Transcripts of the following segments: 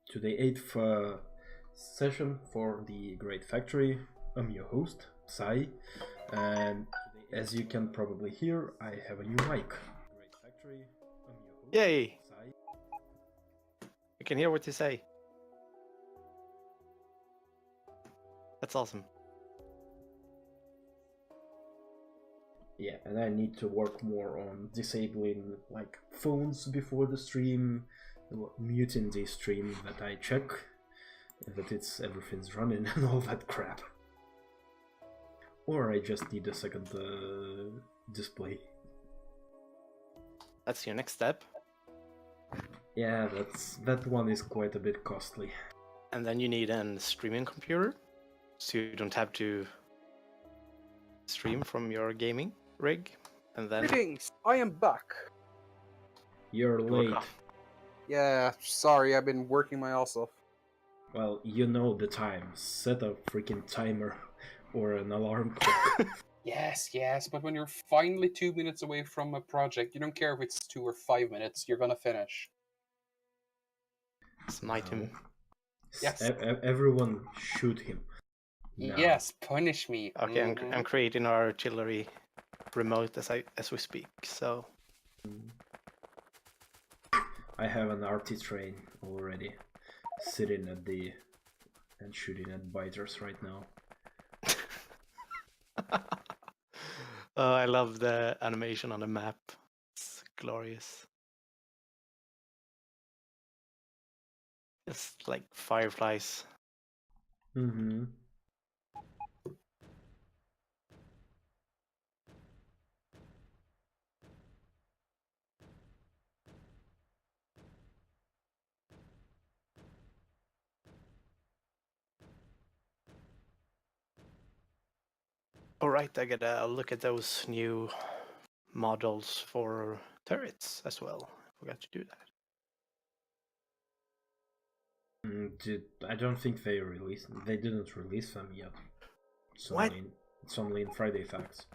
to the 8th session for the Great Factory. I'm your host, Sai, and today, as you can probably hear, I have a new mic. Great Factory. I'm your host, Yay! Sai. I can hear what you say. That's awesome. Yeah, and I need to work more on disabling like phones before the stream, muting the stream that I check that everything's running and all that crap. Or I just need a second display. That's your next step. Yeah, that one is quite a bit costly. And then you need a streaming computer, so you don't have to stream from your gaming rig. And then Greetings! I am back. You're late. Yeah, sorry, I've been working my ass off. Well, you know the time. Set a freaking timer or an alarm clock. Yes, but when you're finally 2 minutes away from a project, you don't care if it's 2 or 5 minutes, you're gonna finish. smite him. Yes. Everyone shoot him. No. Yes, punish me. Okay, I'm creating our artillery remote as we speak. So I have an arty train already sitting at the and shooting at biters right now. I love the animation on the map. It's glorious. It's like fireflies. Mm-hmm. Alright, I gotta look at those new models for turrets as well. Forgot to do that. I don't think they didn't release them yet. What? It's only in Friday Facts.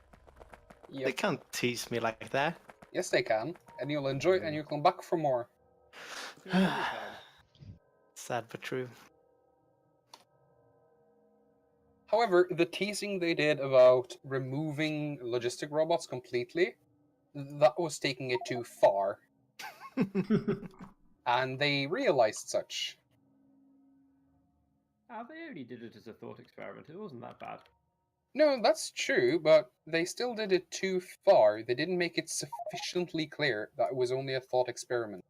Yep. They can't tease me like that. Yes, they can. And you'll enjoy it and you'll come back for more. Sad but true. However, the teasing they did about removing logistic robots completely, that was taking it too far. And they realized such. They only did it as a thought experiment. It wasn't that bad. No, that's true, but they still did it too far. They didn't make it sufficiently clear that it was only a thought experiment.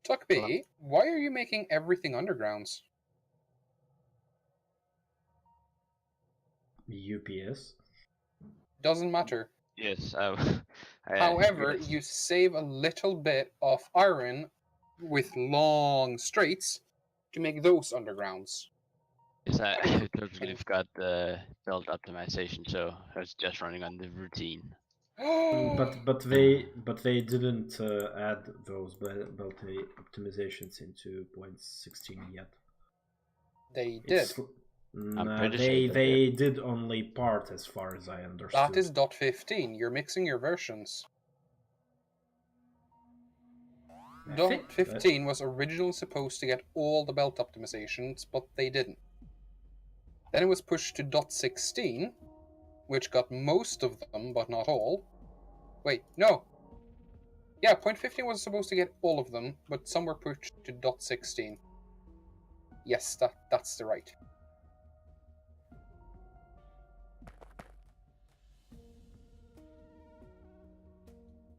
Tuck B, why are you making everything undergrounds? UPS. Doesn't matter. Yes. However, you save a little bit of iron with long straights to make those undergrounds. Yes, I totally forgot the belt optimization, so I was just running on the routine. But they didn't add those belt optimizations into 0.16 yet. They did. I'm pretty sure they did only part, as far as I understood. That is .15. You're mixing your versions. .15 was originally supposed to get all the belt optimizations, but they didn't. Then it was pushed to .16, which got most of them, but not all. Wait, no. Yeah, 0.15 was supposed to get all of them, but some were pushed to .16. Yes, that's the right.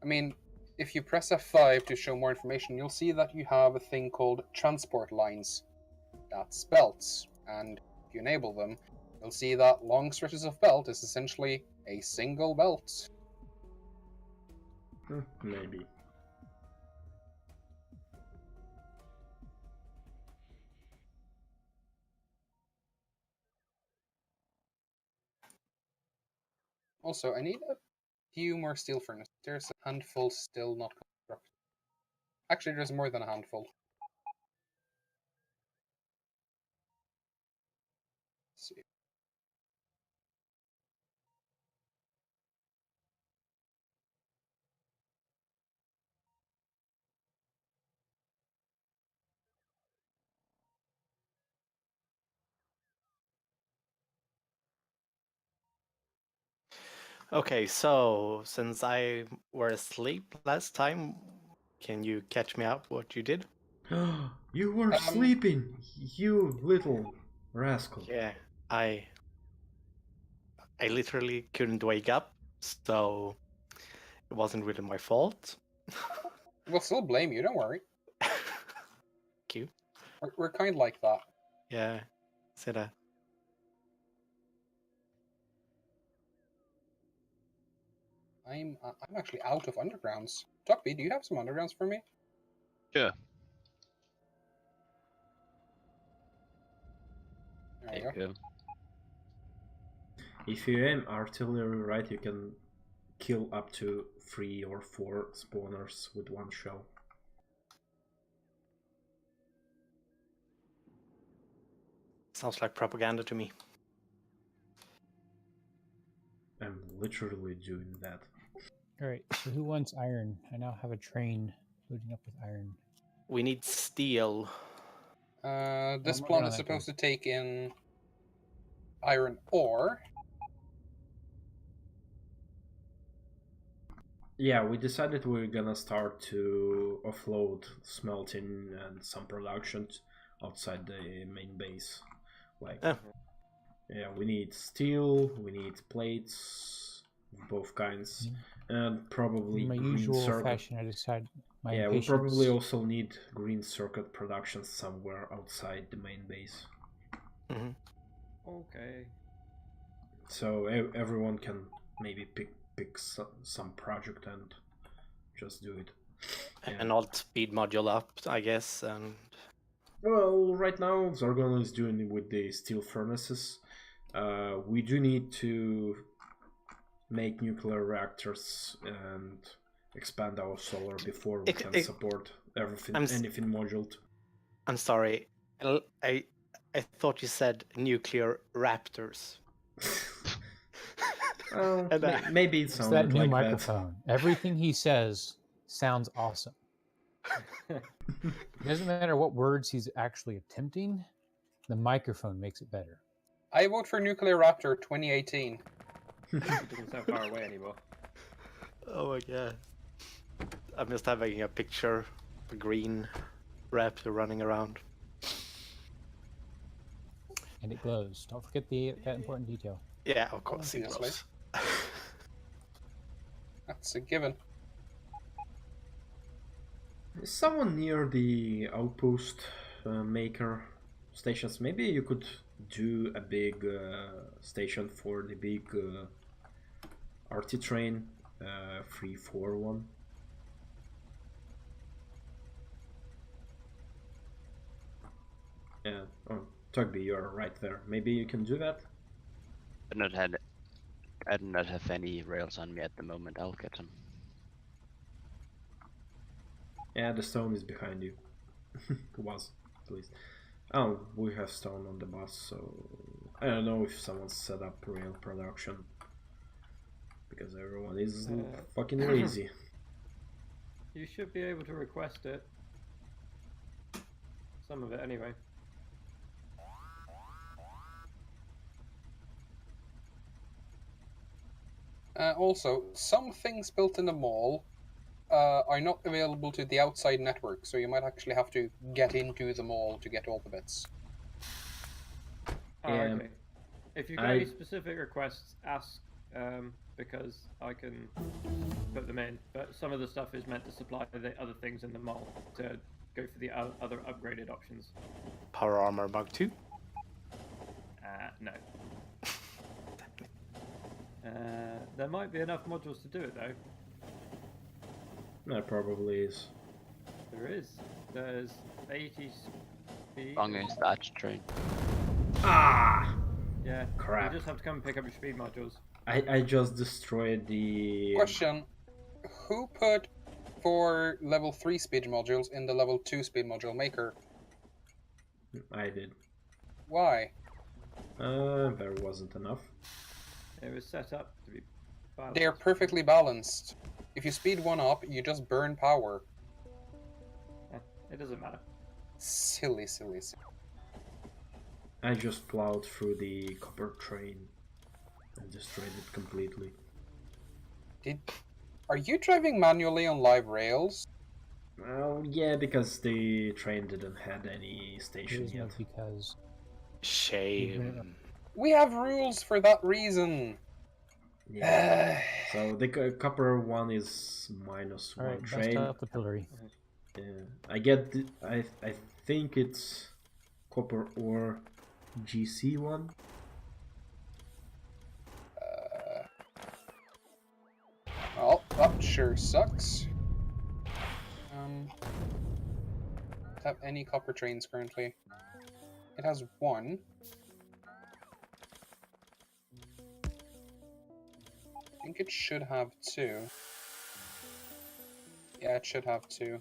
I mean, if you press F5 to show more information, you'll see that you have a thing called transport lines. That's belts, and if you enable them, you'll see that long stretches of belt is essentially a single belt. Maybe. Also, I need a few more steel furnaces. There's a handful still not constructed. Actually, there's more than a handful. Let's see. Okay, so since I were asleep last time, can you catch me up what you did? You were sleeping, you little rascal. Yeah, I literally couldn't wake up, so it wasn't really my fault. We'll still blame you, don't worry. Cute. We're kind like that. Yeah, said that. I'm actually out of undergrounds. Tuckby, do you have some undergrounds for me? Sure. There you There go. you go. If you aim artillery right, you can kill up to 3 or 4 spawners with one shell. Sounds like propaganda to me. I'm literally doing that. Alright, so who wants iron? I now have a train loading up with iron. We need steel. This I'm working plant on is that, supposed too. to take in iron ore. Yeah, we decided we're gonna start to offload smelting and some production outside the main base. Like, Oh. yeah, we need steel, we need plates of both kinds, and probably In my green usual circuit. fashion, I decide my Yeah, we impatience. probably also need green circuit production somewhere outside the main base. Mm-hmm. Okay. So everyone can maybe pick some project and just do it. And alt speed module up, I guess, and Well, right now Zorgon is doing it with the steel furnaces. We do need to make nuclear reactors and expand our solar before we can support everything, anything moduled. I'm sorry. I thought you said nuclear raptors. Well, maybe it It's sounded that new like microphone. Everything he says sounds awesome. It doesn't matter what words he's actually attempting, the microphone makes it better. I vote for Nuclear Raptor 2018. It doesn't sound far away anymore. Oh my god. I'm just having a picture of a green raptor running around. And it glows. Don't forget that important detail. Yeah, of course it Obviously. glows. That's a given. Is someone near the outpost maker stations? Maybe you could do a big station for the big RT train 341. Yeah, oh, Tugby, you're right there. Maybe you can do that? I do not have any rails on me at the moment. I'll get some. Yeah, the stone is behind you. Was, at least. Oh, we have stone on the bus, so I don't know if someone set up rail production. Because everyone is fucking lazy. You should be able to request it. Some of it, anyway. Also, some things built in the mall are not available to the outside network, so you might actually have to get into the mall to get all the bits. Oh, okay. If you've got any specific requests, ask, because I can put them in. But some of the stuff is meant to supply the other things in the mall to go for the other upgraded options. Power armor bug 2? No. There might be enough modules to do it, though. That probably is. There is. There's 80 speed. Long as that train. Ah! Yeah. Crap. You just have to come and pick up your speed modules. I just destroyed the... Question. Who put 4 level 3 speed modules in the level 2 speed module maker? I did. Why? There wasn't enough. It was set up to be balanced. They are perfectly balanced. If you speed one up, you just burn power. It doesn't matter. Silly, silly, silly. I just plowed through the copper train and destroyed it completely. Are you driving manually on live rails? Well, yeah, because the train didn't had any station There's no yet. because. Shame. We have rules for that reason. Yeah. So the copper one is minus All one right, bust train. up the pillory. I get. I think it's copper or GC one. Well, that sure sucks. Have any copper trains currently? It has one. I think it should have two. Yeah, it should have two.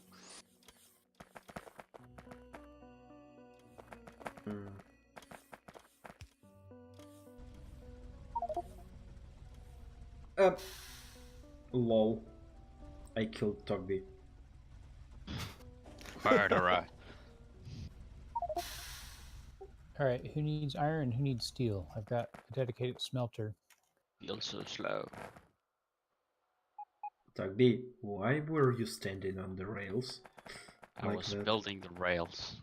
Lol. I killed Tugby. Murderer. All right, who needs iron? Who needs steel? I've got a dedicated smelter. You're so slow. Tugby, why were you standing on the rails? I Like was that? building the rails.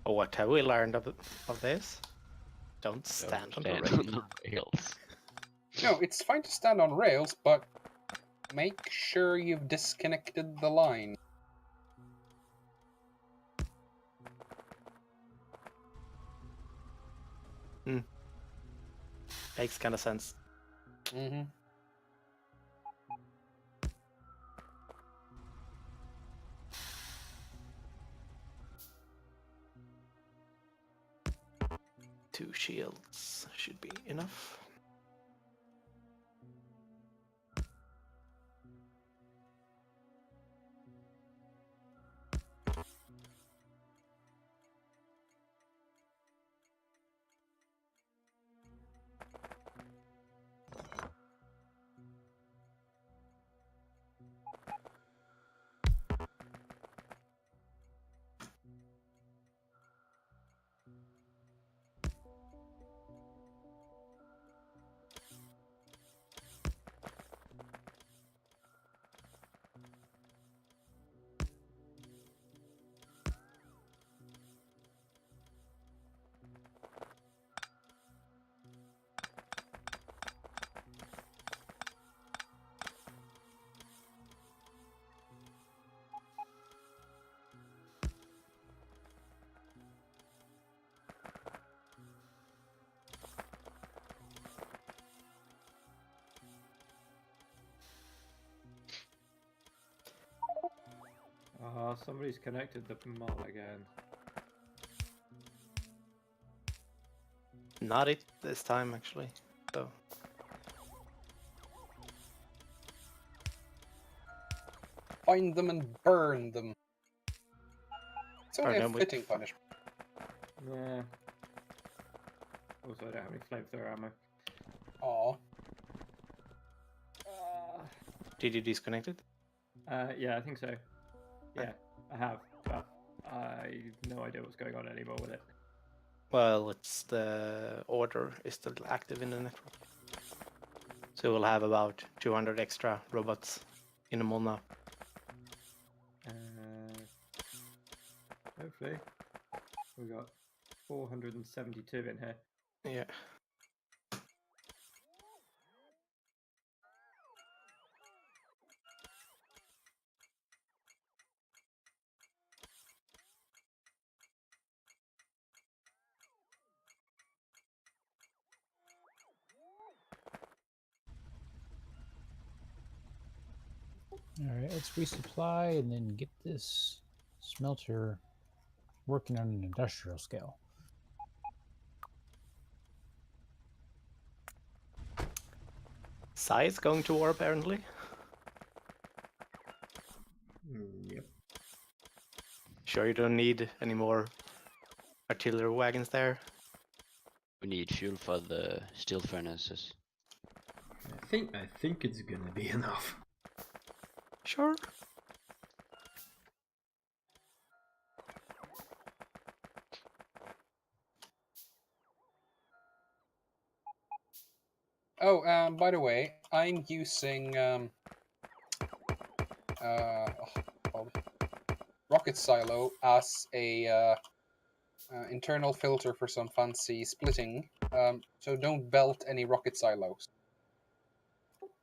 What have we learned of this? Don't stand on the Stand rail. on the rails. No, it's fine to stand on rails, but make sure you've disconnected the line. Makes kind of sense. Mm-hmm. Two shields should be enough. Somebody's connected the mod again. Not it this time, actually. So Find them and burn them. It's only Burn a them with- fitting punishment. Yeah. Also, I don't have any flamethrower ammo. Aw. did you disconnect it? Yeah, I think so. Yeah, I have, but I have no idea what's going on anymore with it. Well, it's the order is still active in the network. So we'll have about 200 extra robots in the mall now. Hopefully. We got 472 in here. Yeah. All right, let's resupply and then get this smelter working on an industrial scale. Sai is going to war apparently. Yep. Sure you don't need any more artillery wagons there. We need fuel for the steel furnaces. I think it's gonna be enough. Sure. Oh, by the way, I'm using rocket silo as a internal filter for some fancy splitting. So don't belt any rocket silos.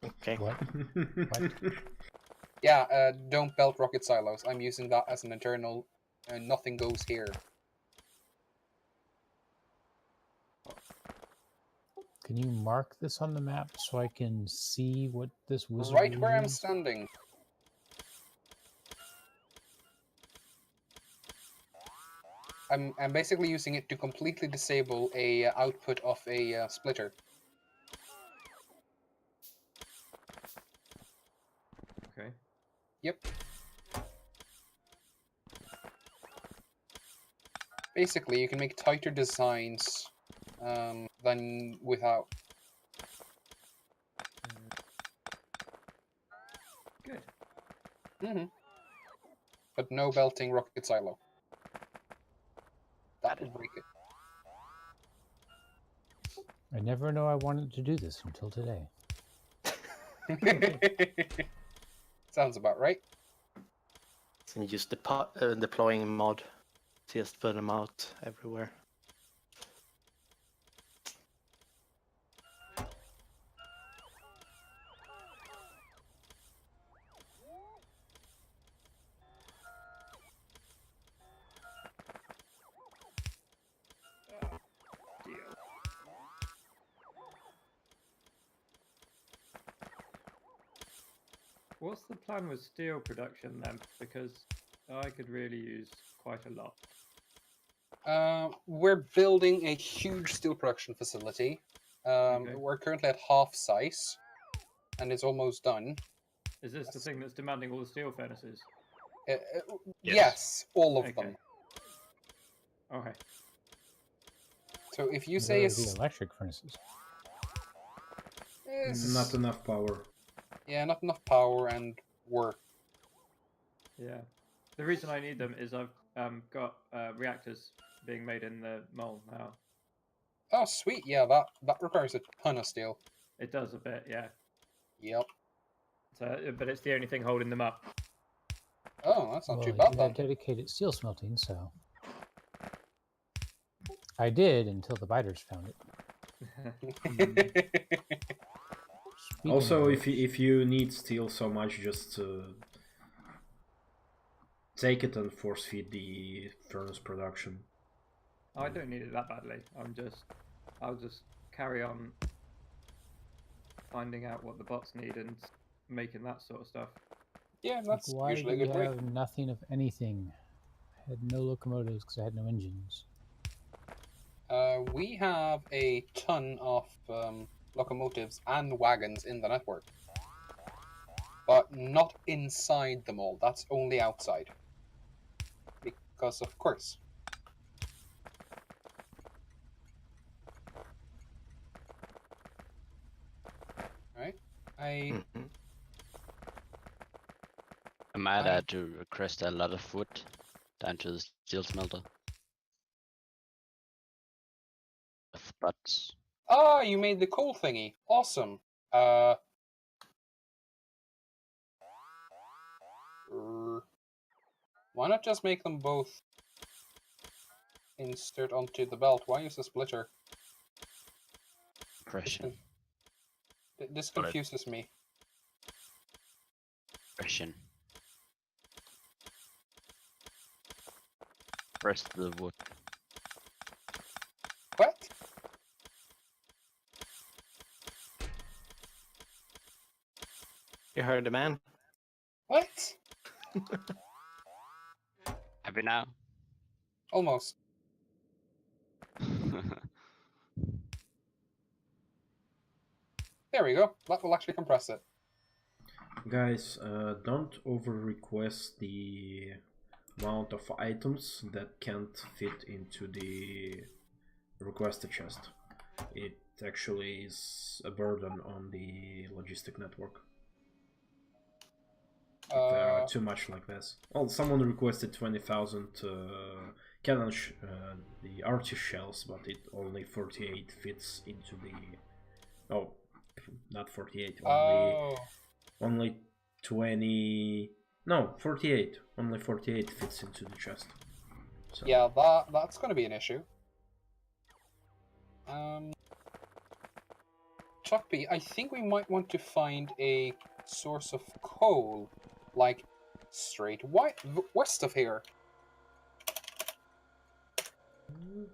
Okay. What? Yeah, don't belt rocket silos. I'm using that as an internal. Nothing goes here. Can you mark this on the map so I can see what this wizard Right where I'm is? standing. I'm basically using it to completely disable a output of a splitter. Okay. Yep. Basically, you can make tighter designs than without. Good. Mm-hmm. But no belting rocket silo. That would break I never know I wanted to do this until today. it. Sounds about right. So you use the deploying mod to just put them out everywhere. What's the plan with steel production then? Because I could really use quite a lot. We're building a huge steel production facility. Okay. We're currently at half size, and it's almost done. Is this the thing that's demanding all the steel furnaces? Yes, all of Okay. them. Okay. So if you Where say are the electric furnaces? Not enough power. Yeah, not enough power and work. Yeah. The reason I need them is I've got reactors being made in the mole now. Oh, sweet. Yeah, that requires a ton of steel. It does a bit, yeah. Yep. So, but it's the only thing holding them up. Oh, that's not too You bad had then. dedicated steel smelting, so I did until the biters found it. Speaking Also, of if you need steel so much, just take it and force feed the furnace production. I don't need it that badly. I'll just carry on finding out what the bots need and making that sort of stuff. Yeah, that's why usually do a we good way. have nothing of anything? I had no locomotives because I had no engines. We have a ton of locomotives and wagons in the network, but not inside the mall. That's only outside. Because of course. Right? I might have to request a lot of wood down to the steel smelter. But Ah, you made the coal thingy. Awesome. Why not just make them both insert onto the belt? Why use a splitter? Question. This confuses me. Question. Press the wood. What? You heard the man? What? Happy now? Almost. There we go. That will actually compress it. Guys, don't over request the amount of items that can't fit into the requested chest. It actually is a burden on the logistic network. If there are too much like this. Well, someone requested 20,000 cannon, the artist shells, but it only 48 fits into the... Oh, not 48. Oh, Only 20. No, 48. Only 48 fits into the chest. So. yeah, that's going to be an issue. Chuckby, I think we might want to find a source of coal, like straight west of here.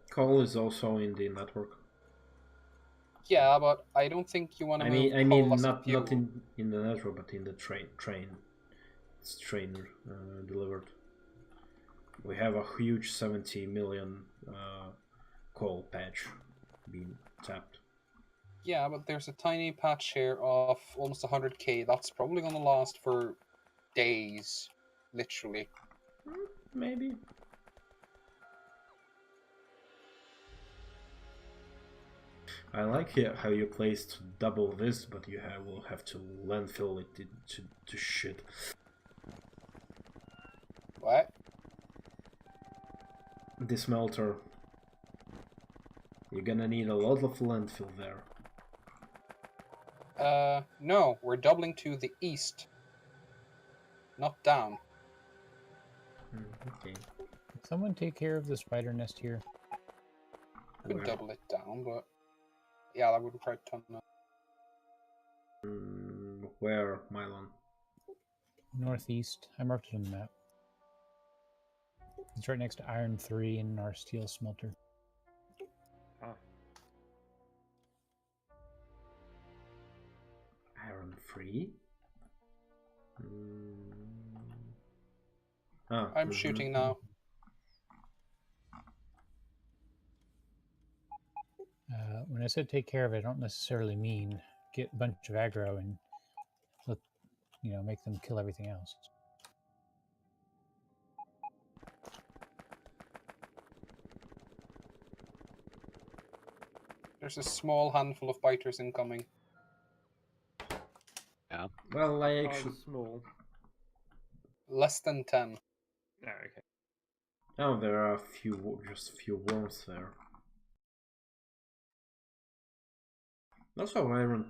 Coal is also in the network. Yeah, but I don't think you want to move coal as a fuel. Not in the network, but in the train. It's train delivered. We have a huge 70 million coal patch being tapped. Yeah, but there's a tiny patch here of almost 100k. That's probably going to last for days, literally. Maybe. I like how you placed double this, but you will have to landfill it to shit. What? The smelter. You're gonna need a lot of landfill there. No, we're doubling to the east. Not down. Okay. Can someone take care of the spider nest here? Could Where? double it down, but yeah, that would require a ton of... Where, Mylon? Northeast. I marked it on the map. It's right next to Iron 3 and our steel smelter. Iron 3? I'm shooting now. When I said take care of it, I don't necessarily mean get a bunch of aggro and make them kill everything else. There's a small handful of biters incoming. Yeah. Well, I How actually... small. Less than 10. Oh, okay. Oh, there are just a few worms there. Also, Iron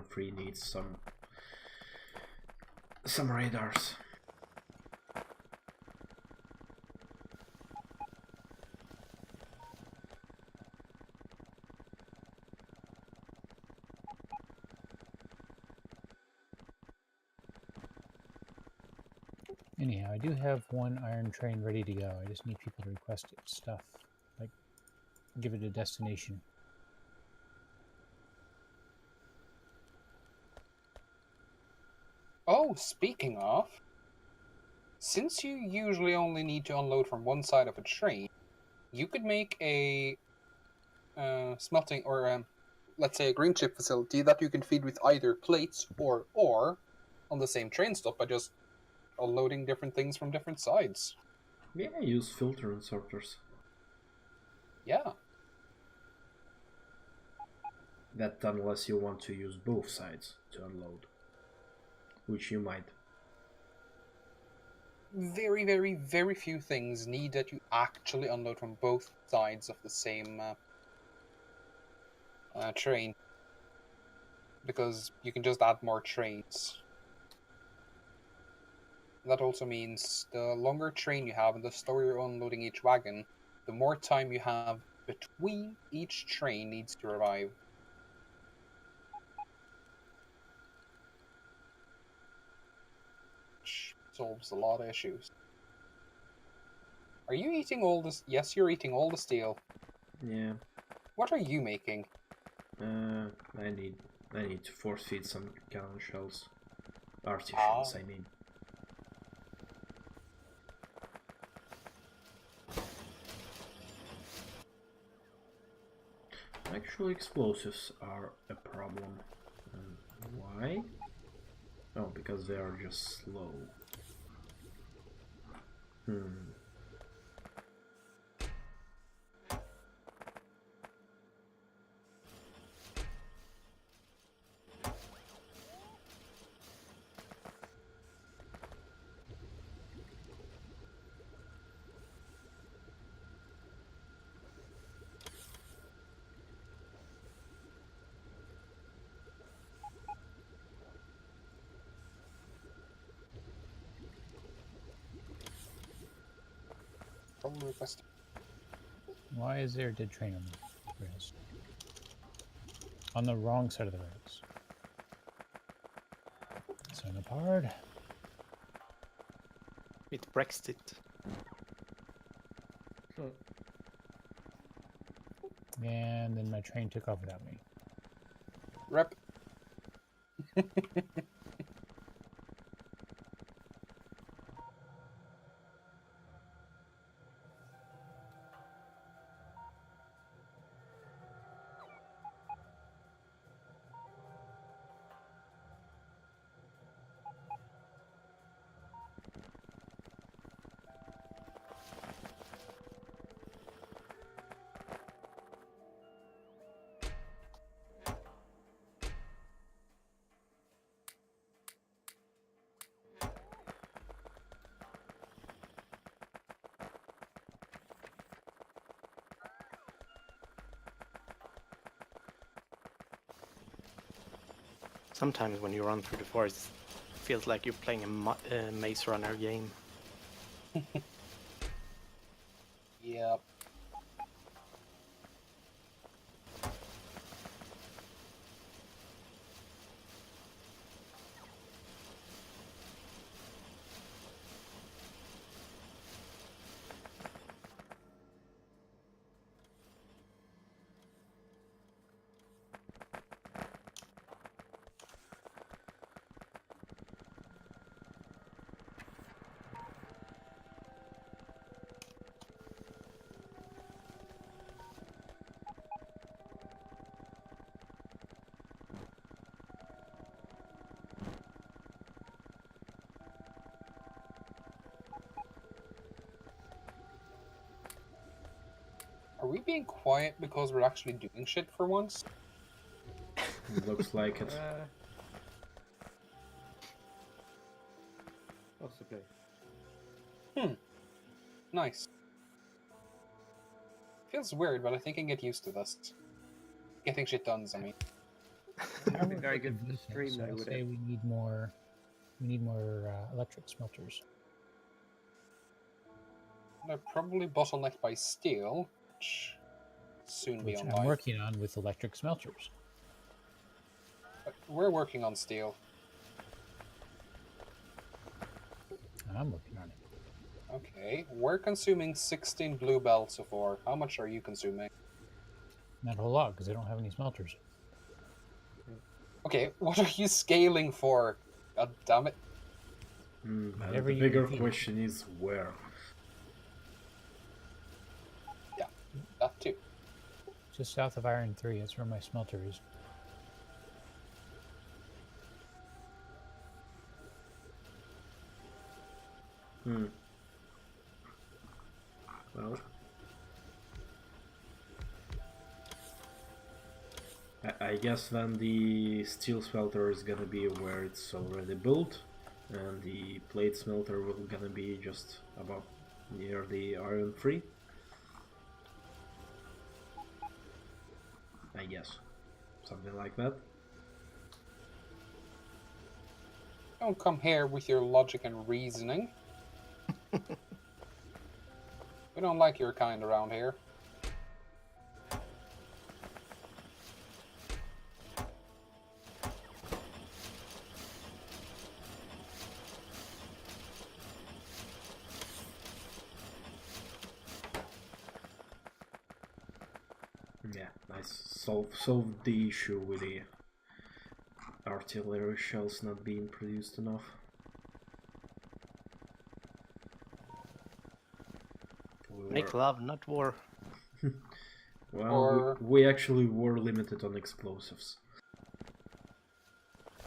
3 needs some radars. Anyhow, I do have one iron train ready to go. I just need people to request stuff. Like, give it a destination. Oh, speaking of, since you usually only need to unload from one side of a train, you could make a smelting or let's say a green chip facility that you can feed with either plates or ore on the same train stop by just unloading different things from different sides. Yeah, use filter and sorters. Yeah. That unless you want to use both sides to unload. Which you might. Very, very, very few things need that you actually unload from both sides of the same train. Because you can just add more trains. That also means the longer train you have and the slower you're unloading each wagon, the more time you have between each train needs to arrive. Which solves a lot of issues. Are you eating all this? Yes, you're eating all the steel. Yeah. What are you making? I need to force feed some cannon shells. Artisans, I mean. Actually, explosives are a problem. Why? Oh, because they are just slow. Probably request. Why is there a dead train on the rails? On the wrong side of the rails. Son of hard. With Brexit. And then my train took off without me. Rep. Sometimes when you run through the forest, it feels like you're playing a Maze Runner game. Yep. Are we being quiet because we're actually doing shit for once? Looks like it. Possibly. Nice. Feels weird, but I think I can get used to this. Getting shit done, I mean. That'd be very good for the stream, So though, I would say it? we need more. We need more electric smelters. They're probably bottlenecked by steel, which soon be Which online. I'm working on with electric smelters. But we're working on steel. I'm working on it. Okay, we're consuming 16 blue belts of ore. How much are you consuming? Not a whole lot because I don't have any smelters. Okay, what are you scaling for? God damn it. And Whatever the you bigger need. question is where. Yeah, that too. Just south of Iron 3, that's where my smelter is. Well, I guess then the steel smelter is gonna be where it's already built, and the plate smelter will gonna be just about near the iron tree. I guess. Something like that. Don't come here with your logic and reasoning. We don't like your kind around here. Yeah, nice. Solve the issue with the artillery shells not being produced enough. Make love, not war. Well, Or- we actually were limited on explosives.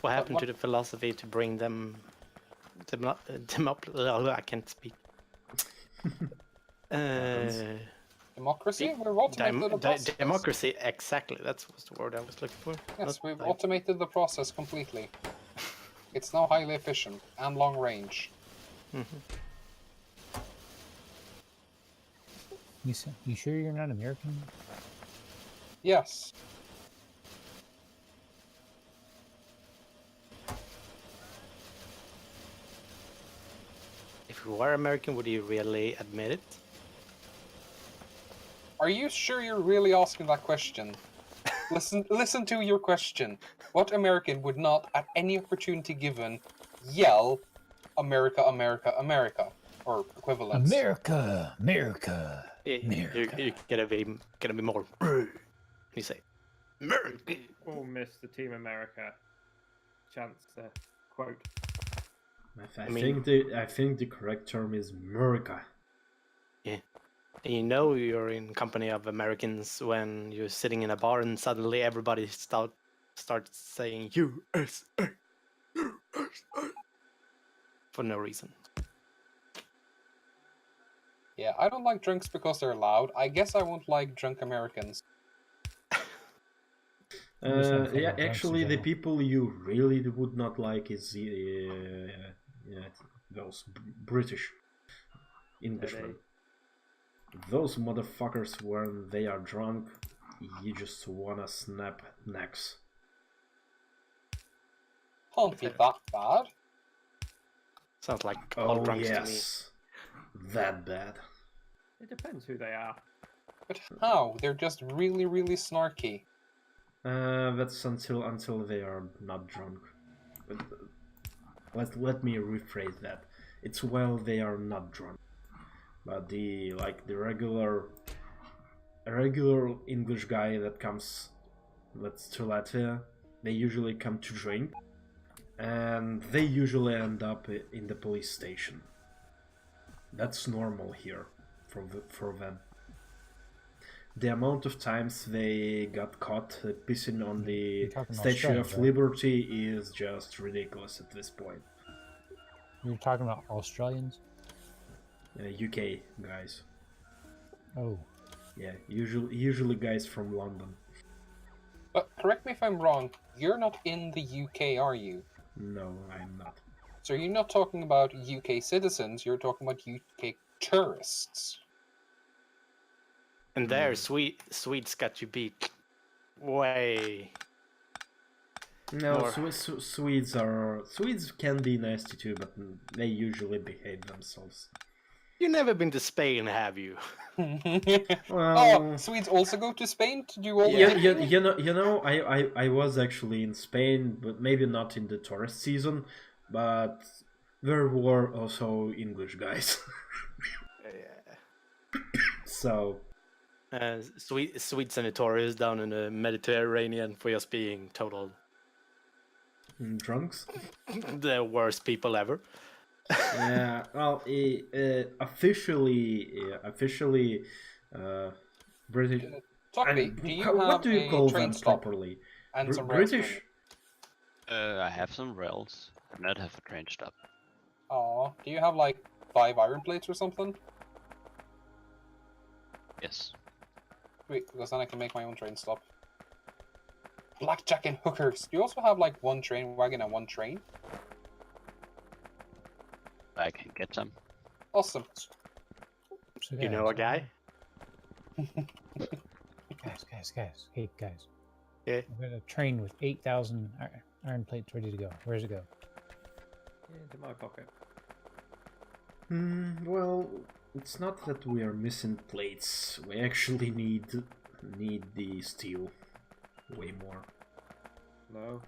What happened what- to the philosophy to bring them up? I can't speak. Democracy? We've automated the process. Democracy, exactly. That's the word I was looking for. Yes, Not we've like- automated the process completely. It's now highly efficient and long range. You sure you're not American? Yes. If you were American, would you really admit it? Are you sure you're really asking that question? Listen to your question. What American would not, at any opportunity given, yell, "America, America, America," or equivalents? America, America, You're America. gonna be more. You say, America. All miss the Team America chance to quote. I think the correct term is America. Yeah. And you know you're in company of Americans when you're sitting in a bar and suddenly everybody starts saying USA, USA for no reason. Yeah, I don't like drunks because they're loud. I guess I won't like drunk Americans. Yeah, actually, the people you really would not like is those British Englishmen. Those motherfuckers, when they are drunk, you just wanna snap necks. Can't be that bad. Sounds like all Oh drunks yes, that bad. It depends who they are. But how? They're just really, really snarky. That's until they are not drunk. Let me rephrase that. It's while they are not drunk. But the regular English guy that comes to Latvia, they usually come to drink, and they usually end up in the police station. That's normal here for them. The amount of times they got caught pissing on the Statue of Liberty is just ridiculous at this point. You're talking about Australians? UK guys. Oh. Yeah, usually guys from London. But correct me if I'm wrong, you're not in the UK, are you? No, I'm not. So you're not talking about UK citizens, you're talking about UK tourists. And there, Swedes got you beat. Way. No, More. Swedes can be nasty too, but they usually behave themselves. You've never been to Spain, have you? Oh, Swedes also go to Spain to do all Yeah, the you know, I was actually in Spain, but maybe not in the tourist season, but there were also English guys. So. Swedes and notorious down in the Mediterranean for just being total drunks. The worst people ever. Yeah, well, officially, British. What do you call them properly? And some British. I have some rails. I not have a train stop. Aw, do you have like 5 iron plates or something? Yes. Wait, because then I can make my own train stop. Blackjack and hookers. Do you also have like 1 train wagon and 1 train? I can get some. Awesome. So You know a guy? Guys. Hey, guys. Yeah. I've got a train with 8,000 iron plates ready to go. Where's it go? Into my pocket. Well, it's not that we are missing plates. We actually need the steel way more. No.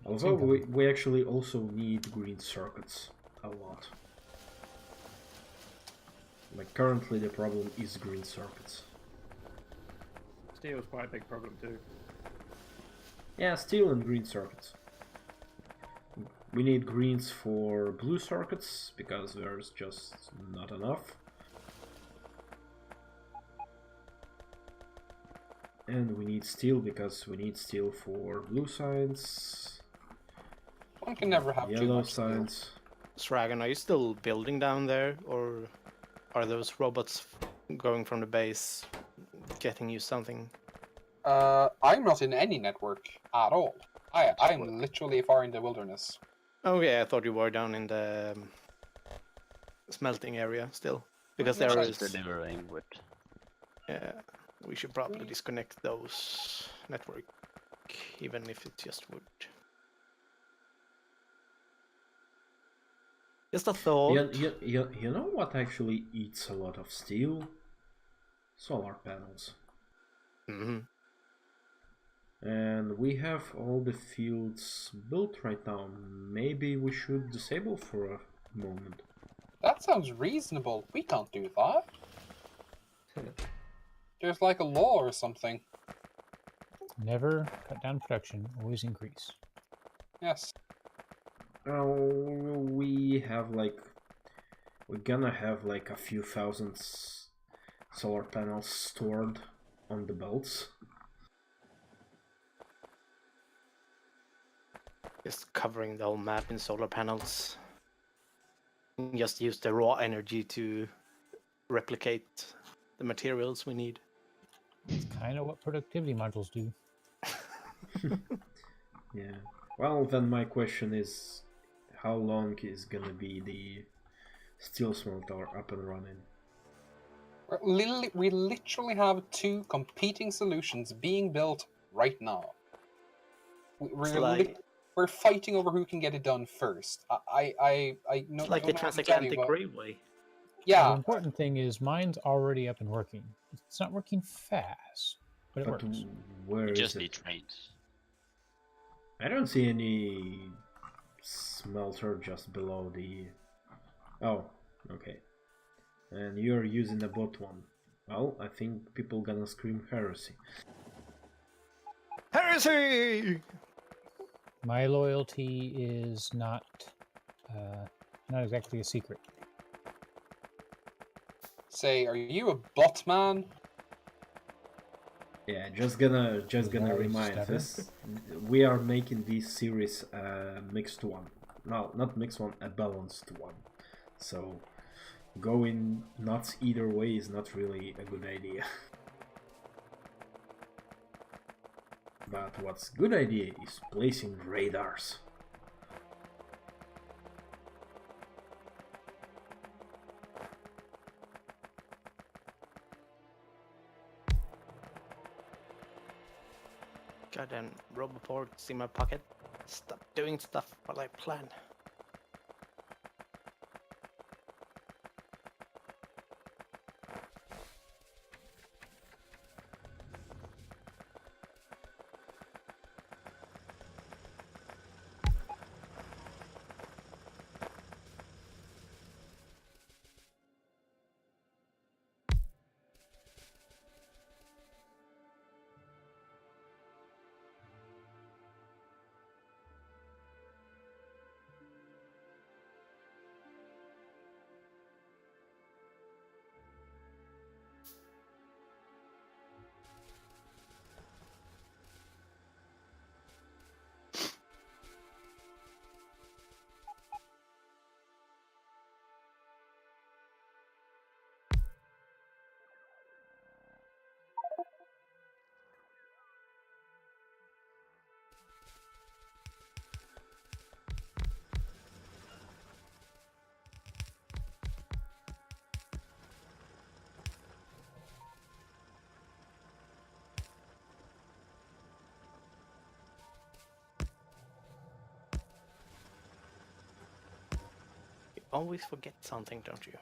Although we actually also need green circuits a lot. Like currently the problem is green circuits. Steel's quite a big problem too. Yeah, steel and green circuits. We need greens for blue circuits because there's just not enough. And we need steel because we need steel for blue signs. One can never have too yellow much steel. signs. Sragan, are you still building down there, or are those robots going from the base getting you something? I'm not in any network at all. I'm literally far in the wilderness. Oh yeah, I thought you were down in the smelting area still, because there is. Delivering wood. Yeah, we should probably disconnect those network, even if it's just wood. Just a thought. You know what actually eats a lot of steel? solar panels. Mm-hmm. And we have all the fields built right now. Maybe we should disable for a moment. That sounds reasonable. We can't do that. There's like a law or something. Never cut down production, always increase. Yes. We have like... We're gonna have like a few thousand solar panels stored on the belts. Just covering the whole map in solar panels. Just use the raw energy to replicate the materials we need. It's kind of what productivity modules do. Yeah. Well, then my question is, how long is gonna be the steel smelter up and running? We literally have two competing solutions being built right now. We're fighting over who can get it done first. I know. It's like the transatlantic railway. Yeah. The important thing is mine's already up and working. It's not working fast, but it works. Where We is just it? need trains. I don't see any smelter just below the... Oh, okay. And you're using a bot one. Well, I think people gonna scream heresy. Heresy! My loyalty is not exactly a secret. Say, are you a bot man? Yeah, just gonna Guys, remind stutter. this. We are making this series a mixed one. No, not mixed one, a balanced one. So going nuts either way is not really a good idea. But what's good idea is placing radars. Goddamn roboports in my pocket. Stop doing stuff while I plan. You always forget something, don't you?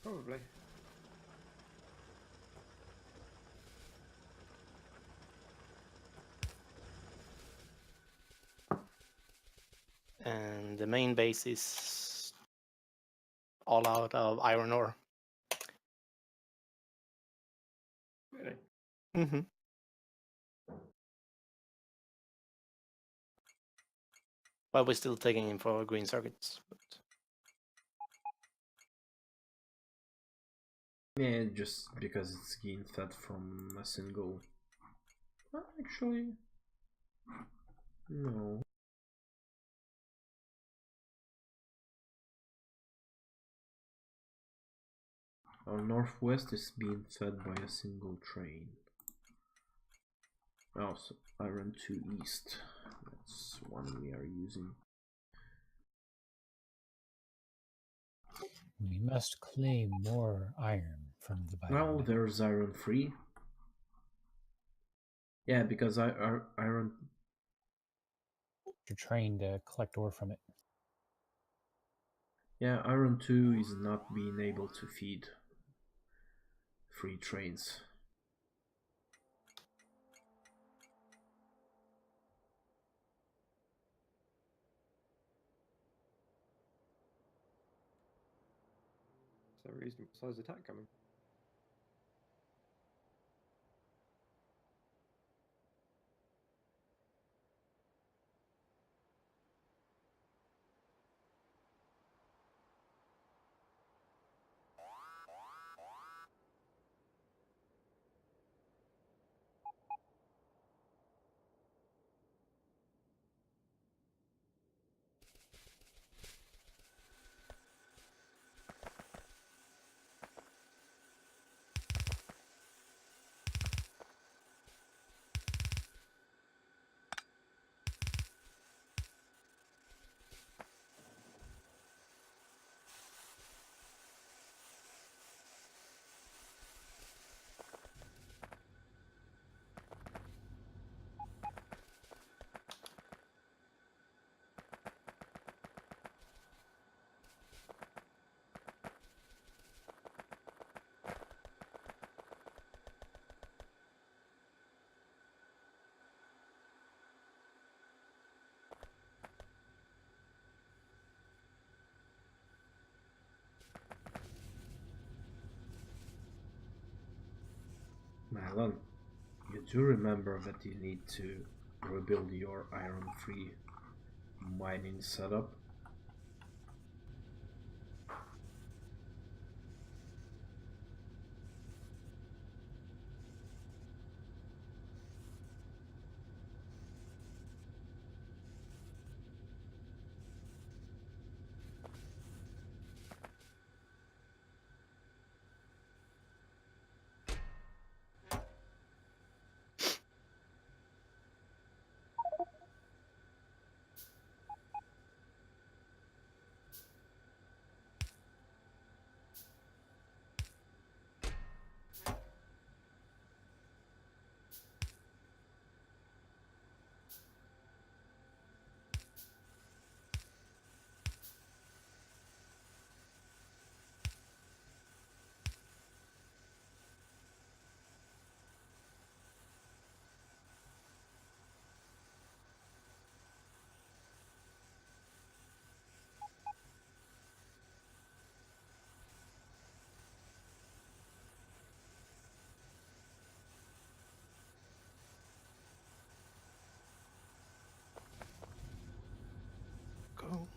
Probably. And the main base is all out of iron ore. Really? Mm-hmm. But we're still taking in for green circuits. But... Yeah, just because it's getting fed from a single... Well, actually... No. Our northwest is being fed by a single train. Oh, so Iron 2 East. That's one we are using. We must claim more iron from the Well, environment. there's Iron 3. Yeah, because Iron... You're trained to collect ore from it. Yeah, Iron 2 is not being able to feed. free trains. So reasonable size attack coming. Malon, you do remember that you need to rebuild your iron-free mining setup? Go.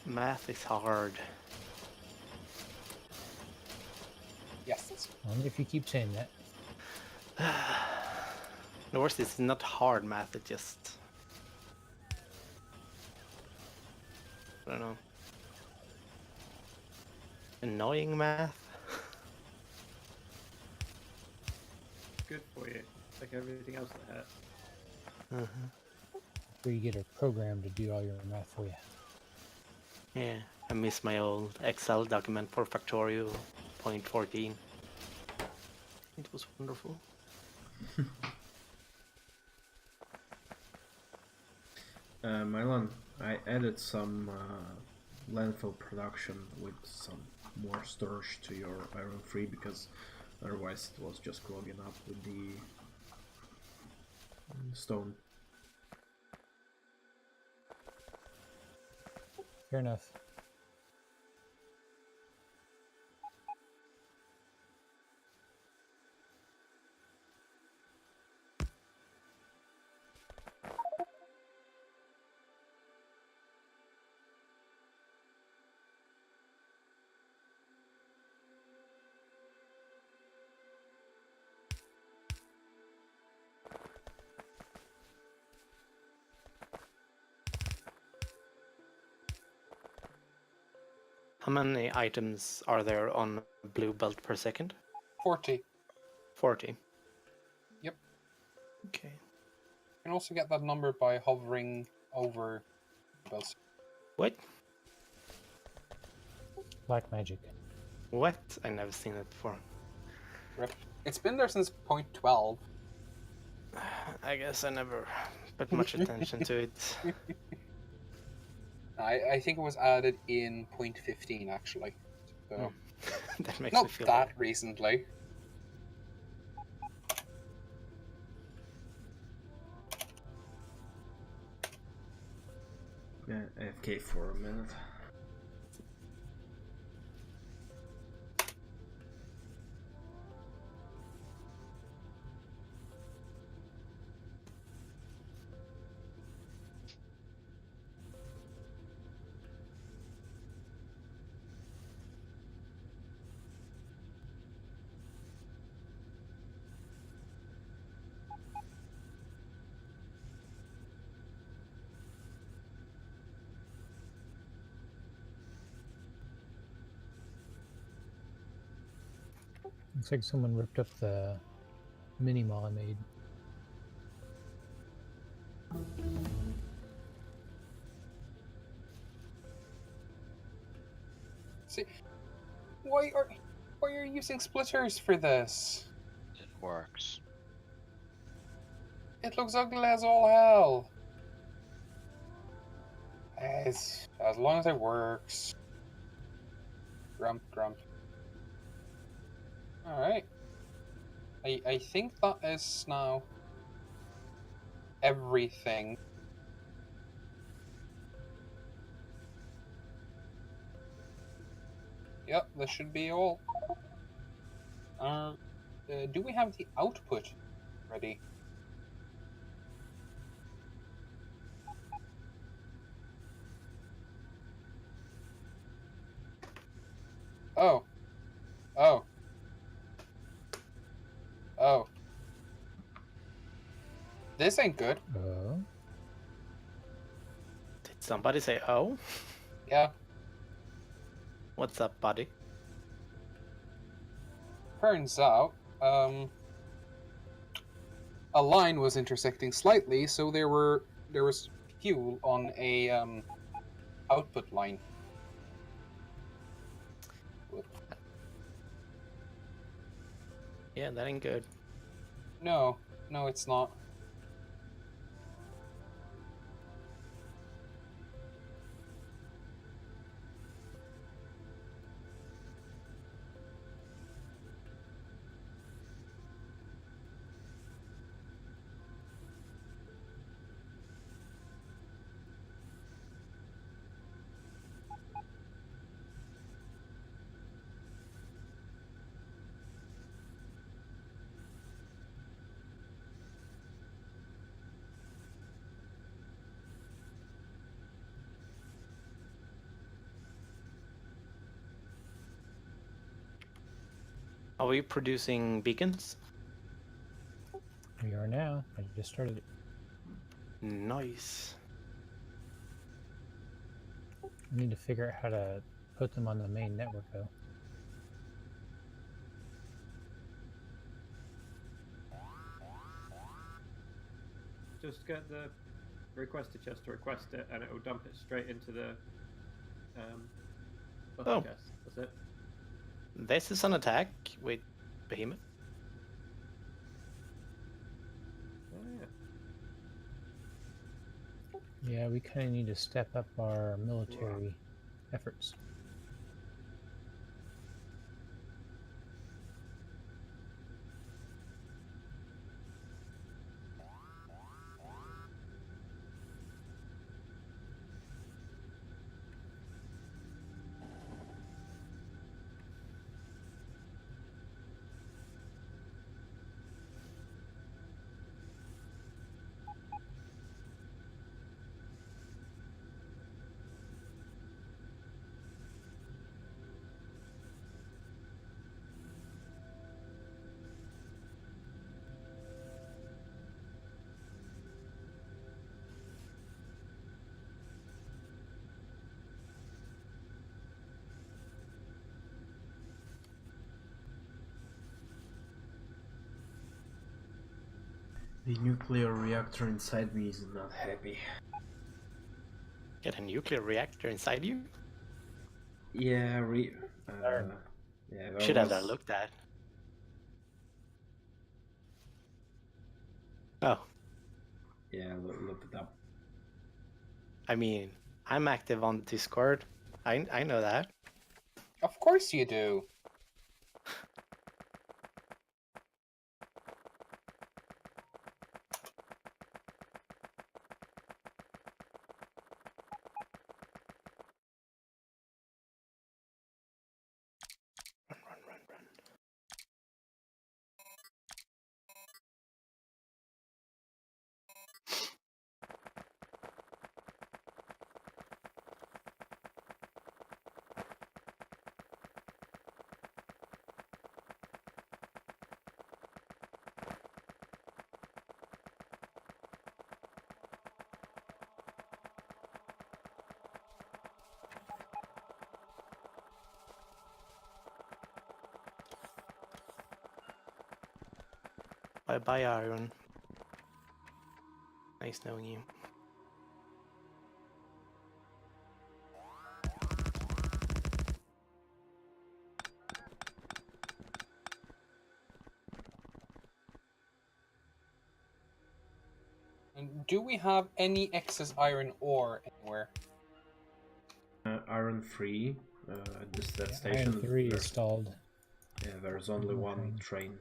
Math is hard. Yes. Only if you keep saying that. The worst is not hard math, it's just... I don't know. Annoying math? Good for you. Like everything else that hurts. Where you get a program to do all your math for you. Yeah, I miss my old Excel document for Factorio.14. It was wonderful. Mylon, I added some landfill production with some more storage to your iron free because otherwise it was just clogging up with the stone. Fair enough. How many items are there on blue belt per second? 40. 40. Yep. Okay. You can also get that number by hovering over belts. What? Black magic. What? I never seen it before. Rip. It's been there since 0.12. I guess I never put much attention to it. I think it was added in 0.15 actually. So That makes me not feel that old. recently. Yeah, AFK for a minute. Looks like someone ripped up the mini mall I made. See, why are you using splitters for this? It works. It looks ugly as all hell. As long as it works. Grump, grump. Alright. I think that is now everything. Yep, this should be all. Do we have the output ready? Oh. Oh. Oh. This ain't good. Did somebody say oh? Yeah. What's up, buddy? Turns out, a line was intersecting slightly, so there was fuel on a output line. Yeah, that ain't good. No, it's not. Are we producing beacons? We are now. I just started it. Nice. I need to figure out how to put them on the main network, though. Just get the requester chest to request it, and it will dump it straight into the buffer chest. That's it. This is an attack with Behemoth. Oh, yeah. Yeah, we kind of need to step up our military efforts. The nuclear reactor inside me is not happy. Get a nuclear reactor inside you? Yeah, yeah, that Should have that was... looked at. Oh, Yeah, look it up. I mean, I'm active on Discord. I know that. Of course you do. Run. Bye, Iron. Nice knowing you. And do we have any excess iron ore anywhere? Iron 3 at that station. Iron 3 is stalled. Yeah, there's only one train.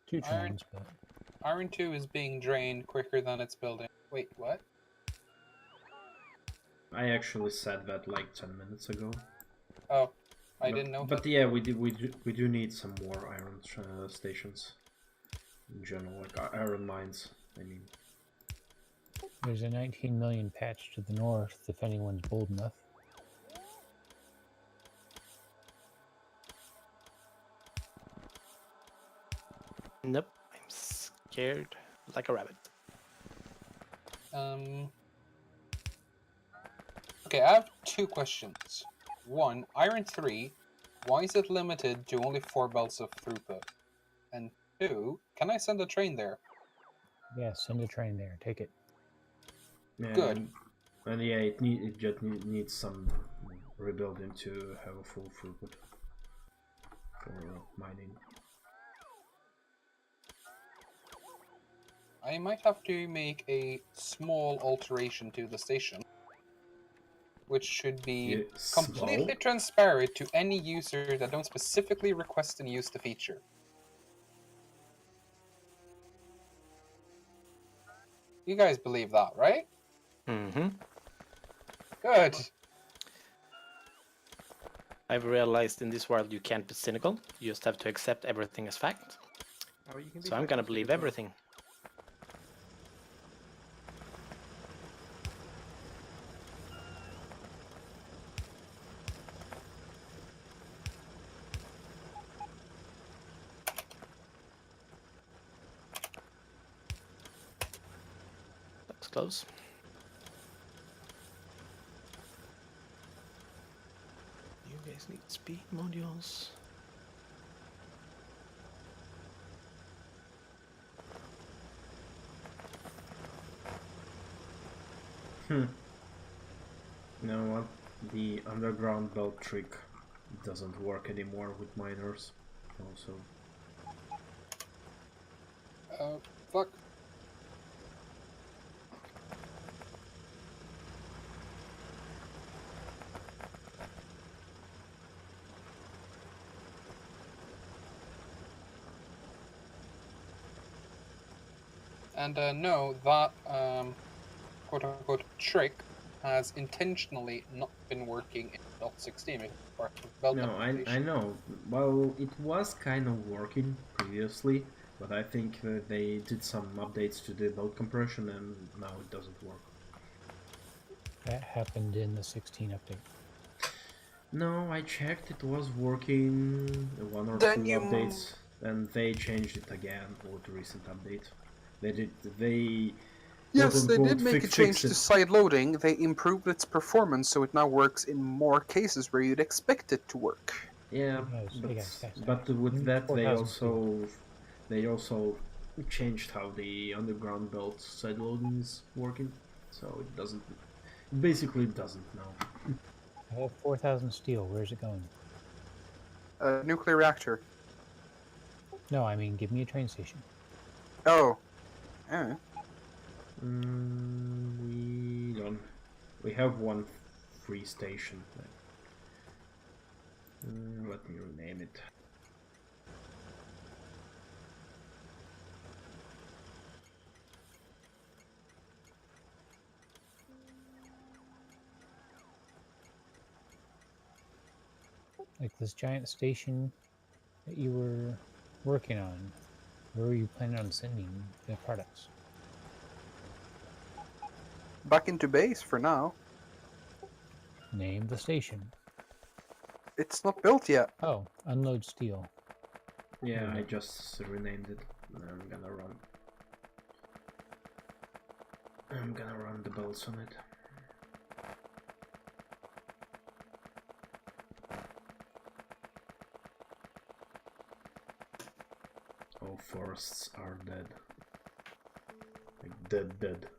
2 trains, but Iron 2 is being drained quicker than it's building. Wait, what? I actually said that like 10 minutes ago. Oh, I didn't know But that. yeah, we do need some more iron stations. In general, like iron mines, I mean. there's a 19 million patch to the north if anyone's bold enough. Nope, I'm scared like a rabbit. Okay, I have 2 questions. 1, Iron 3, why is it limited to only 4 belts of throughput? And 2, can I send a train there? Yeah, send a train there. Take it. Yeah, Good. And yeah, it just needs some rebuilding to have a full throughput for mining. I might have to make a small alteration to the station, which should be completely transparent to any user that don't specifically request and use the feature. You guys believe that, right? Mm-hmm. Good. I've realized in this world you can't be cynical. You just have to accept everything as fact. Oh, you can be So I'm gonna sarcastic believe as well. everything. Looks close. You guys need speed modules. You know what? The underground belt trick doesn't work anymore with miners. Also. Fuck. And no, that quote-unquote trick has intentionally not been working in .16. It's part of belt No, I know. Well, it was kind of working previously, but I think they did some updates to the belt compression and now it doesn't work. That happened in the 16 update. No, I checked, it was working 1 or 2 updates, and they changed it again with the recent update. Yes, they did make a fixed change it. to side loading. They improved its performance, so it now works in more cases where you'd expect it to work. Yeah, Hey guys, but with that they 4,000 also changed how the underground belt side loading is working, so it doesn't. It basically doesn't now. I have 4,000 steel. Where's it going? Nuclear reactor. No, I mean, give me a train station. Oh. We don't. We have one free station. Let me rename it. Like this giant station that you were working on. Where were you planning on sending the products? Back into base for now. Name the station. It's not built yet. Oh, unload steel. Yeah, I Okay. just renamed it. I'm gonna run. I'm gonna run the belts on it. All forests are dead. Like dead.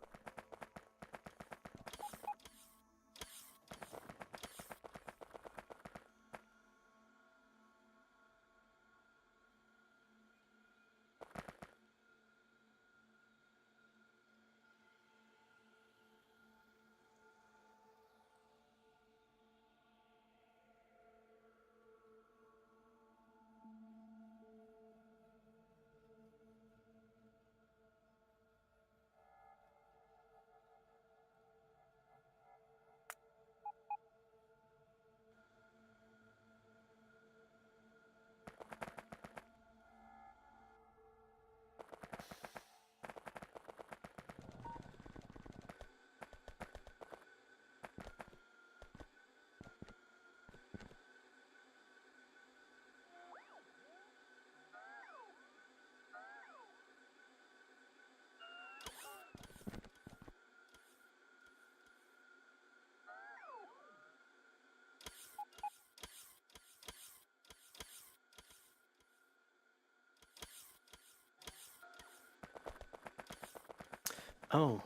Oh,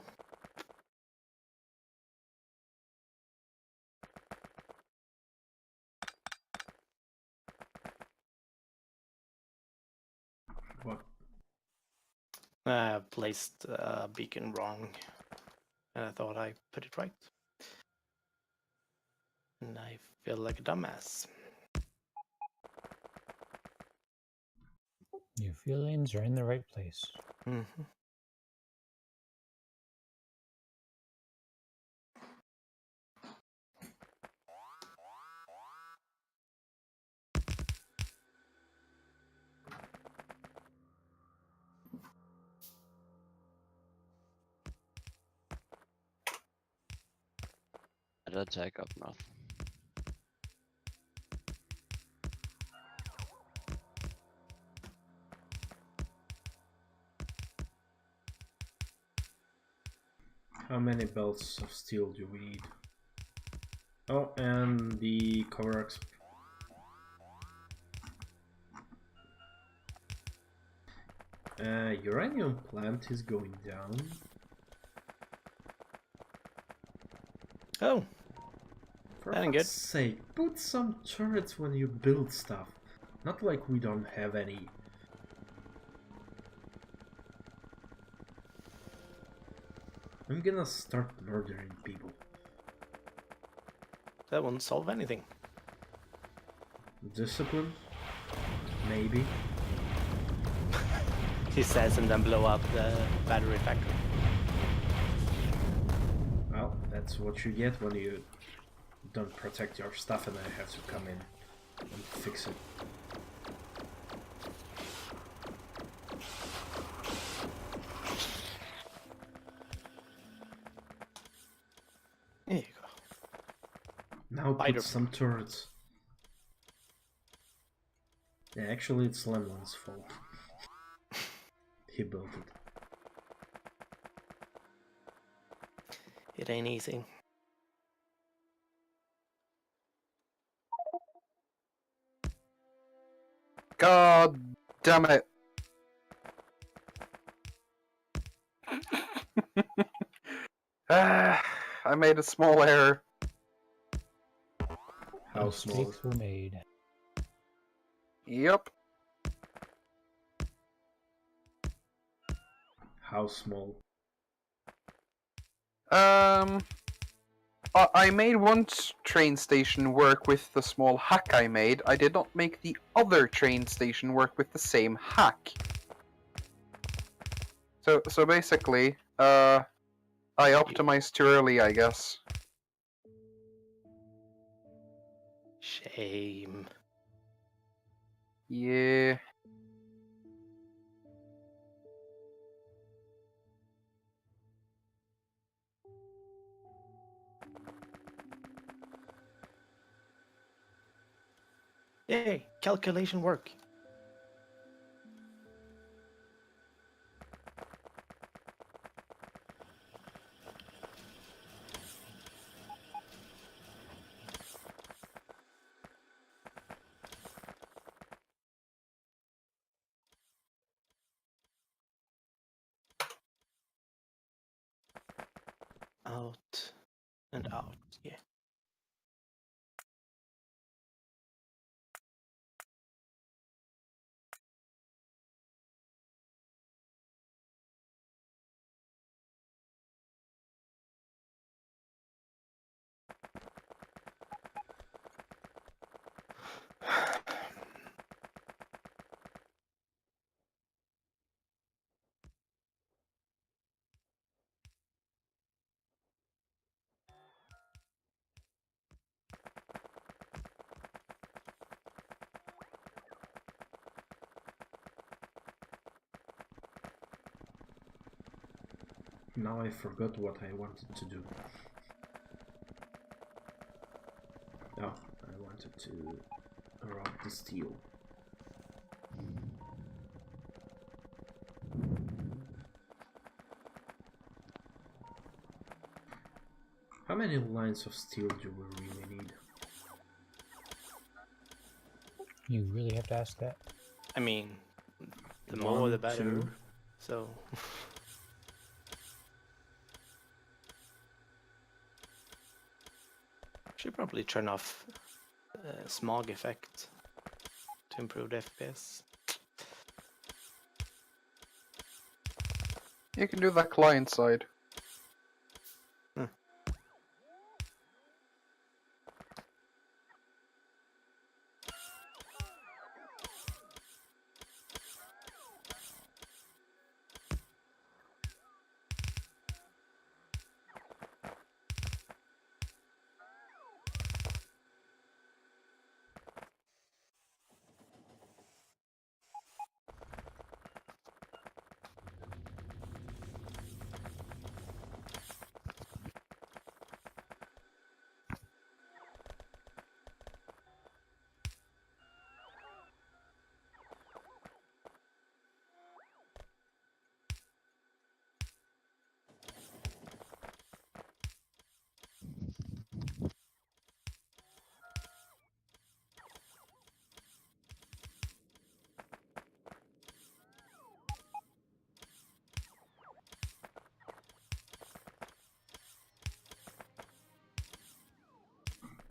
What? I placed a beacon wrong. And I thought I put it right. And I feel like a dumbass. Your feelings are in the right place. Mm-hmm. I'd attack up north. How many belts of steel do we need? Oh, and the cover exp. Uranium plant is going down. Oh, For that ain't fuck's good. sake, put some turrets when you build stuff. Not like we don't have any. I'm gonna start murdering people. That won't solve anything. Discipline? Maybe. He says and then blow up the battery factory. Well, that's what you get when you don't protect your stuff and I have to come in and fix it. There you go. Now Spider. put some turrets. Yeah, actually it's Lemlin's fault. He built it. It ain't easy. God damn it. I made a small error. How small? Mistakes were made. Yep. How small? I made one train station work with the small hack I made. I did not make the other train station work with the same hack. So basically, I optimized too early, I guess. Shame. Yeah. Yay, calculation work. Out and out, yeah. Now I forgot what I wanted to do. Oh, I wanted to rob the steel. How many lines of steel do we really need? You really have to ask that? I mean, the more One, the better. two. So should probably turn off smog effect to improve the FPS. You can do that client side.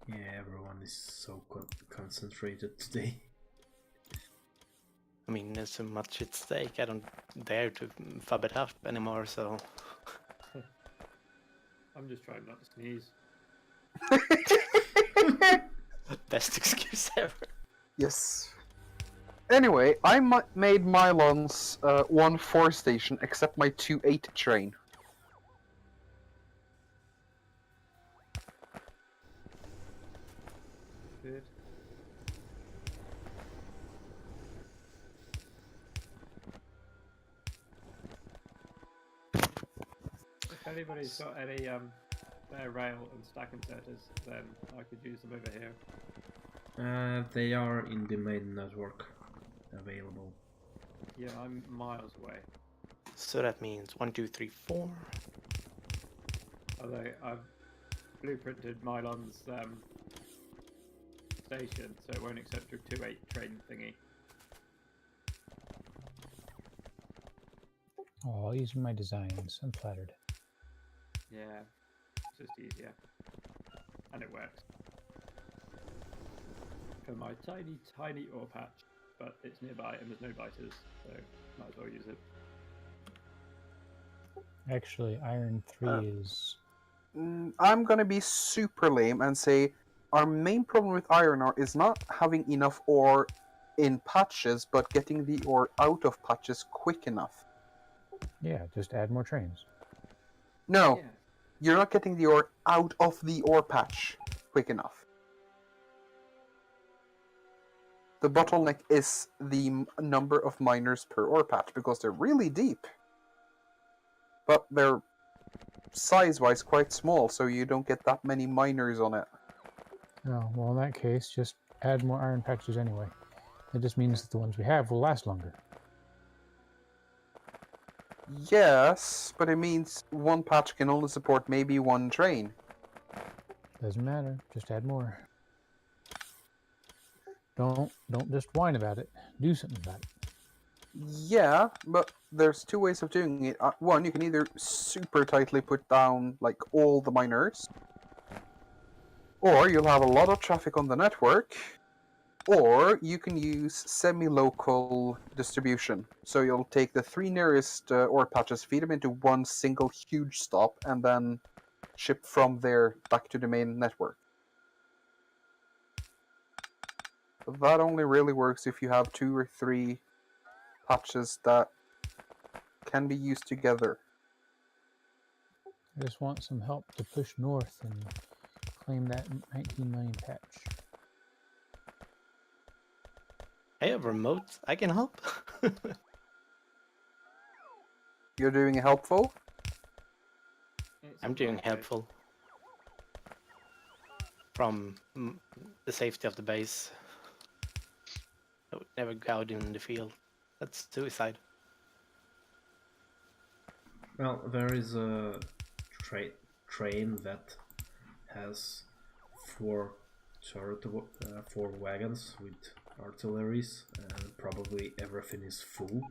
Yeah, everyone is so concentrated today. I mean, there's so much at stake. I don't dare to fub it up anymore. So I'm just trying not to sneeze. best excuse ever. Yes. Anyway, I made Mylon's 1-4 station except my 2-8 train. Good. If anybody's got any spare rail and stack inserters, then I could use them over here. They are in the main network available. Yeah, I'm miles away. So that means 1, 2, 3, 4. Although I've blueprinted Mylon's station, so it won't accept your 2-8 train thingy. Oh, using my designs. I'm flattered. Yeah, it's just easier. And it works. For my tiny, tiny ore patch, but it's nearby and there's no biters, so might as well use it. Actually, iron 3 is... I'm gonna be super lame and say our main problem with iron ore is not having enough ore in patches, but getting the ore out of patches quick enough. Yeah, just add more trains. No, Yeah. you're not getting the ore out of the ore patch quick enough. The bottleneck is the number of miners per ore patch, because they're really deep. But they're size-wise quite small, so you don't get that many miners on it. Oh, well, in that case, just add more iron patches anyway. It just means that the ones we have will last longer. Yes, but it means one patch can only support maybe one train. Doesn't matter. Just add more. Don't just whine about it. Do something about it. Yeah, but there's two ways of doing it. One, you can either super tightly put down like all the miners, or you'll have a lot of traffic on the network, or you can use semi-local distribution. So you'll take the 3 nearest ore patches, feed them into one single huge stop, and then ship from there back to the main network. But that only really works if you have 2 or 3 patches that can be used together. I just want some help to push north and claim that 19 million patch. I have remote. I can help. You're doing helpful? I'm doing helpful. From the safety of the base. I would never go out in the field. That's suicide. Well, there is a train that has 4 wagons with artilleries, and probably everything is full.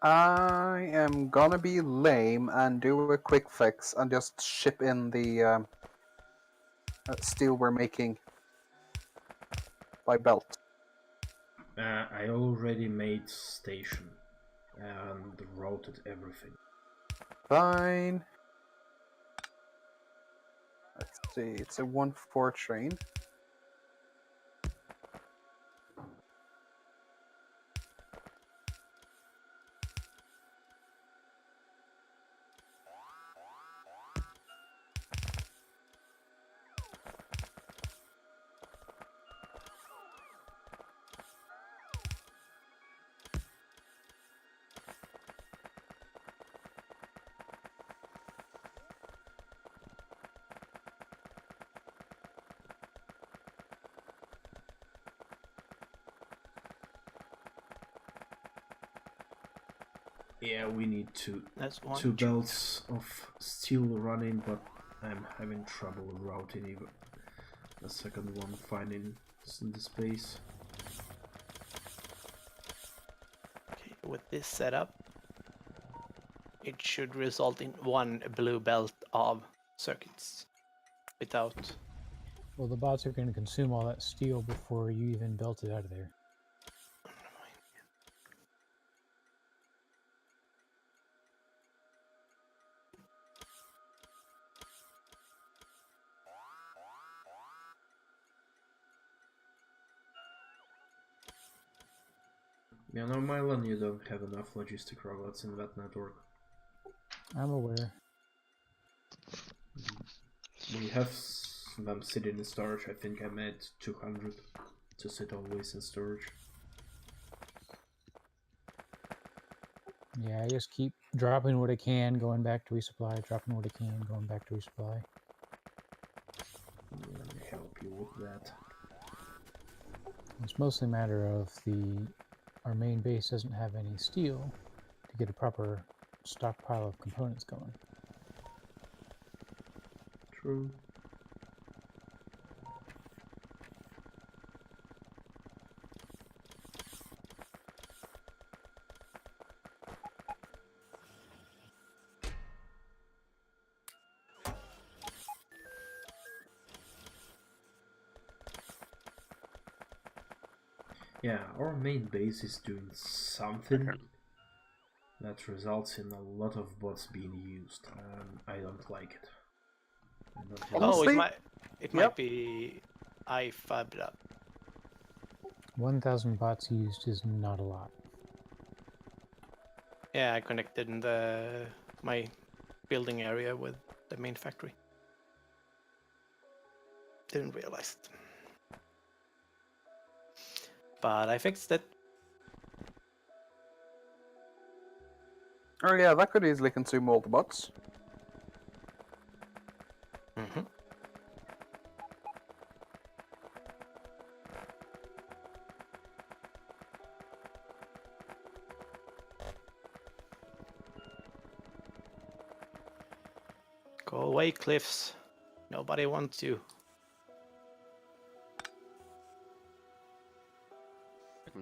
I am gonna be lame and do a quick fix and just ship in the steel we're making by belt. I already made station and routed everything. Fine. Let's see, it's a 1-4 train. Yeah, we need two That's belts of steel running, but I'm having trouble routing even the second one, finding the space. Okay, with this setup, it should result in 1 blue belt of circuits. Without... Well, the bots are going to consume all that steel before you even belt it out of there. Yeah, no, Mylan, you don't have enough logistic robots in that network. I'm aware. We have them sitting in storage. I think I made 200 to sit always in storage. Yeah, I just keep dropping what I can, going back to resupply, dropping what I can, going back to resupply. Let me help you with that. It's mostly a matter of our main base doesn't have any steel to get a proper stockpile of components going. True. Yeah, our main base is doing something that results in a lot of bots being used, and I don't like it. I'm not really- Oh, Honestly, it might be I fabbed up. 1,000 bots used is not a lot. Yeah, I connected in my building area with the main factory. Didn't realize it. But I fixed it. Oh yeah, that could easily consume all the bots. Mm-hmm. Go away, Cliffs. Nobody wants you.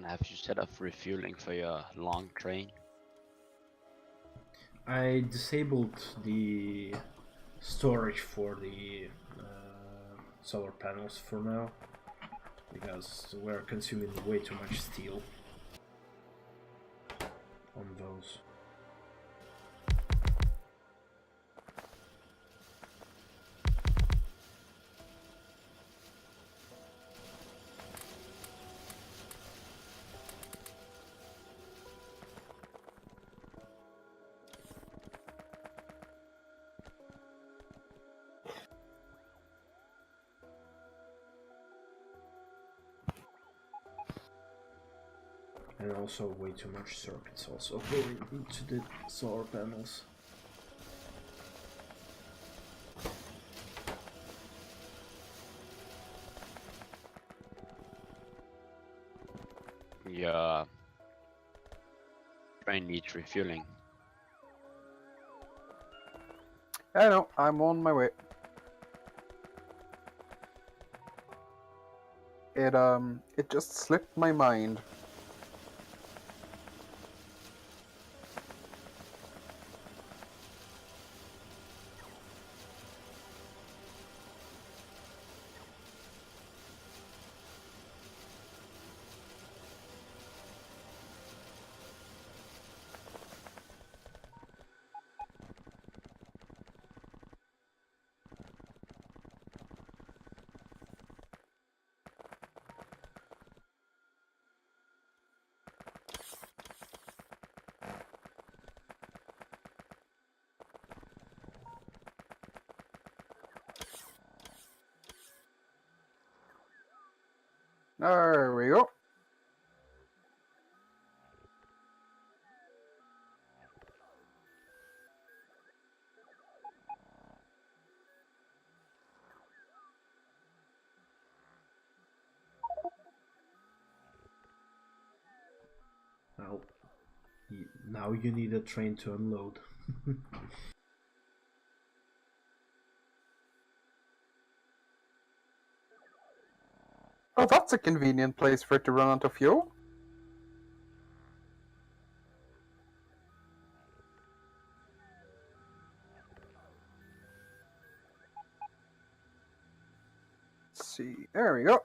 Have you set up refueling for your long train? I disabled the storage for the solar panels for now, because we're consuming way too much steel on those. And also way too much circuits also going into the solar panels. Your train needs refueling. I know, I'm on my way. It just slipped my mind. There we go. Now you need a train to unload. Oh, that's a convenient place for it to run out of fuel. Let's see, there we go.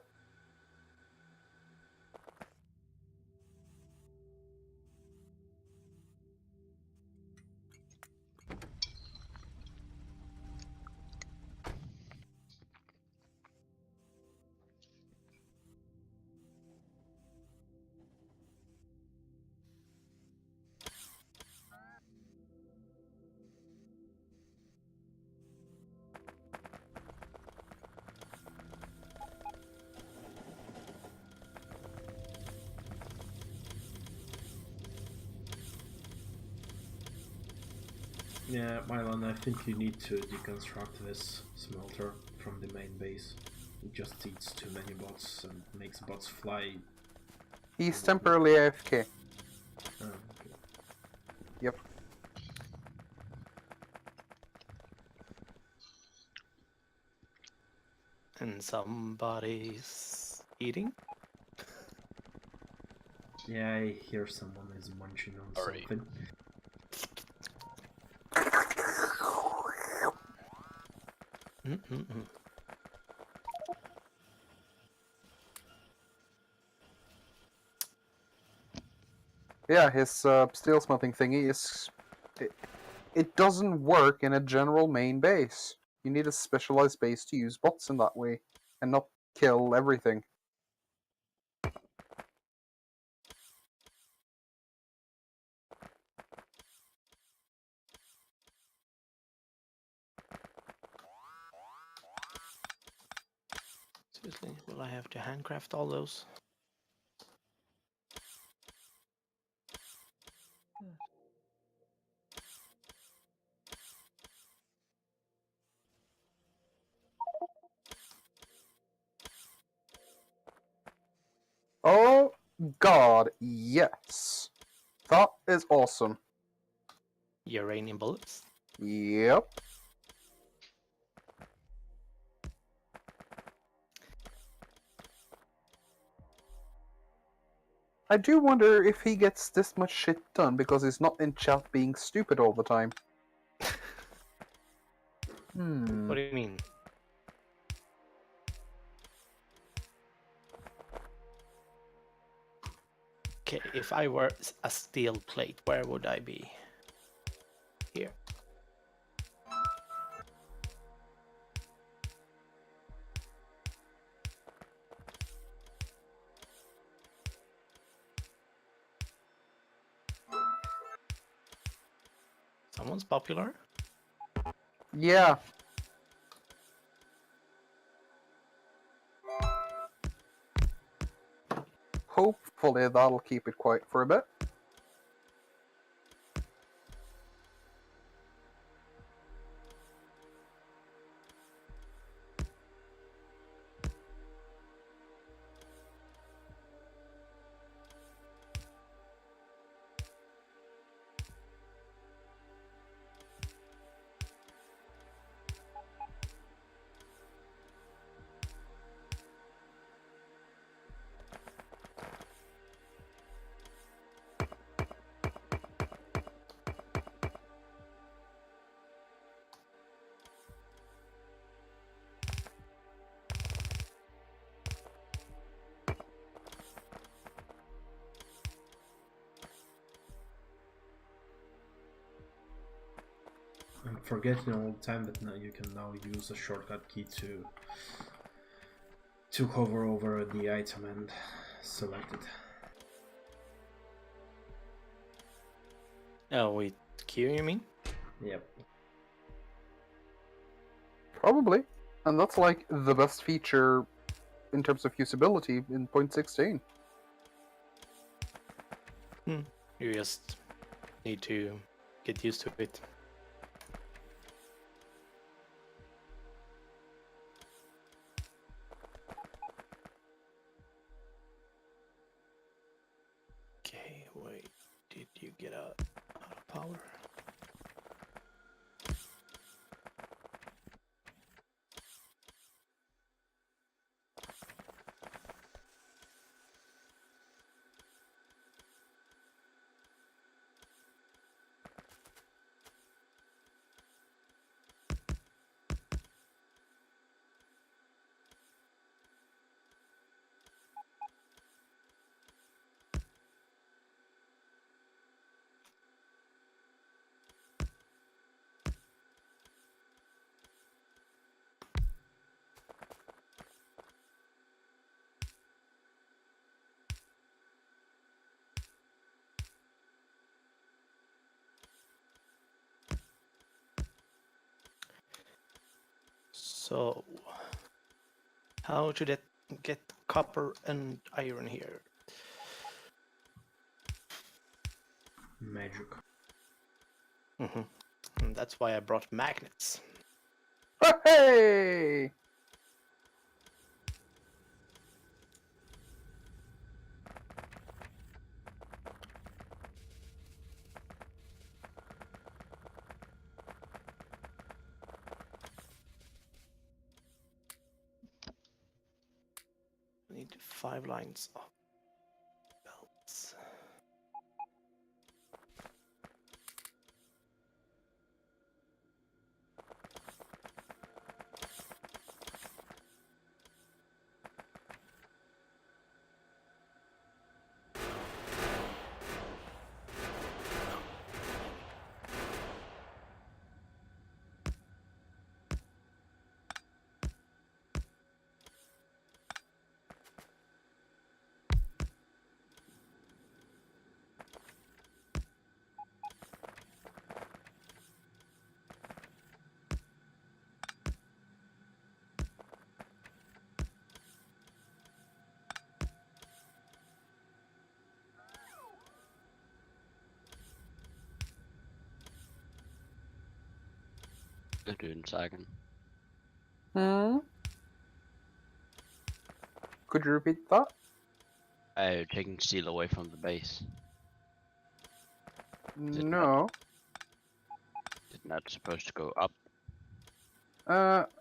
Yeah, Mylon, I think you need to deconstruct this smelter from the main base. It just eats too many bots and makes bots fly. He's temporarily AFK. Oh, okay. Yep. And somebody's eating? Yeah, I hear someone is munching on Sorry. something. Mm-mm-mm. Yeah, his steel smelting thingy is... It doesn't work in a general main base. You need a specialized base to use bots in that way, and not kill everything. Seriously, will I have to handcraft all those? Oh god, yes. That is awesome. Uranium bullets? Yep. I do wonder if he gets this much shit done because he's not in chat being stupid all the time. What do you mean? Okay, if I were a steel plate, where would I be? Here. Someone's popular? Yeah. Hopefully that'll keep it quiet for a bit. I'm forgetting all the time that now you can now use a shortcut key to hover over the item and select it. Oh, with Q, you mean? Yep. Probably. And that's like the best feature in terms of usability in 0.16. You just need to get used to it. Okay, wait. Did you get out of power? So, how to get copper and iron here? Magic. And that's why I brought magnets. Hey! need 5 lines of belts. I'll do it in a second. Hmm? Could you repeat that? Taking steel away from the base. Is it No. Is it not supposed to go up?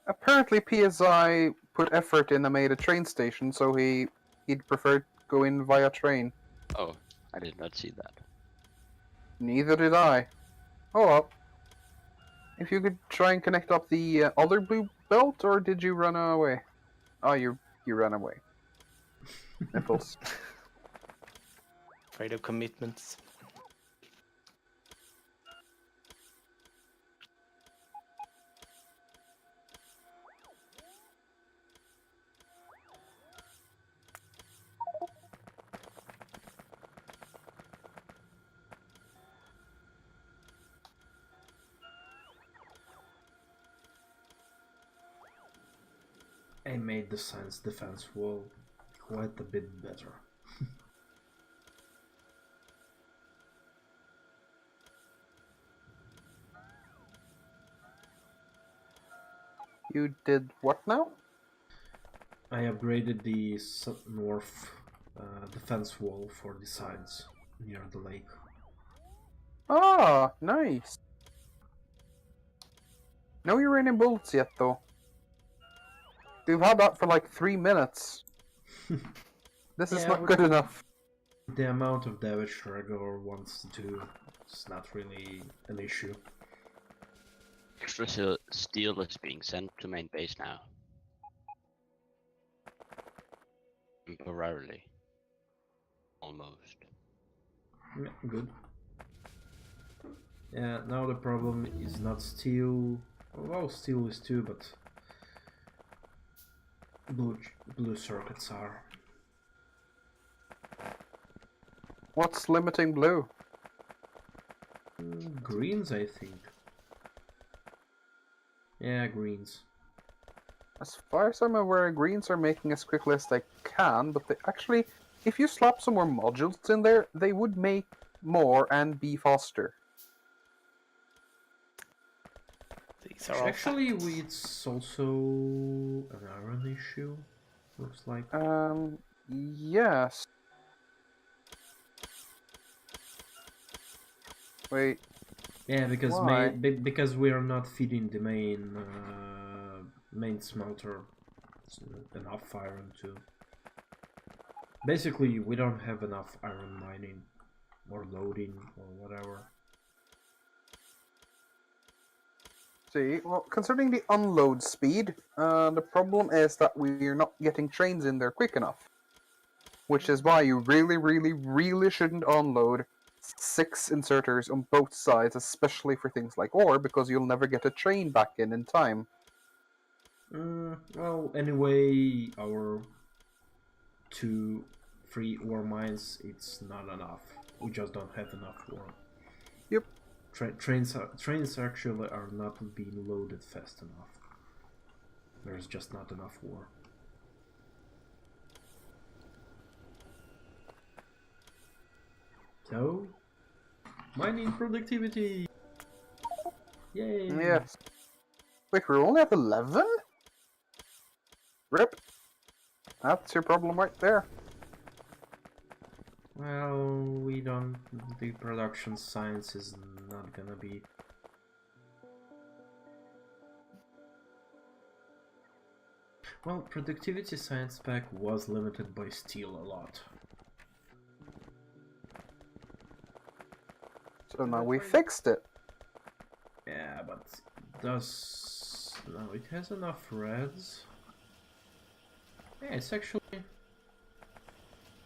Apparently PSI put effort in and made a train station, so he'd prefer to go in via train. Oh, I did not see that. Neither did I. Oh well. If you could try and connect up the other blue belt, or did you run away? Oh, you ran away. Nipples. Afraid of commitments. I made the science defense wall quite a bit better. You did what now? I upgraded the north defense wall for the sides near the lake. Ah, nice. No uranium bullets yet, though. We've had that for like 3 minutes. This is Yeah, not good enough. The amount of damage Regor wants to do is not really an issue. Extra steel is being sent to main base now. Temporarily. Almost. Yeah, good. Yeah, now the problem is not steel. Well, steel is too, but blue circuits are. What's limiting blue? Greens, I think. Yeah, greens. As far as I'm aware, greens are making as quickly as they can, but they actually, if you slap some more modules in there, they would make more and be faster. These are all Actually, facts. it's also an iron issue. Looks like. Yes. Wait. Yeah, because Why? because we are not feeding the main smelter enough iron to. Basically, we don't have enough iron mining or loading or whatever. See, well, concerning the unload speed, the problem is that we're not getting trains in there quick enough. Which is why you really, really, really shouldn't unload 6 inserters on both sides, especially for things like ore, because you'll never get a train back in time. Well, anyway, our 2-3 ore mines, it's not enough. We just don't have enough ore. Yep. Trains actually are not being loaded fast enough. There's just not enough ore. So, mining productivity! Yay! Yes. Wait, we're only at 11? Rip. That's your problem right there. Well, we don't... the production science is not gonna be... Well, productivity science pack was limited by steel a lot. So now we fixed it. Yeah, but it does... No, it has enough reds. Yeah, it's actually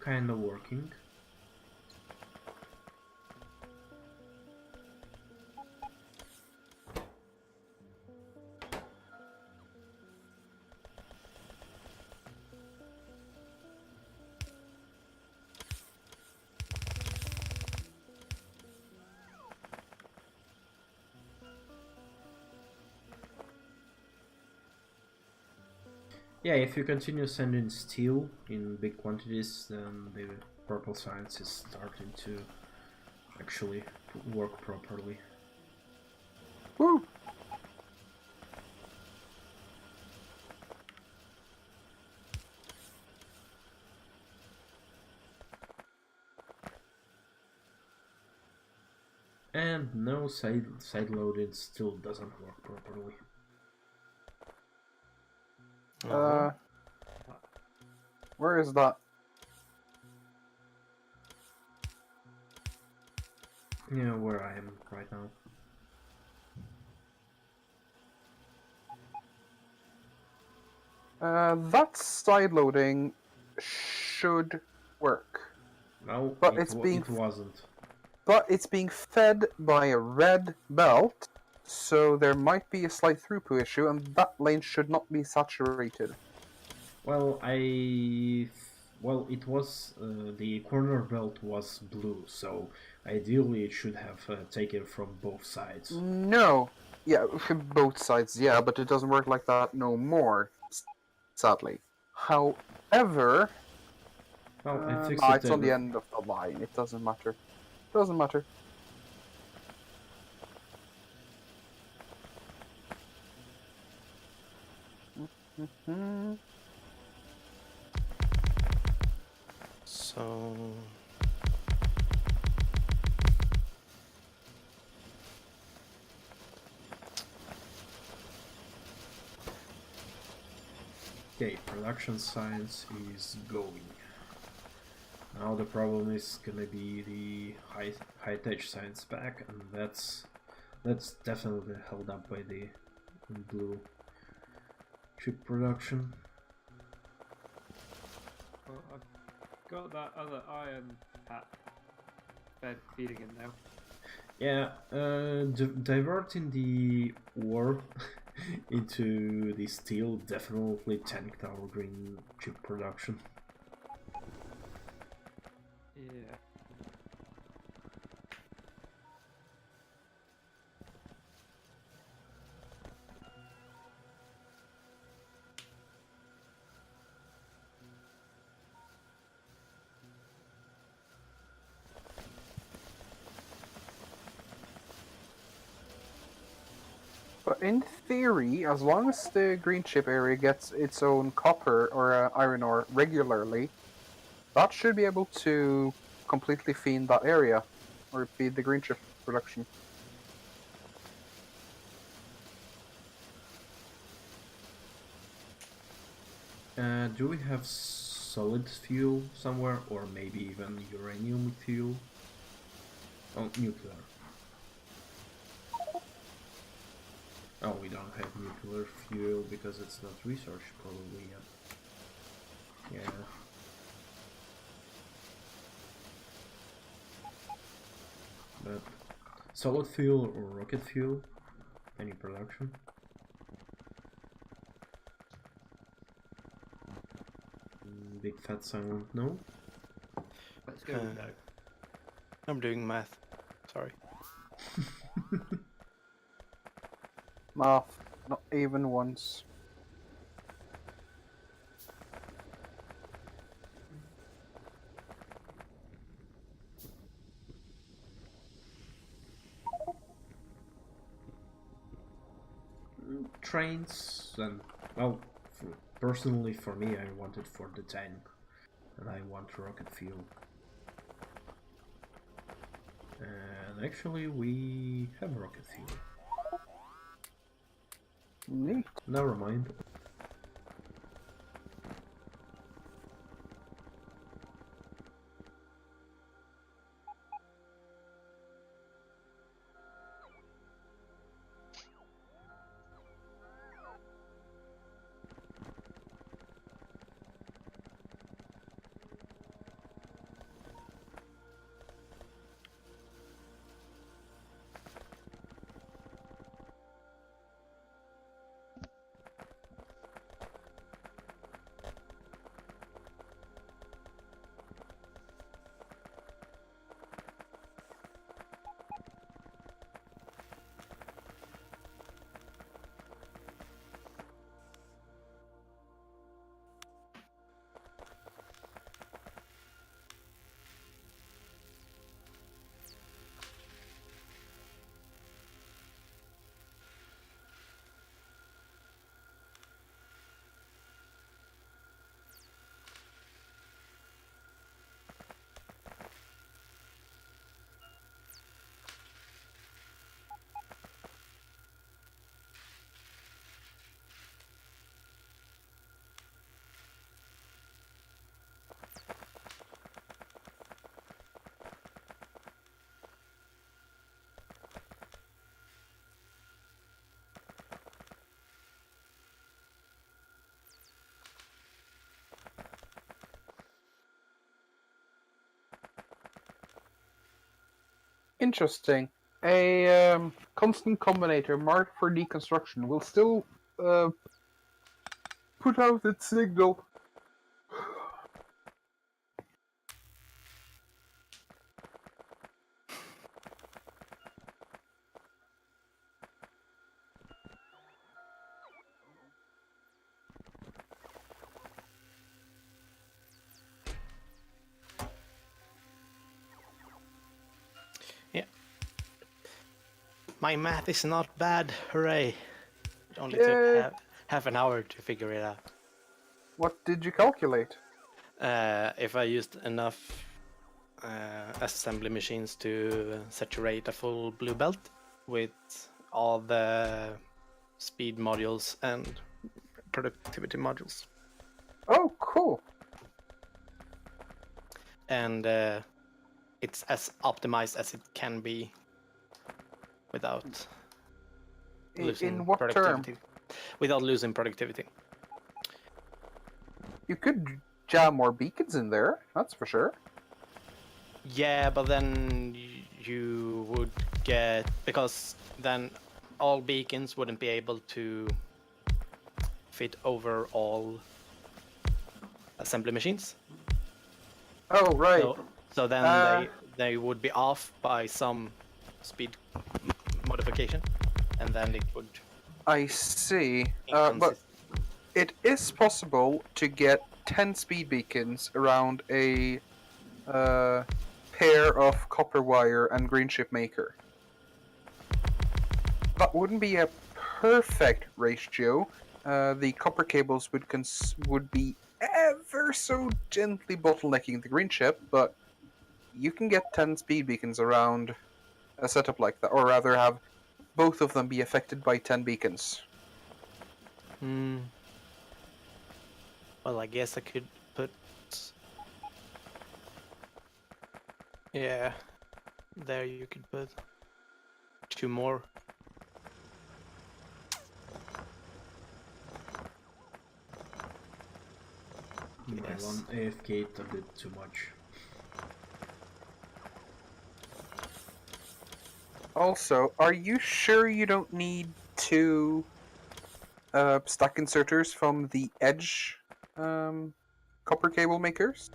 kinda working. Yeah, if you continue sending steel in big quantities, then the purple science is starting to actually work properly. Woo! And no, side loading still doesn't work properly. Uh, where is that? Yeah, where I am right now. That side loading should work, No, but it it's being it wasn't. but it's being fed by a red belt, so there might be a slight throughput issue, and that lane should not be saturated. Well, well, it was the corner belt was blue, so ideally it should have taken from both sides. No, yeah, both sides, yeah, but it doesn't work like that no more, sadly. However, Well, I fixed nah, it. it's on the end of the line. It doesn't matter. Doesn't matter. So Okay, production science is going. Now the problem is gonna be the high tech science pack, and that's definitely held up by the blue chip production. Well, I've got that other iron pack feeding in now. Yeah, diverting the ore into the steel definitely tanked our green chip production. Yeah. But in theory, as long as the green chip area gets its own copper or iron ore regularly, that should be able to completely feed that area, or feed the green chip production. Do we have solid fuel somewhere, or maybe even uranium fuel? Oh, nuclear. Oh, we don't have nuclear fuel because it's not researched probably yet. Yeah. But solid fuel or rocket fuel? Any production? Big fat silent no? Let's go with no. I'm doing math. Sorry. Math, not even once. Trains and, well, personally for me I want it for the tank. And I want rocket fuel. And actually we have rocket fuel. Neat. Never mind. Interesting. A constant combinator marked for deconstruction will still put out its signal. My math is not bad, hooray! It only Yay. took half an hour to figure it out. What did you calculate? If I used enough assembly machines to saturate a full blue belt with all the speed modules and productivity modules. Oh, cool. And it's as optimized as it can be without losing In what term? productivity. Without losing productivity. You could jam more beacons in there, that's for sure. Yeah, but then you would get, because then all beacons wouldn't be able to fit over all assembly machines. Oh, right. So then they would be off by some speed modification, and then it would. I see. But it is possible to get 10 speed beacons around a pair of copper wire and green chip maker. That wouldn't be a perfect ratio. The copper cables would be ever so gently bottlenecking the green chip, but you can get 10 speed beacons around a setup like that, or rather have both of them be affected by 10 beacons. Well, I guess I could put. Yeah, there you could put 2 more. My one AFK a bit too much. Also, are you sure you don't need 2 stack inserters from the edge copper cable makers?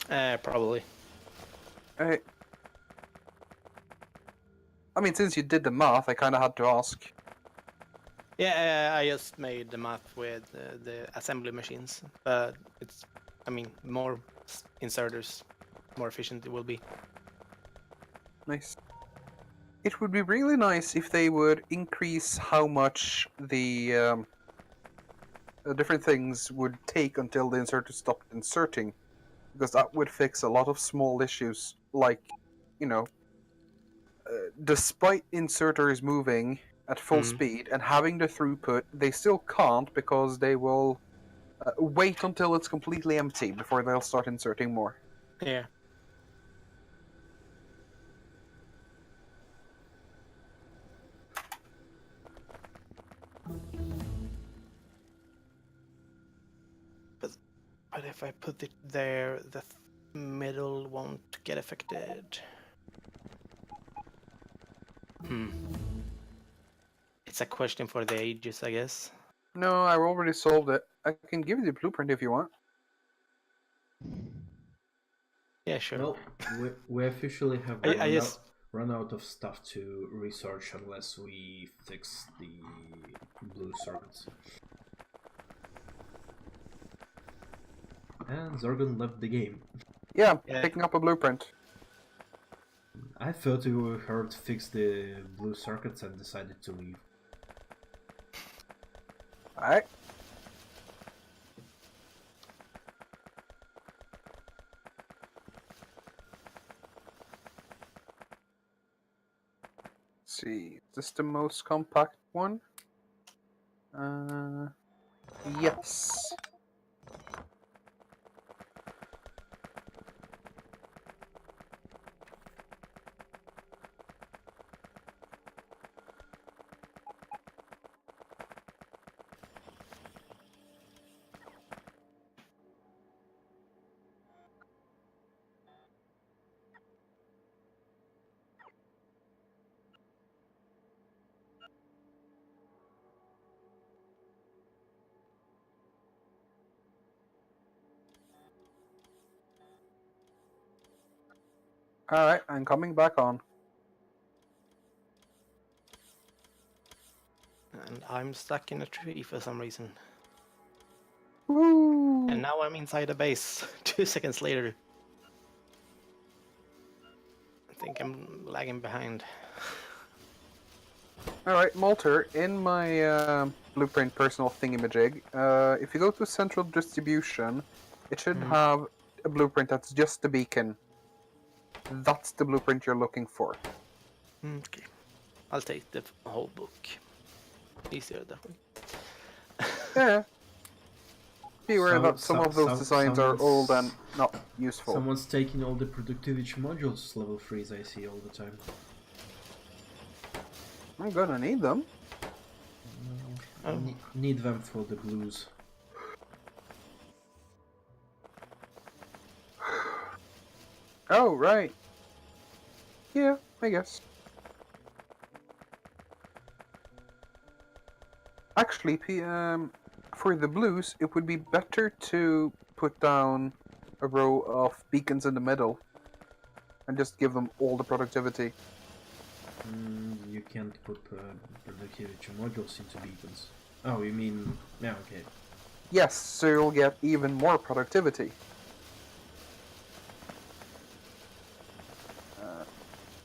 Probably. I mean, since you did the math, I kind of had to ask. Yeah, I just made the math with the assembly machines, but it's, I mean, more inserters, more efficient it will be. Nice. It would be really nice if they would increase how much the different things would take until the inserter stopped inserting, because that would fix a lot of small issues, like, you know, despite inserters moving at full speed and having the throughput, they still can't because they will wait until it's completely empty before they'll start inserting more. Yeah. But if I put it there, the middle won't get affected. It's a question for the ages, I guess. No, I already solved it. I can give you the blueprint if you want. Yeah, sure. Well, we officially have run out of stuff to research unless we fix the blue circuits. And Zorgon left the game. Yeah, picking up a blueprint. I thought you heard fix the blue circuits and decided to leave. Alright. See, is this the most compact one? Yes. Alright, I'm coming back on. And I'm stuck in a tree for some reason. Woo! And now I'm inside a base 2 seconds later. I think I'm lagging behind. Alright, Malter, in my blueprint personal thingamajig, if you go to central distribution, it should have a blueprint that's just the beacon. That's the blueprint you're looking for. Okay. I'll take the whole book. Easier that way. Yeah. Be aware So- that some of those so- designs are old and not useful. Someone's taking all the productivity modules level 3s I see all the time. I'm gonna need them. Need them for the blues. Oh, right. Yeah, I guess. Actually, for the blues, it would be better to put down a row of beacons in the middle and just give them all the productivity. You can't put productivity modules into beacons. Oh, you mean... Yeah, okay. Yes, so you'll get even more productivity.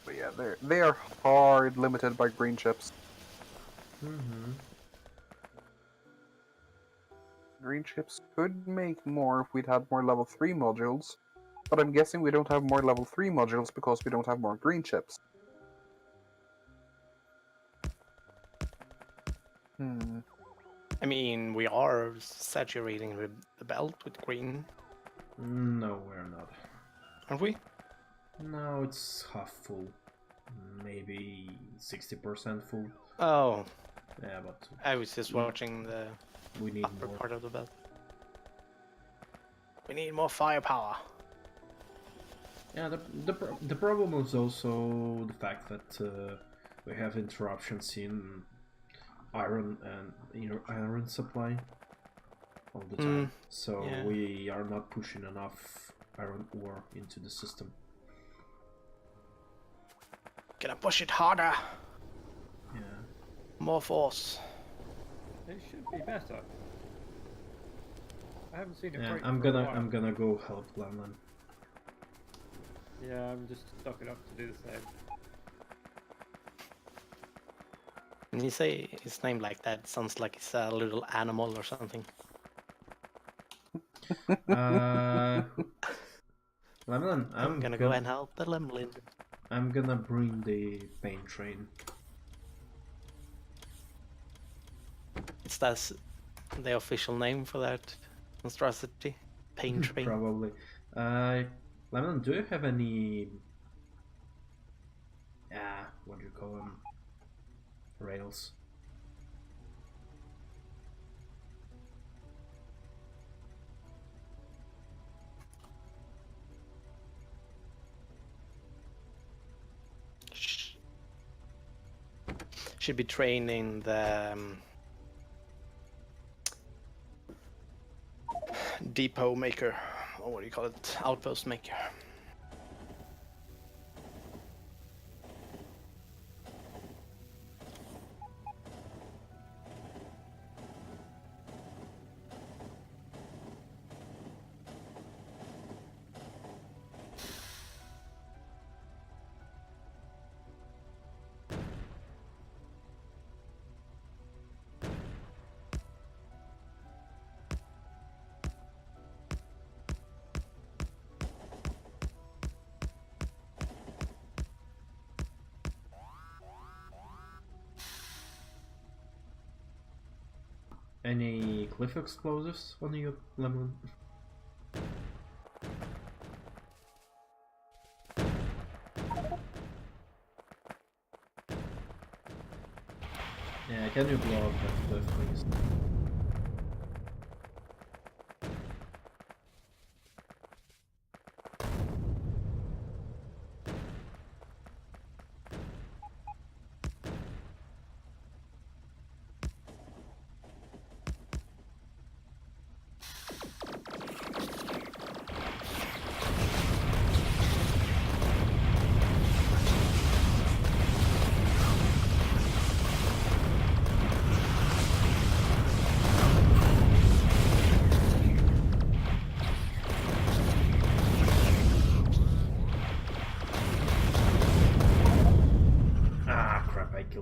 But yeah, they are hard limited by green chips. Green chips could make more if we'd had more level 3 modules, but I'm guessing we don't have more level 3 modules because we don't have more green chips. I mean, we are saturating the belt with green, No, we're not. aren't we? No, it's half full. Maybe 60% full. Oh, Yeah, but I was just watching the we need upper more. part of the belt. We need more firepower. Yeah, the problem is also the fact that we have interruptions in iron and iron supply all the time. So yeah. we are not pushing enough iron ore into the system. Gonna push it harder. Yeah. More force. It should be better. I haven't seen it Yeah, break I'm for a gonna while. go help Lemon. Yeah, I'm just stocking up to do the same. When you say his name like that, it sounds like it's a little animal or something. Lemon, I'm gonna go and help the Lemlin. I'm gonna bring the pain train. It's that's the official name for that monstrosity. Pain train. Probably. Lemon, do you have any... what do you call them? Rails? Should be training the depot maker, or what do you call it? Outpost maker. Any cliff explosives on you, Lemon? Yeah, can you blow up that cliff, please?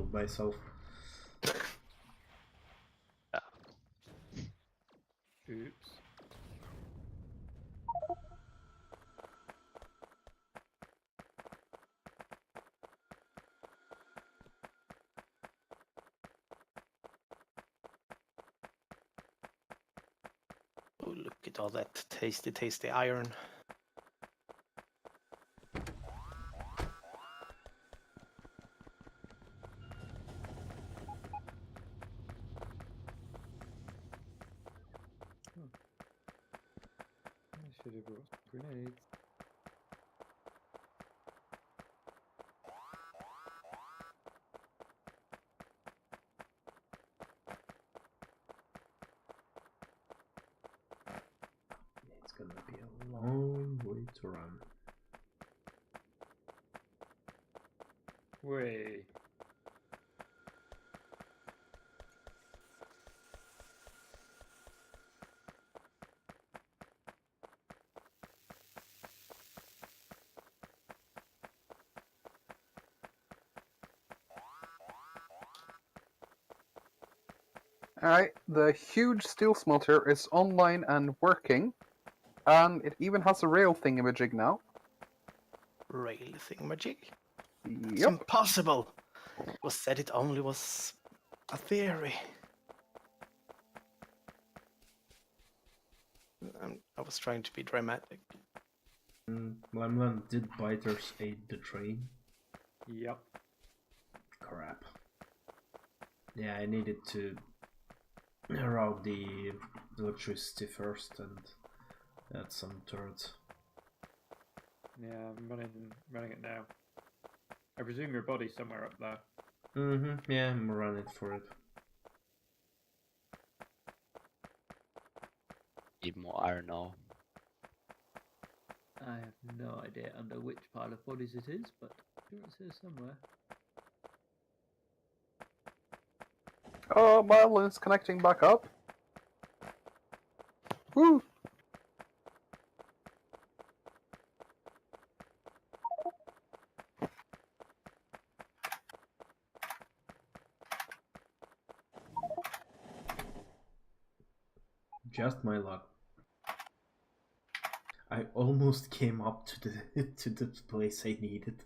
killed myself. Oops. Oh, look at all that tasty, tasty iron. I should have brought some grenades. It's gonna be a long way to run. Way. Alright, the huge steel smelter is online and working, and it even has a rail thingamajig now. Rail thingamajig? It's Yep. impossible! It was said it only was a theory. I was trying to be dramatic. Lemon, did biters aid the train? Yep. Crap. Yeah, I needed to route the electricity first and add some turrets. Yeah, I'm running it now. I presume your body's somewhere up there. Yeah, I'm running for it. Need more iron now. I have no idea under which pile of bodies it is, but I'm sure it's here somewhere. Oh, well, it's connecting back up. Woo! Just my luck. I almost came up to the to the place I needed.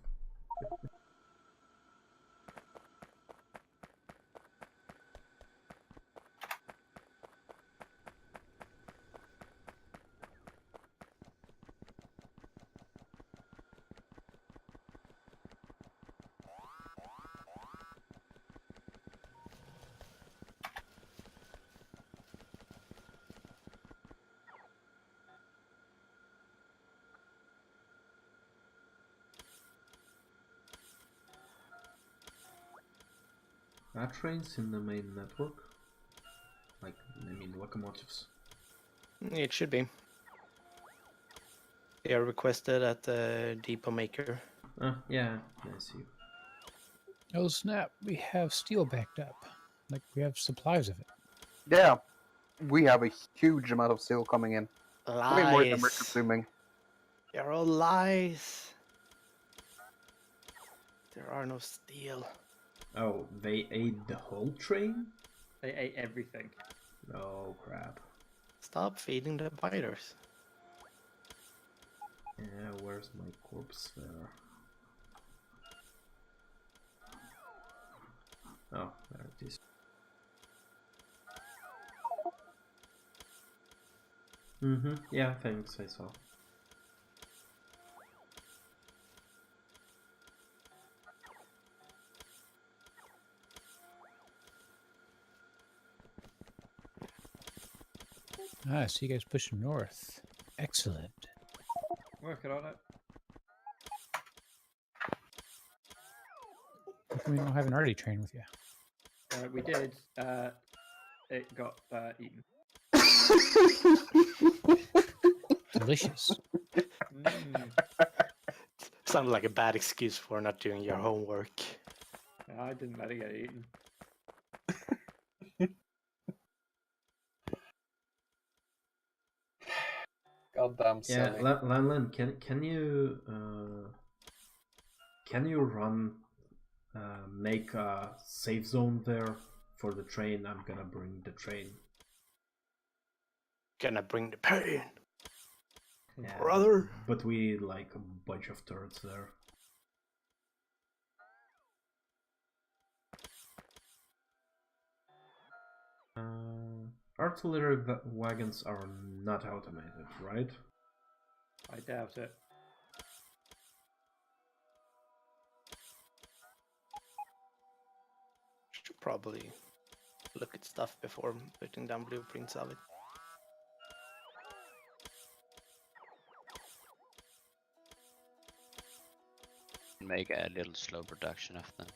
Are trains in the main network? Like, I mean, locomotives. It should be. They are requested at the depot maker. Yeah, I see. Oh snap! We have steel backed up. Like we have supplies of it. Yeah, we have a huge amount of steel coming in. Way more than we're Lies. consuming. They're all lies. There are no steel. Oh, they ate the whole train? They ate everything. Oh crap. Stop feeding the biters. Yeah, where's my corpse there? Oh, there it is. Yeah, thanks, I saw. Ah, so you guys pushing north. Excellent. Working on it. How come we don't have an arty train with you? We did. It got eaten. Delicious. Sounded like a bad excuse for not doing your homework. I didn't let it get eaten. Goddamn Yeah, silly. Lanlan, can you run make a safe zone there for the train, I'm gonna bring the train. Gonna bring the pain, Yeah, brother. but we need like a bunch of turrets there. Artillery wagons are not automated, right? I doubt it. Should probably look at stuff before putting down blueprints of it. Make a little slow production of them.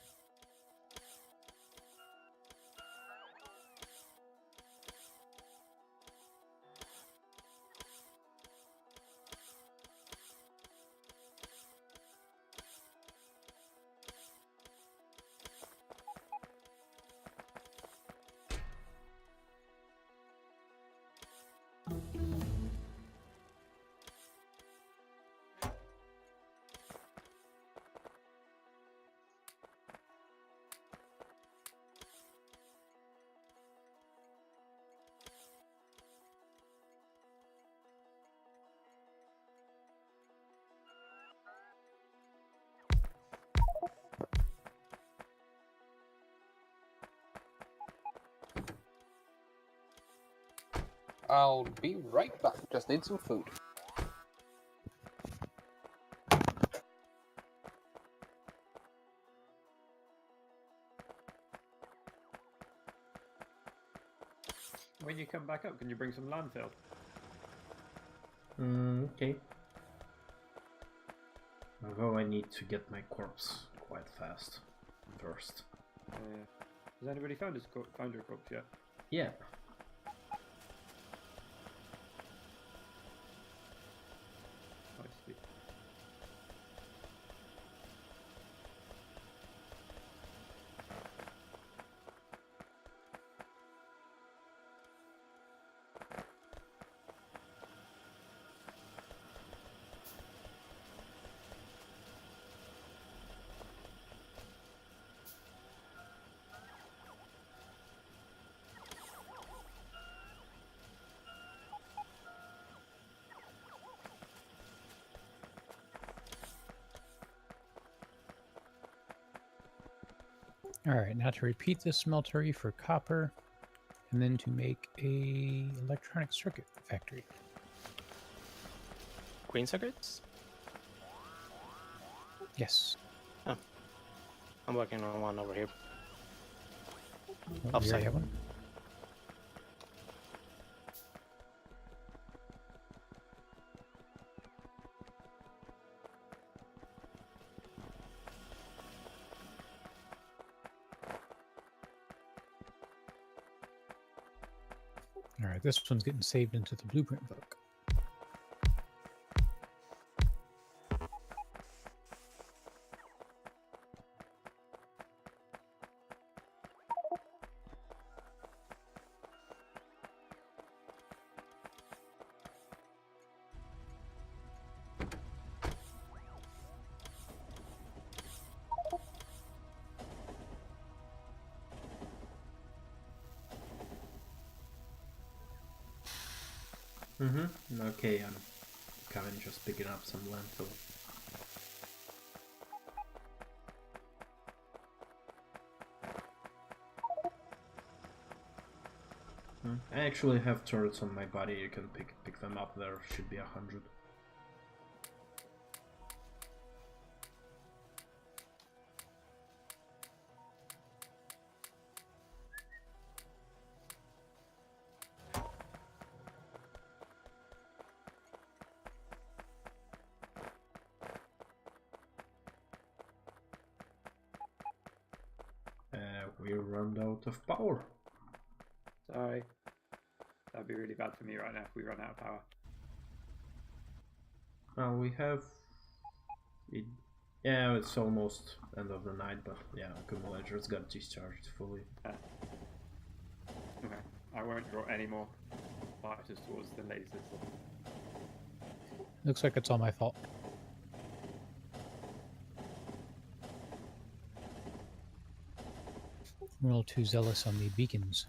I'll be right back. Just need some food. When you come back up, can you bring some landfill? Okay. Although I need to get my corpse quite fast first. Has anybody found your corpse yet? Yeah. I see. All right, now to repeat the smeltery for copper, and then to make a electronic circuit factory. Green circuits? Yes. I'm working on one over here. Oh, we Offside. already have one. All right, this one's getting saved into the blueprint book. Okay, I'm kind of just picking up some landfill. I actually have turrets on my body, you can pick them up, there should be 100. We run out of power. Sorry. That'd be really bad for me right now if we run out of power. We have... Yeah, it's almost end of the night, but yeah, accumulators got discharged fully. Okay. I won't draw any more fighters towards the lasers. Looks like it's all my fault. I'm a little too zealous on the beacons.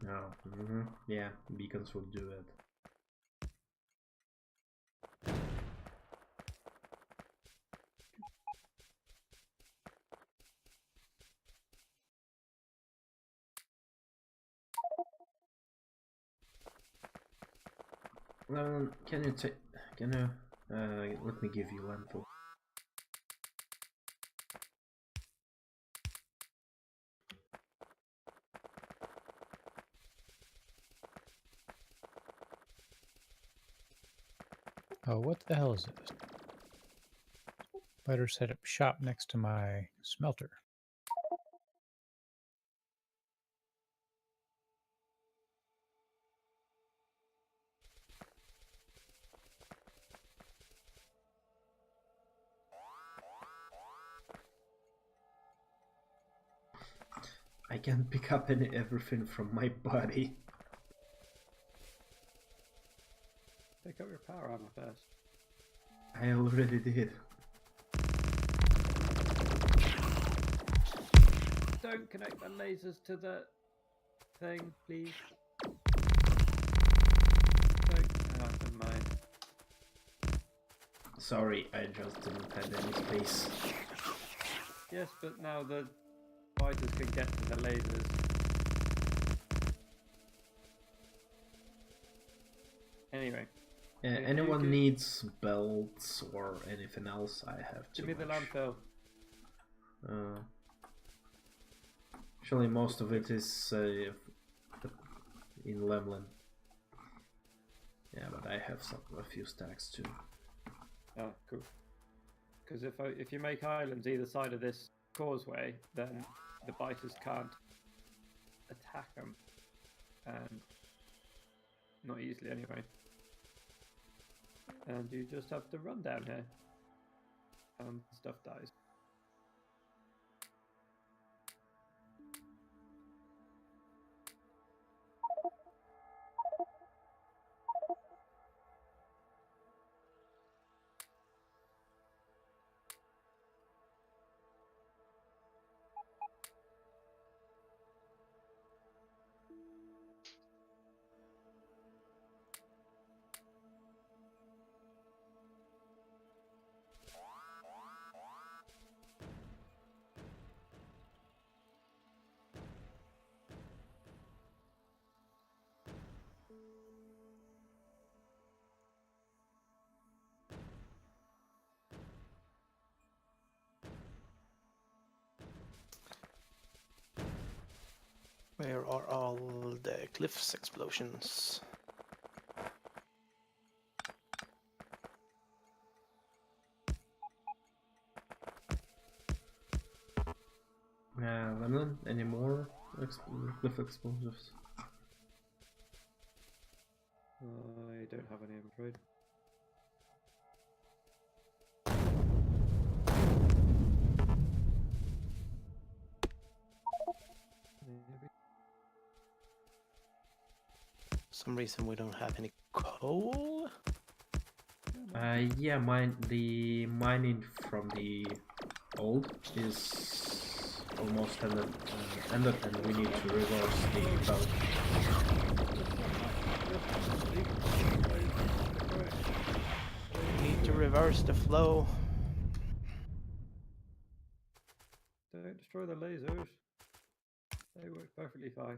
No. Yeah, beacons would do it. Can you take? Can you? Let me give you lentil. Oh, what the hell is this? Better set up shop next to my smelter. I can pick up everything from my body. Pick up your power armor first. I already did. Don't connect the lasers to the thing, please. Don't. Oh, never mind. Sorry, I just didn't have any space. Yes, but now the fighters can get to the lasers. Anyway. Anyone needs belts or anything else? I have too Give me the much. landfill. Actually, most of it is in Lemlin. Yeah, but I have a few stacks too. Oh, cool. Because if you make islands either side of this causeway, then the biters can't attack them, and not easily anyway. And you just have to run down here, and stuff dies. Where are all the cliffs explosions? Lemlin, any more cliff explosives? I don't have any, I'm afraid. Maybe. For some reason we don't have any coal. Yeah, the mining from the old is almost ended, and we need to reverse the belt. We need to reverse the flow. Don't destroy the lasers. They work perfectly fine.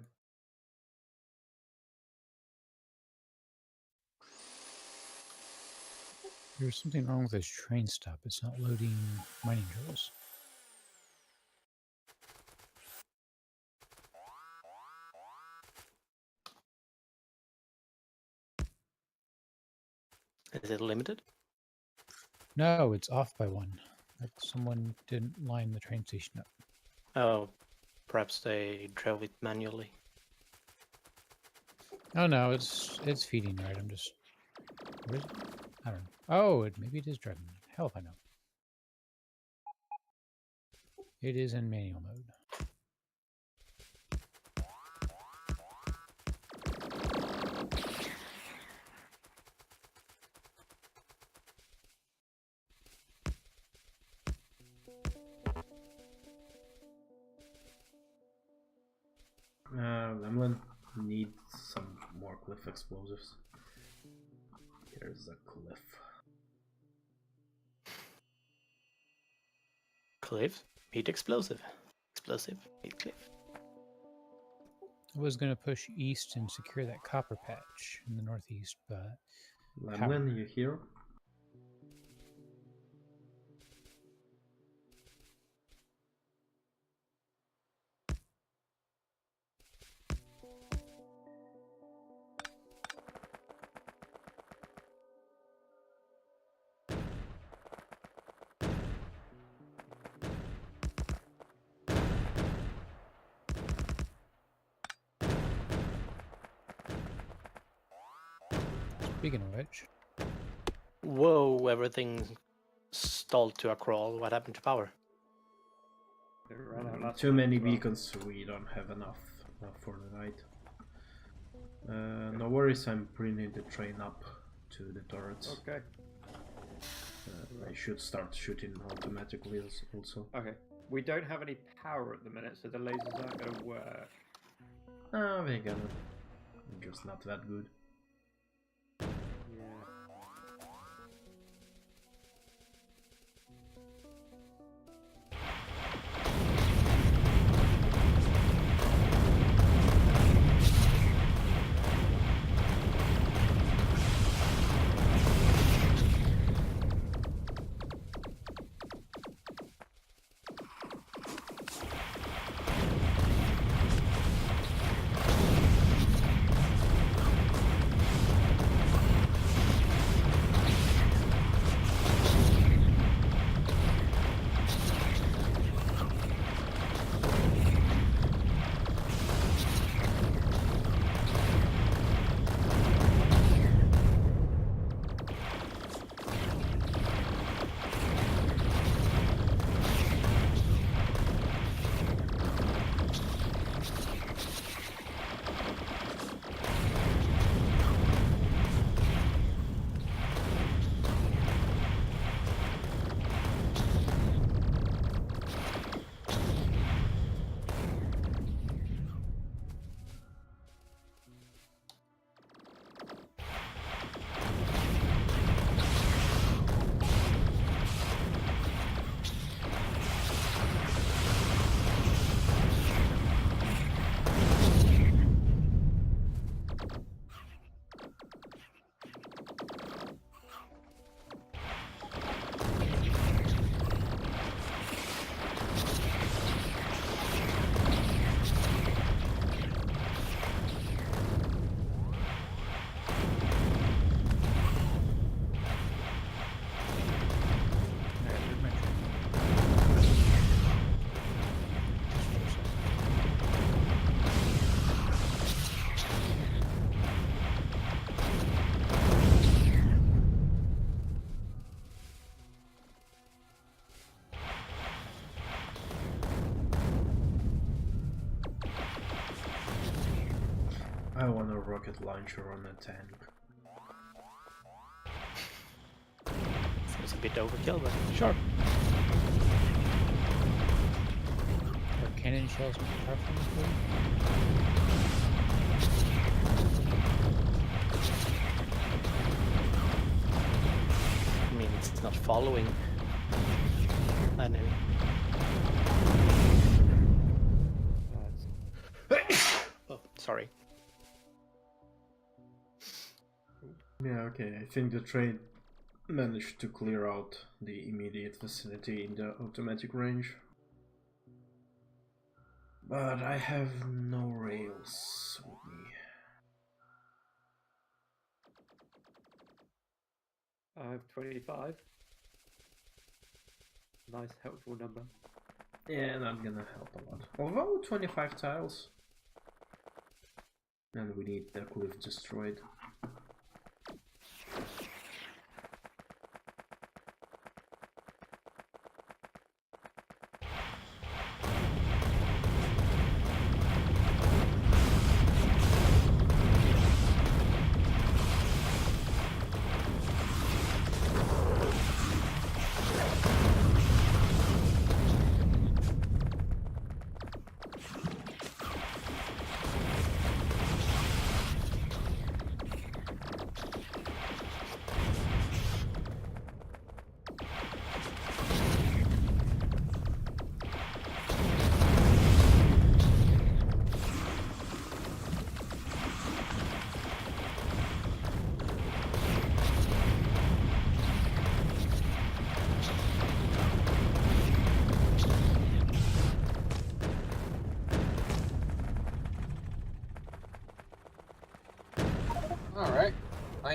There's something wrong with this train stop. It's not loading mining drills. Is it limited? No, it's off by one. Like someone didn't line the train station up. Oh, perhaps they drove it manually. Oh no, it's feeding right. I'm just. Where is it? I don't know. Oh, maybe it is driving. Hell if I know. It is in manual mode. Lemlin, need some more cliff explosives. Here's a cliff. Cliff, meet explosive. Explosive, meet cliff. I was going to push east and secure that copper patch in the northeast, but Lemlin, you here? speaking of which, Whoa, everything stalled to a crawl. What happened to power? It ran out last Too time many as well. beacons, we don't have enough for the night. No worries, I'm bringing the train up to the turrets. Okay. I should start shooting automatically also. Okay. We don't have any power at the minute, so the lasers aren't going to work. Ah, we're gonna. I'm just not that good. Yeah. I want a rocket launcher on a tank. Seems a bit overkill, but sure. are cannon shells more powerful? I mean, it's not following an enemy. Oh, sorry. Yeah, okay, I think the train managed to clear out the immediate vicinity in the automatic range. But I have no rails with me. I have 25. Nice, helpful number. Yeah, not gonna help a lot. Although 25 tiles. And we need the cliff destroyed.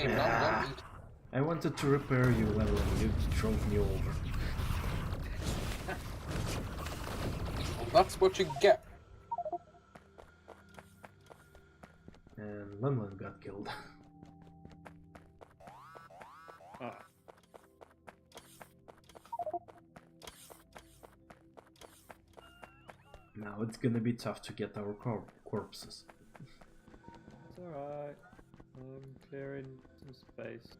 am not done eating. I wanted to repair you, Level, and you drove me over. Well, that's what you get. And Lemlin got killed. Ah, Now it's gonna be tough to get our corpses. it's alright. I'm clearing some space.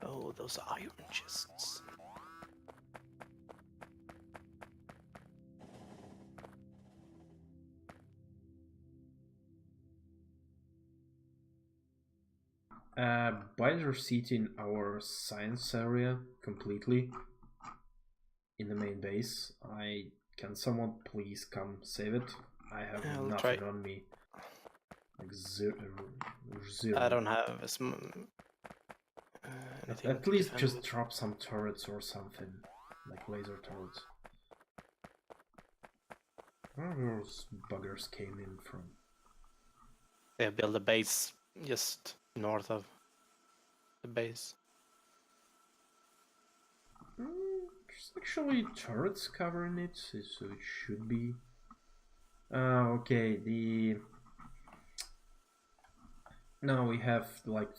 Oh, those iron chests. Biter seat in our science area completely in the main base. Can someone please come save it? I have I'll nothing try. on me. Like zero. I don't have anything At to least defend just with. drop some turrets or something, like laser turrets. Where those buggers came in from? They built a base just north of the base. There's actually turrets covering it, so it should be. Okay, now we have like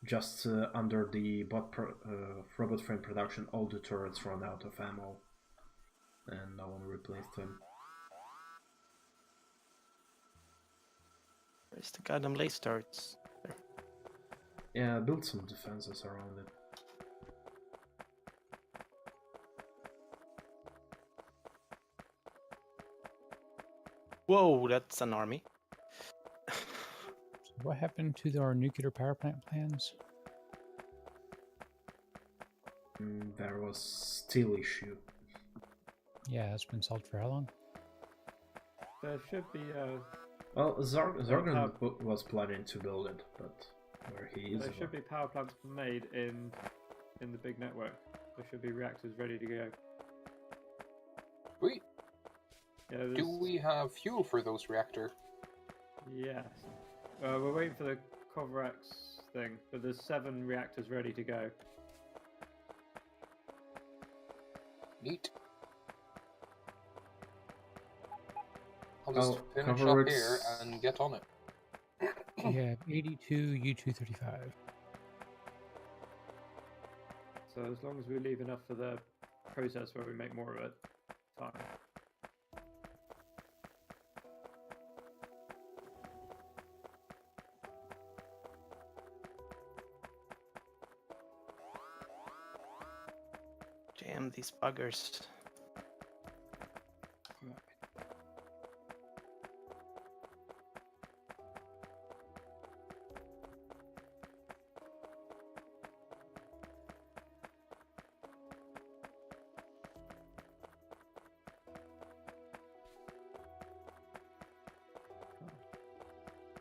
just under the robot frame production, all the turrets run out of ammo, and no one replaced them. Where's the goddamn lace turrets? There. Yeah, build some defenses around it. Whoa, that's an army. So what happened to our nuclear power plant plans? There was steel issue. Yeah, it's been solved for how long? There should be Well, Zorgan was planning to build it, but where he is. there should be power plants made in the big network. There should be reactors ready to go. Sweet. Yeah, Do there's- we have fuel for those reactor? Yes. We're waiting for the Covrex thing, but there's 7 reactors ready to go. Neat. I'll just Oh, finish up Covrex. here and get on it. We have 82 U-235. So as long as we leave enough for the process where we make more of it, fine. Damn these buggers.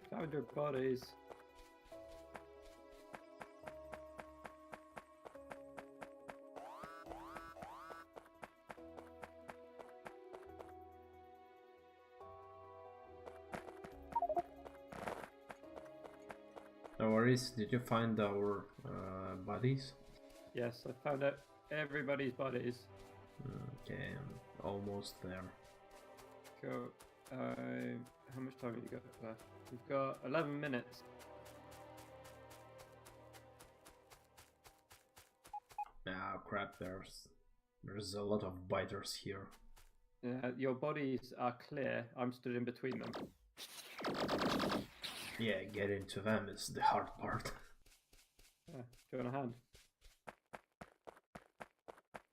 Found your bodies. No worries. Did you find our bodies? Yes, I found out everybody's bodies. Okay, I'm almost there. Cool. How much time have you got left? We've got 11 minutes. Ah, crap! There's a lot of biters here. Your bodies are clear. I'm stood in between them. Yeah, getting to them is the hard part. Do you want a hand?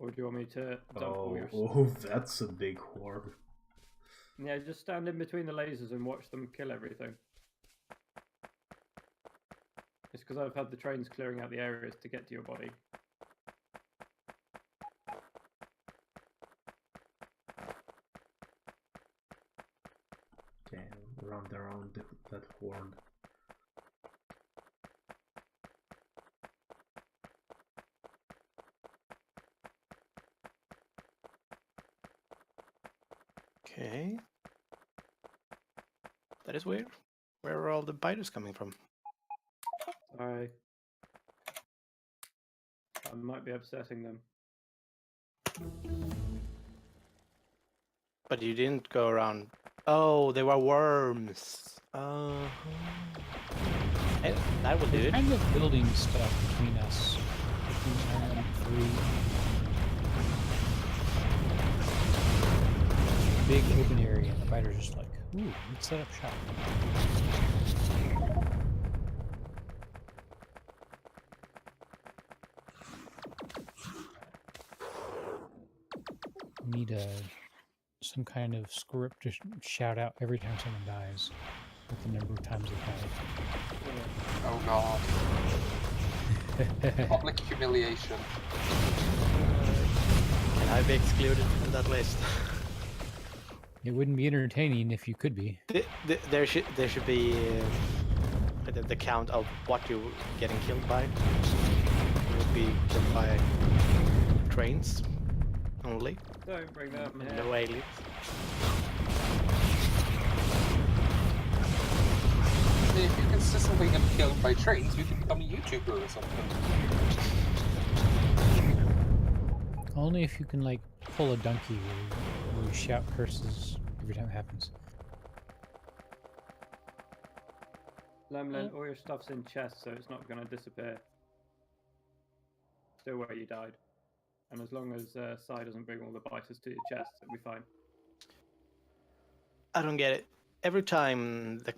Or do you want me to dump all your... Oh, that's a big horde. Yeah, just stand in between the lasers and watch them kill everything. It's because I've had the trains clearing out the areas to get to your body. Okay, run around that horde. Okay. That is weird. Where are all the biters coming from? Sorry. I might be upsetting them. But you didn't go around. Oh, they were worms. That will do We're it. kind of building stuff between us. Between Iron 3. Big open area, and the biters just like, ooh, let's set up shop. Need some kind of script to shout out every time someone dies, with the number of times they Oh god. died. Public humiliation. Can I be excluded from that list? It wouldn't be entertaining if you could be. There should be the count of what you're getting killed by. You would be killed by trains only. Don't bring that up, man. No aliens. If you consistently get killed by trains, you can become a YouTuber or something. Only if you can, like, pull a donkey where you shout curses every time it happens. Lemlin, all your stuff's in chests, so it's not going to disappear. Still where you died. And as long as Sai doesn't bring all the biters to your chest, it'll be fine. I don't get it. Every time the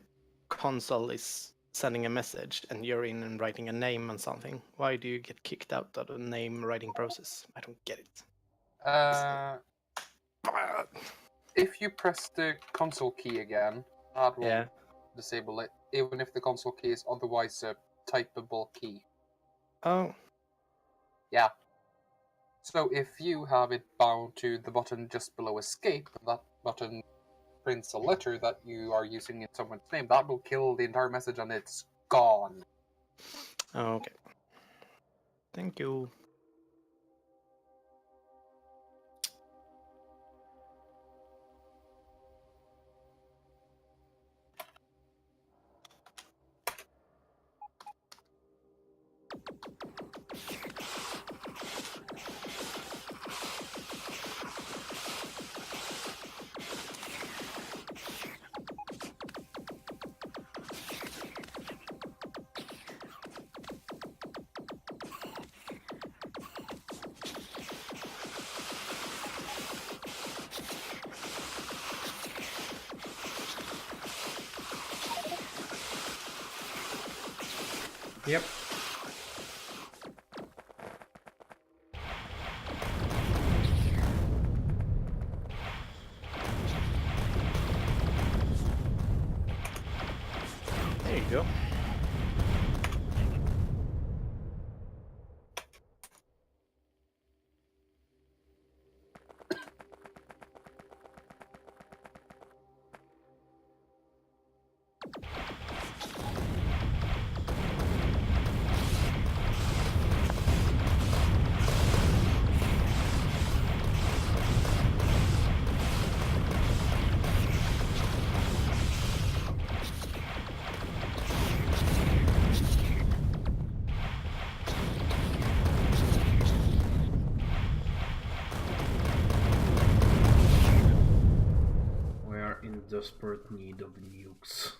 console is sending a message and you're in and writing a name on something, why do you get kicked out of the name writing process? I don't get it. If you press the console key again, that will Yeah. disable it, even if the console key is otherwise a typable key. Oh, Yeah. So if you have it bound to the button just below escape, and that button prints a letter that you are using in someone's name, that will kill the entire message and it's gone. okay. Thank you. Yep. There you go. We are in desperate need of nukes.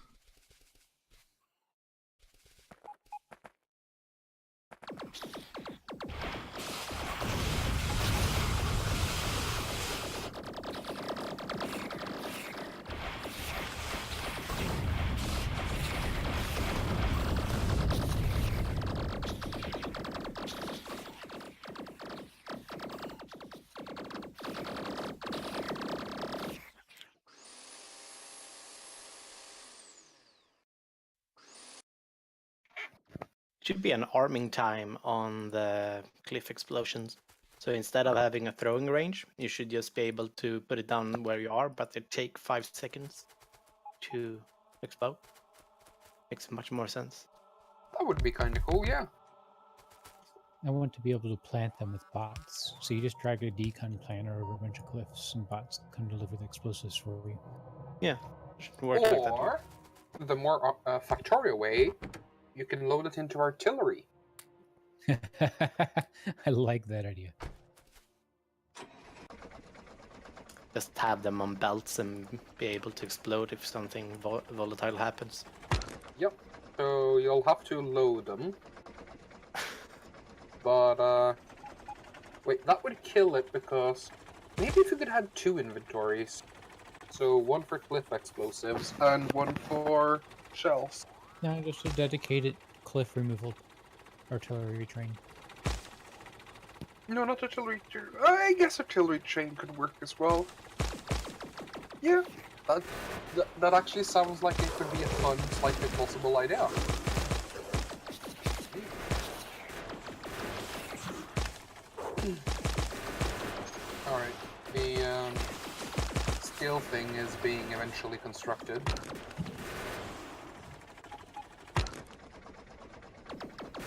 Should be an arming time on the cliff explosions. So instead of having a throwing range, you should just be able to put it down where you are, but it take 5 seconds to explode. Makes much more sense. That would be kind of cool, yeah. I want to be able to plant them with bots. So you just drag a decon planter over a bunch of cliffs, and bots come deliver the explosives for you. Yeah, should work like that. Or, the more Factorio way, you can load it into artillery. I like that idea. Just have them on belts and be able to explode if something volatile happens. Yep. So you'll have to load them. But, wait, that would kill it because maybe if you could have 2 inventories. So one for cliff explosives and one for shells. No, just a dedicated cliff removal artillery train. No, not artillery. I guess artillery train could work as well. Yeah. That actually sounds like it could be a fun, slightly possible idea. Alright, the skill thing is being eventually constructed.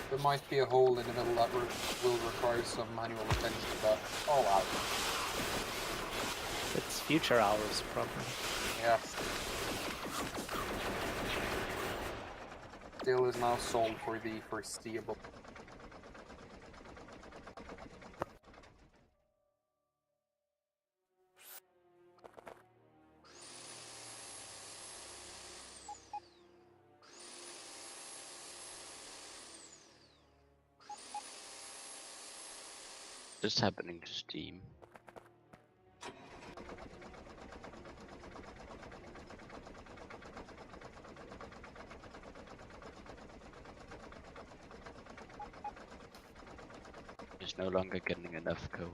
There might be a hole in the middle that will require some manual attention, but all out. It's future hours problem. Yes. Still is now sold for the foreseeable. Just happening to Steam. It's no longer getting enough code.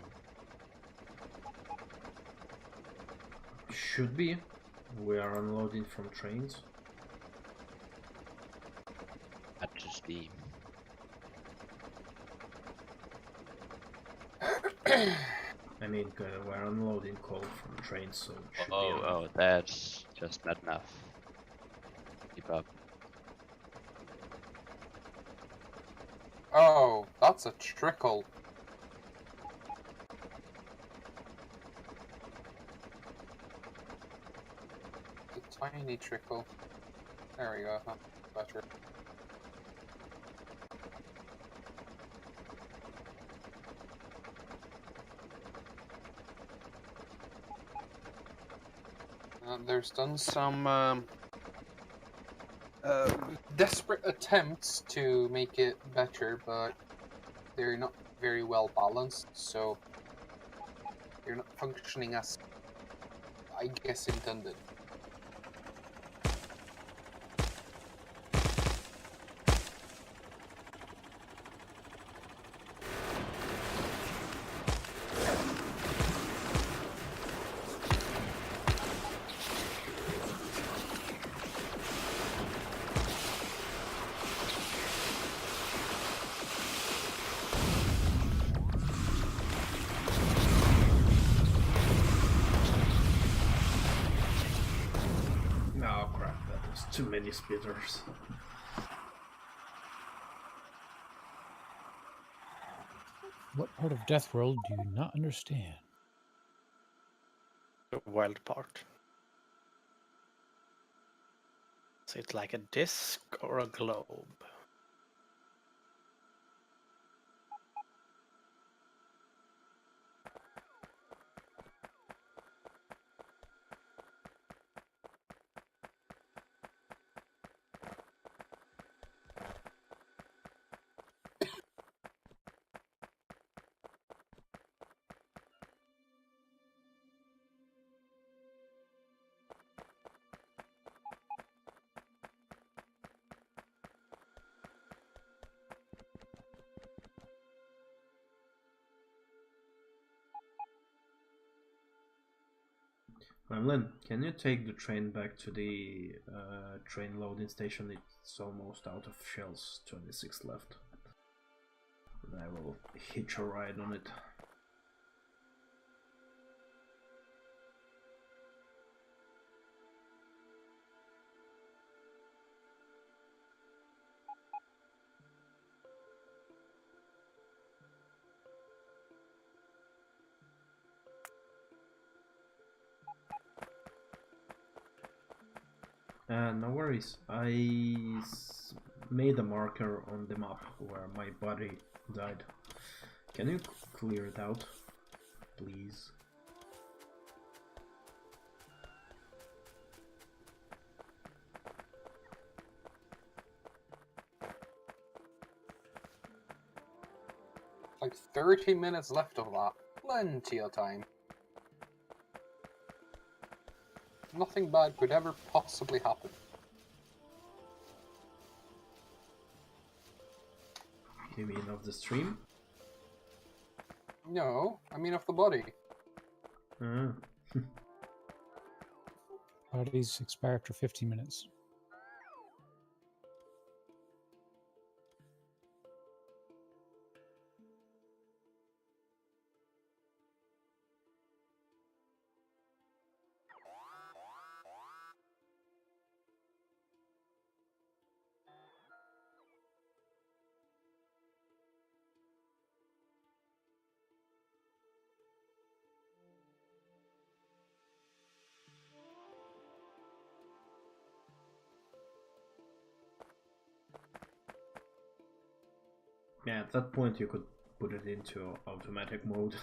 Should be. We are unloading from trains. Not to Steam. I mean, we're unloading coal from trains, so it should be. Oh, that's just not enough. Keep up. Oh, that's a trickle. It's a tiny trickle. There we go. Better. There's done some desperate attempts to make it better, but they're not very well balanced, so they're not functioning as I guess intended. Oh crap, that was too many spitters. What part of Death World do you not understand? The wild part. So it's like a disc or a globe. Gremlin, can you take the train back to the train loading station? It's almost out of shells, 26 left. And I will hitch a ride on it. No worries. I made a marker on the map where my body died. Can you clear it out, please? Like 30 minutes left of that. Plenty of time. Nothing bad could ever possibly happen. You mean of the stream? No, I mean of the body. Ah. Bodies expire after 15 minutes. Yeah, at that point you could put it into automatic mode.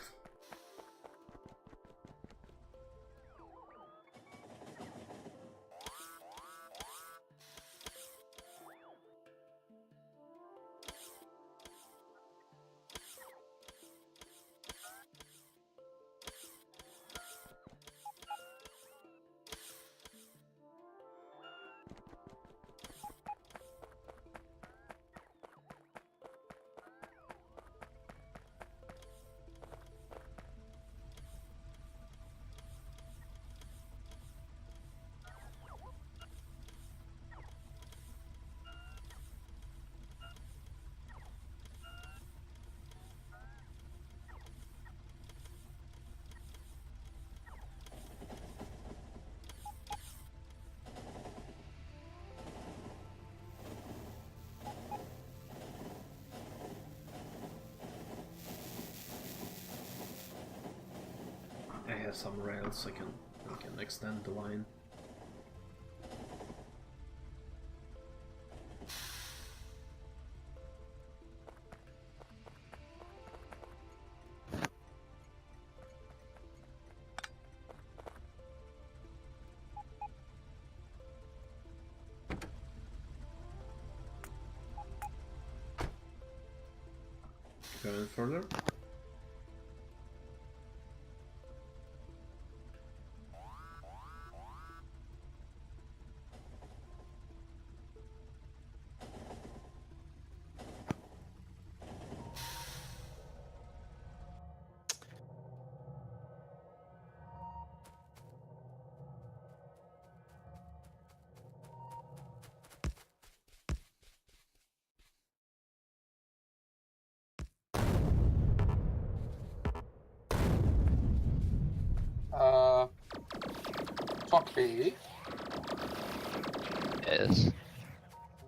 I have some rails, I can extend the line. Going further? Talkby, Yes.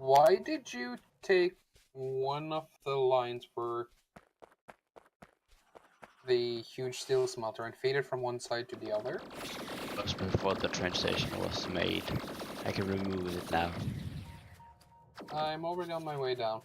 why did you take one of the lines for the huge steel smelter and feed it from one side to the other? Just before the train station was made. I can remove it now. I'm already on my way down.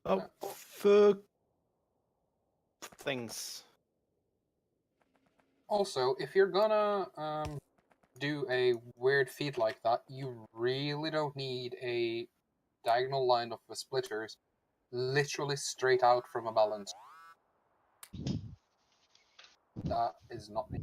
Oh, fuck things. Also, if you're gonna do a weird feat like that, you really don't need a diagonal line of the splitters literally straight out from a balance. That is not me.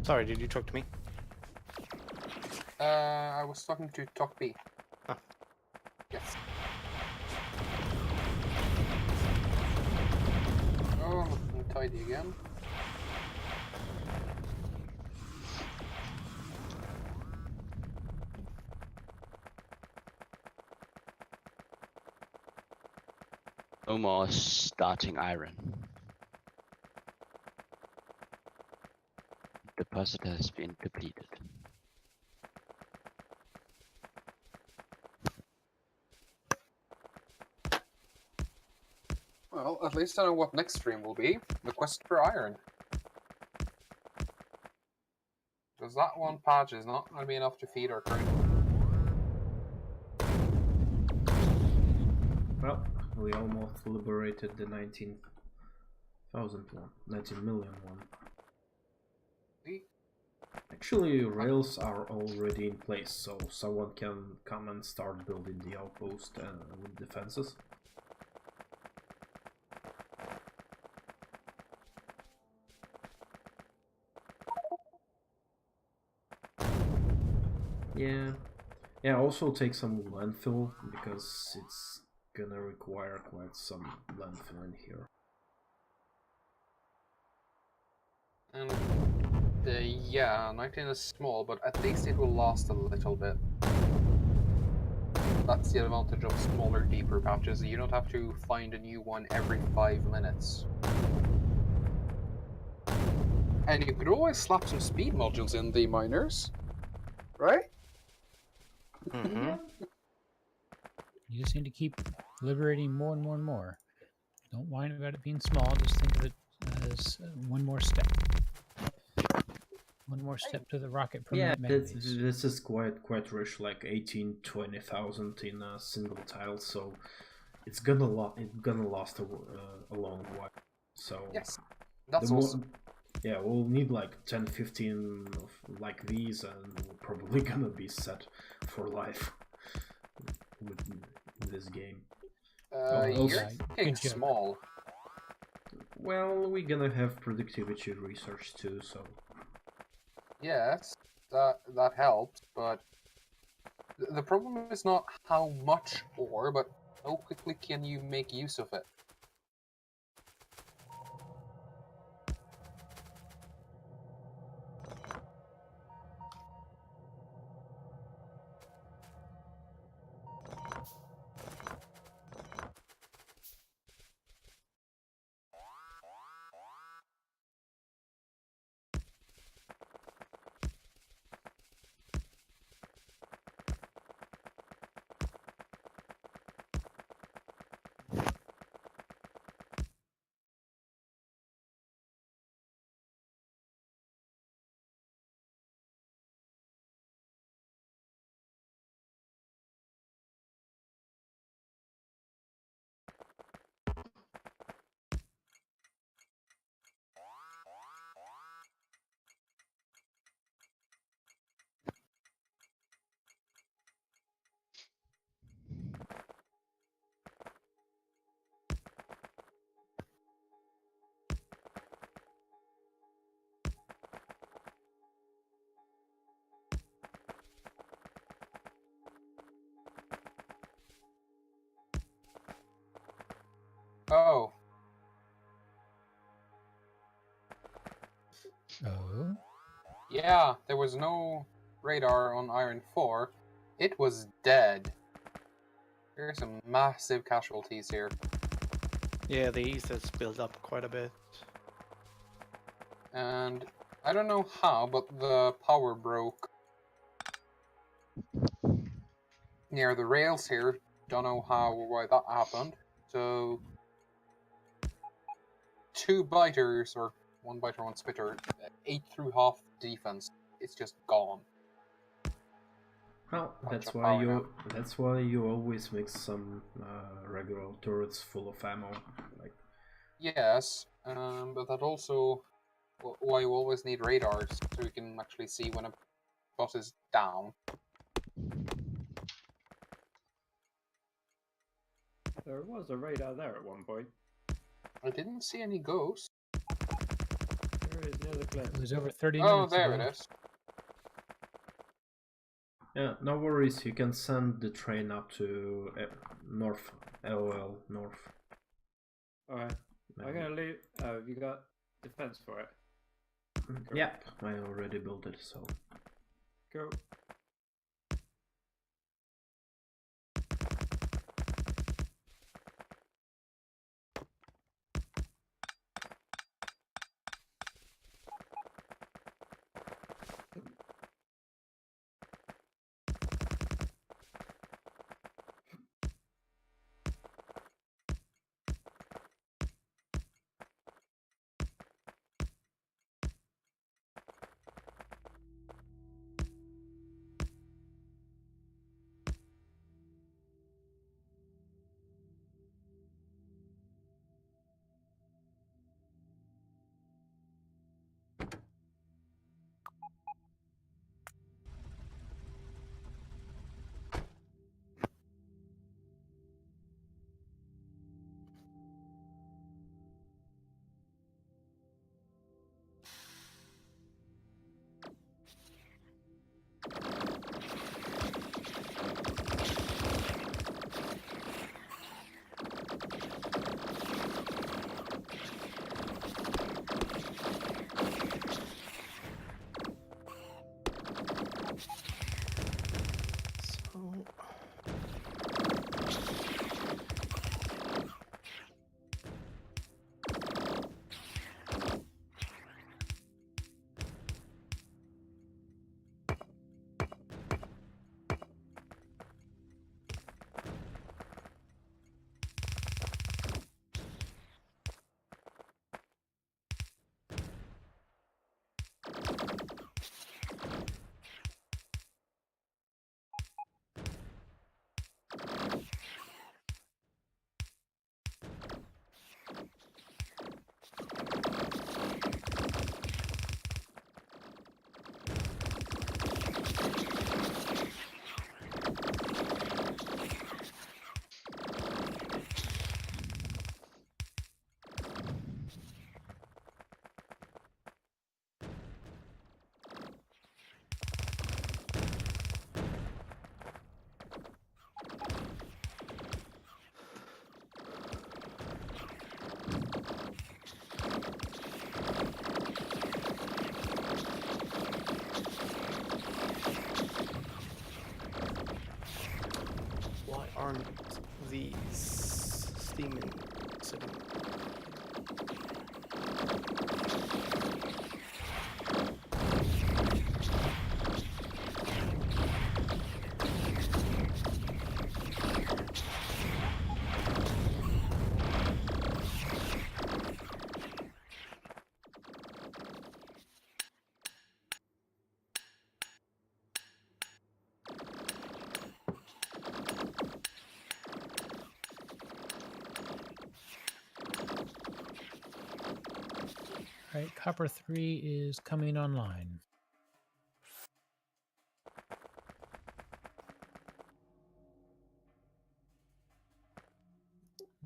Sorry, did you talk to me? I was talking to Talk B. Ah. Yes. Oh, looking tidy again. No more starting iron. Deposit has been depleted. Well, at least I know what next stream will be. The quest for iron. Because that one patch is not going to be enough to feed our crew. Well, we almost liberated the 19,000 one, 19 million one. Actually, rails are already in place, so someone can come and start building the outpost with defenses. Yeah, also take some landfill, because it's gonna require quite some landfill in here. And yeah, 19 is small, but at least it will last a little bit. That's the advantage of smaller, deeper patches. You don't have to find a new one every 5 minutes. And you could always slap some speed modules in the miners, right? Mm-hmm. You just need to keep liberating more and more and more. Don't whine about it being small. Just think of it as one more step. One more step to the rocket Yeah, permanent megabase. this is quite rich, like 18-20,000 in a single tile, so it's gonna last a long while. So Yes, that's awesome. Yeah, we'll need like 10-15 of like these, and we're probably gonna be set for life with this game. You're thinking small. Well, we're gonna have productivity research too, so... Yes, that helps, but the problem is not how much ore, but how quickly can you make use of it? Oh. Oh? Yeah, there was no radar on Iron 4. It was dead. There are some massive casualties here. Yeah, the east has built up quite a bit. And I don't know how, but the power broke near the rails here. Don't know how or why that happened. So 2 biters, or 1 biter, 1 spitter, ate through half the defense. It's just gone. Well, that's why you always make some regular turrets full of ammo. Like, Yes, but that also why you always need radars, so you can actually see when a bot is down. There was a radar there at one point. I didn't see any ghosts. There is near the cliff. It was over 30 Oh, minutes there ago. it is. Yeah, no worries. You can send the train up to north, LOL north. Alright. I'm gonna leave. Oh, have you got defense for it? Cool. Yep, I already built it, so. Cool. So... Why aren't these steaming sitting? All right, Copper 3 is coming online.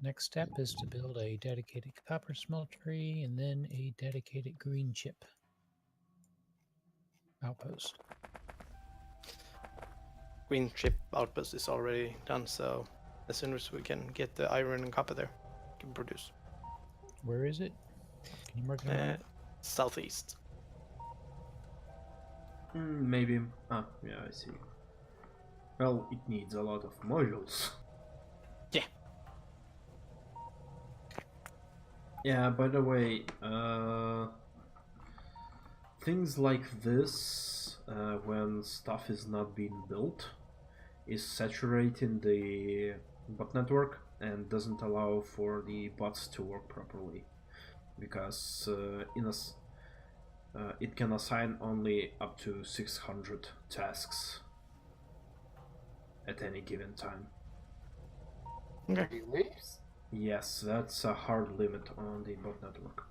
Next step is to build a dedicated copper smeltery and then a dedicated green chip outpost. Green chip outpost is already done, so as soon as we can get the iron and copper there, we can produce. Where is it? Can you mark it on the map? Southeast. Maybe. Ah, yeah, I see. Well, it needs a lot of modules. Yeah. Yeah, by the way, things like this, when stuff is not being built, is saturating the bot network and doesn't allow for the bots to work properly, because it can assign only up to 600 tasks at any given time. Okay. Really? Yes, that's a hard limit on the bot network.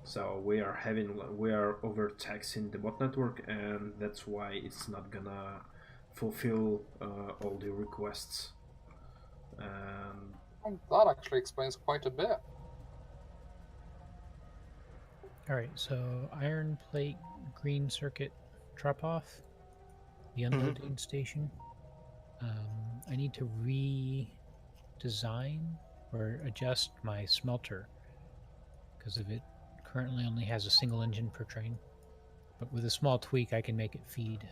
So we are overtaxing the bot network, and that's why it's not gonna fulfill all the requests. That actually explains quite a bit. All right, so iron plate, green circuit, drop off, the unloading station. I need to redesign or adjust my smelter because of it currently only has a single engine per train. But with a small tweak, I can make it feed.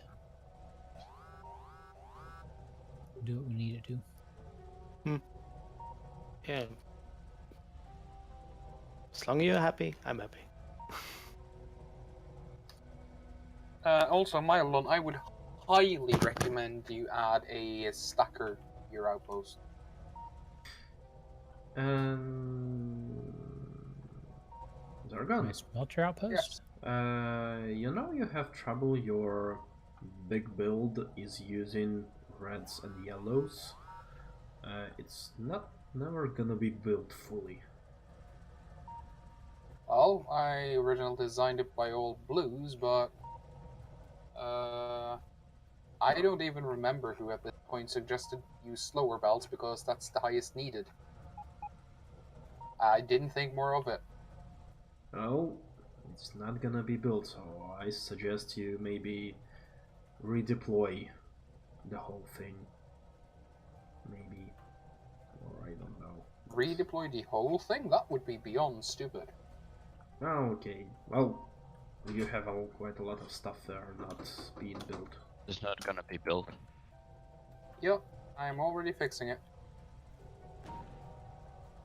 Do what we need it to. Yeah. As long as you're happy, I'm happy. Also, Mylon, I would highly recommend you add a stacker to your outpost. Zargon. My smelter outpost? Yes. You know you have trouble. Your big build is using reds and yellows. It's never gonna be built fully. Well, I originally designed it by all blues, but I don't even remember who at this point suggested use slower belts because that's the highest needed. I didn't think more of it. Well, it's not gonna be built, so I suggest you maybe redeploy the whole thing. Maybe. Or I don't know. Redeploy the whole thing? That would be beyond stupid. Oh, okay. Well, you have quite a lot of stuff there not being built. It's not gonna be built. Yep, I'm already fixing it.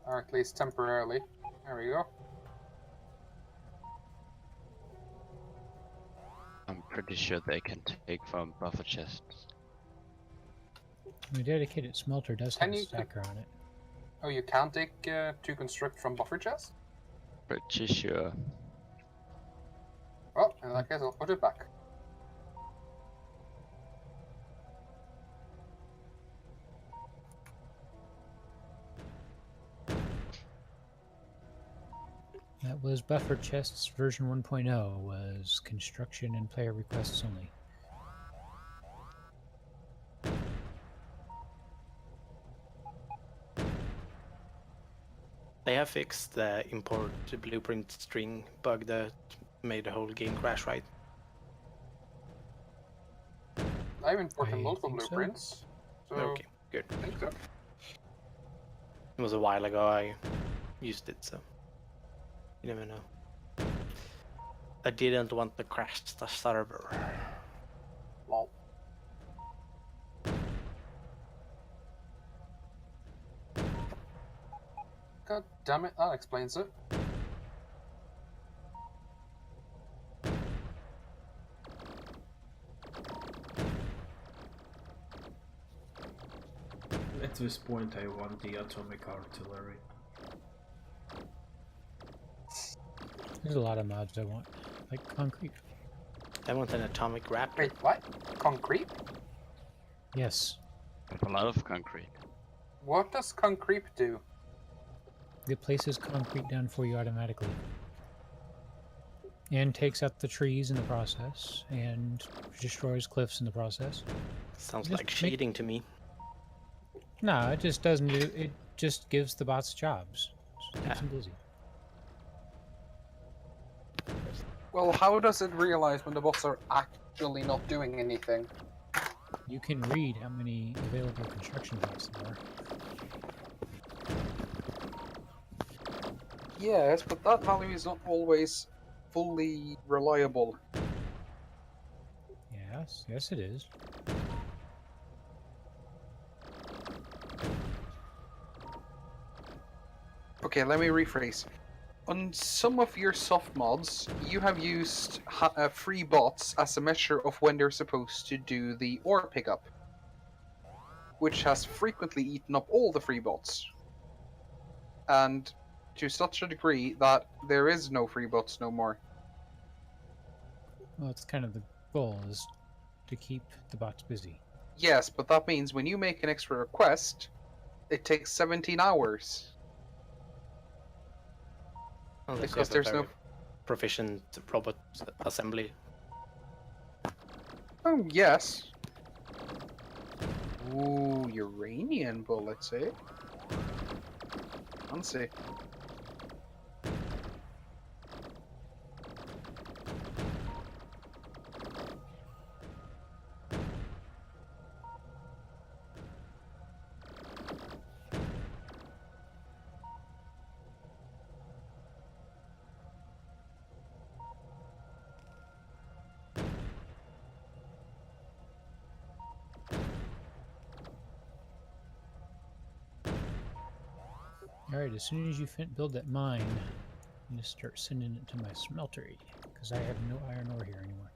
Or at least temporarily. There we go. I'm pretty sure they can take from buffer chests. My dedicated smelter does have a stacker on it. Oh, you can take to construct from buffer chests? Pretty sure. Well, in that case, I'll put it back. That was buffer chests version 1.0 was construction and player requests only. They have fixed the import blueprint string bug that made the whole game crash, right? I've imported I multiple think so. blueprints. So Okay, good. I think so. It was a while ago I used it, so you never know. I didn't want to crash the server. Lol. God damn it, that explains it. At this point, I want the atomic artillery. There's a lot of mods I want, like concrete. I want an atomic raptor. Wait, what? Concrete? Yes, A lot of concrete. What does concrete do? it places concrete down for you automatically. And takes out the trees in the process, and destroys cliffs in the process. Sounds Just like make- cheating to me. No, it just doesn't do. It just gives the bots jobs. Just keeps them busy. Well, how does it realize when the bots are actually not doing anything? You can read how many available construction bots there are. Yes, but that value is not always fully reliable. Yes, it is. Okay, let me rephrase. On some of your soft mods, you have used free bots as a measure of when they're supposed to do the ore pickup, which has frequently eaten up all the free bots. And to such a degree that there is no free bots no more. Well, it's kind of the goal is to keep the bots busy. Yes, but that means when you make an extra request, it takes 17 hours. Unless Because you have there's a no. very proficient robot assembly. Oh, yes. Ooh, Uranian bullets, eh? Fancy. All right, as soon as you build that mine, I'm gonna start sending it to my smeltery because I have no iron ore here anymore.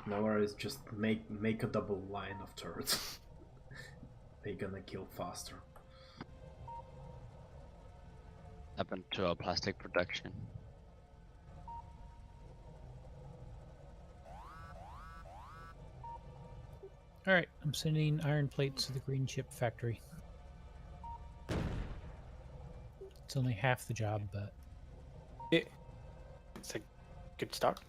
Nowhere is just make a double line of turrets. They're gonna kill faster. Happened to our plastic production. All right, I'm sending iron plates to the green chip factory. It's only half the job, but It's a good start.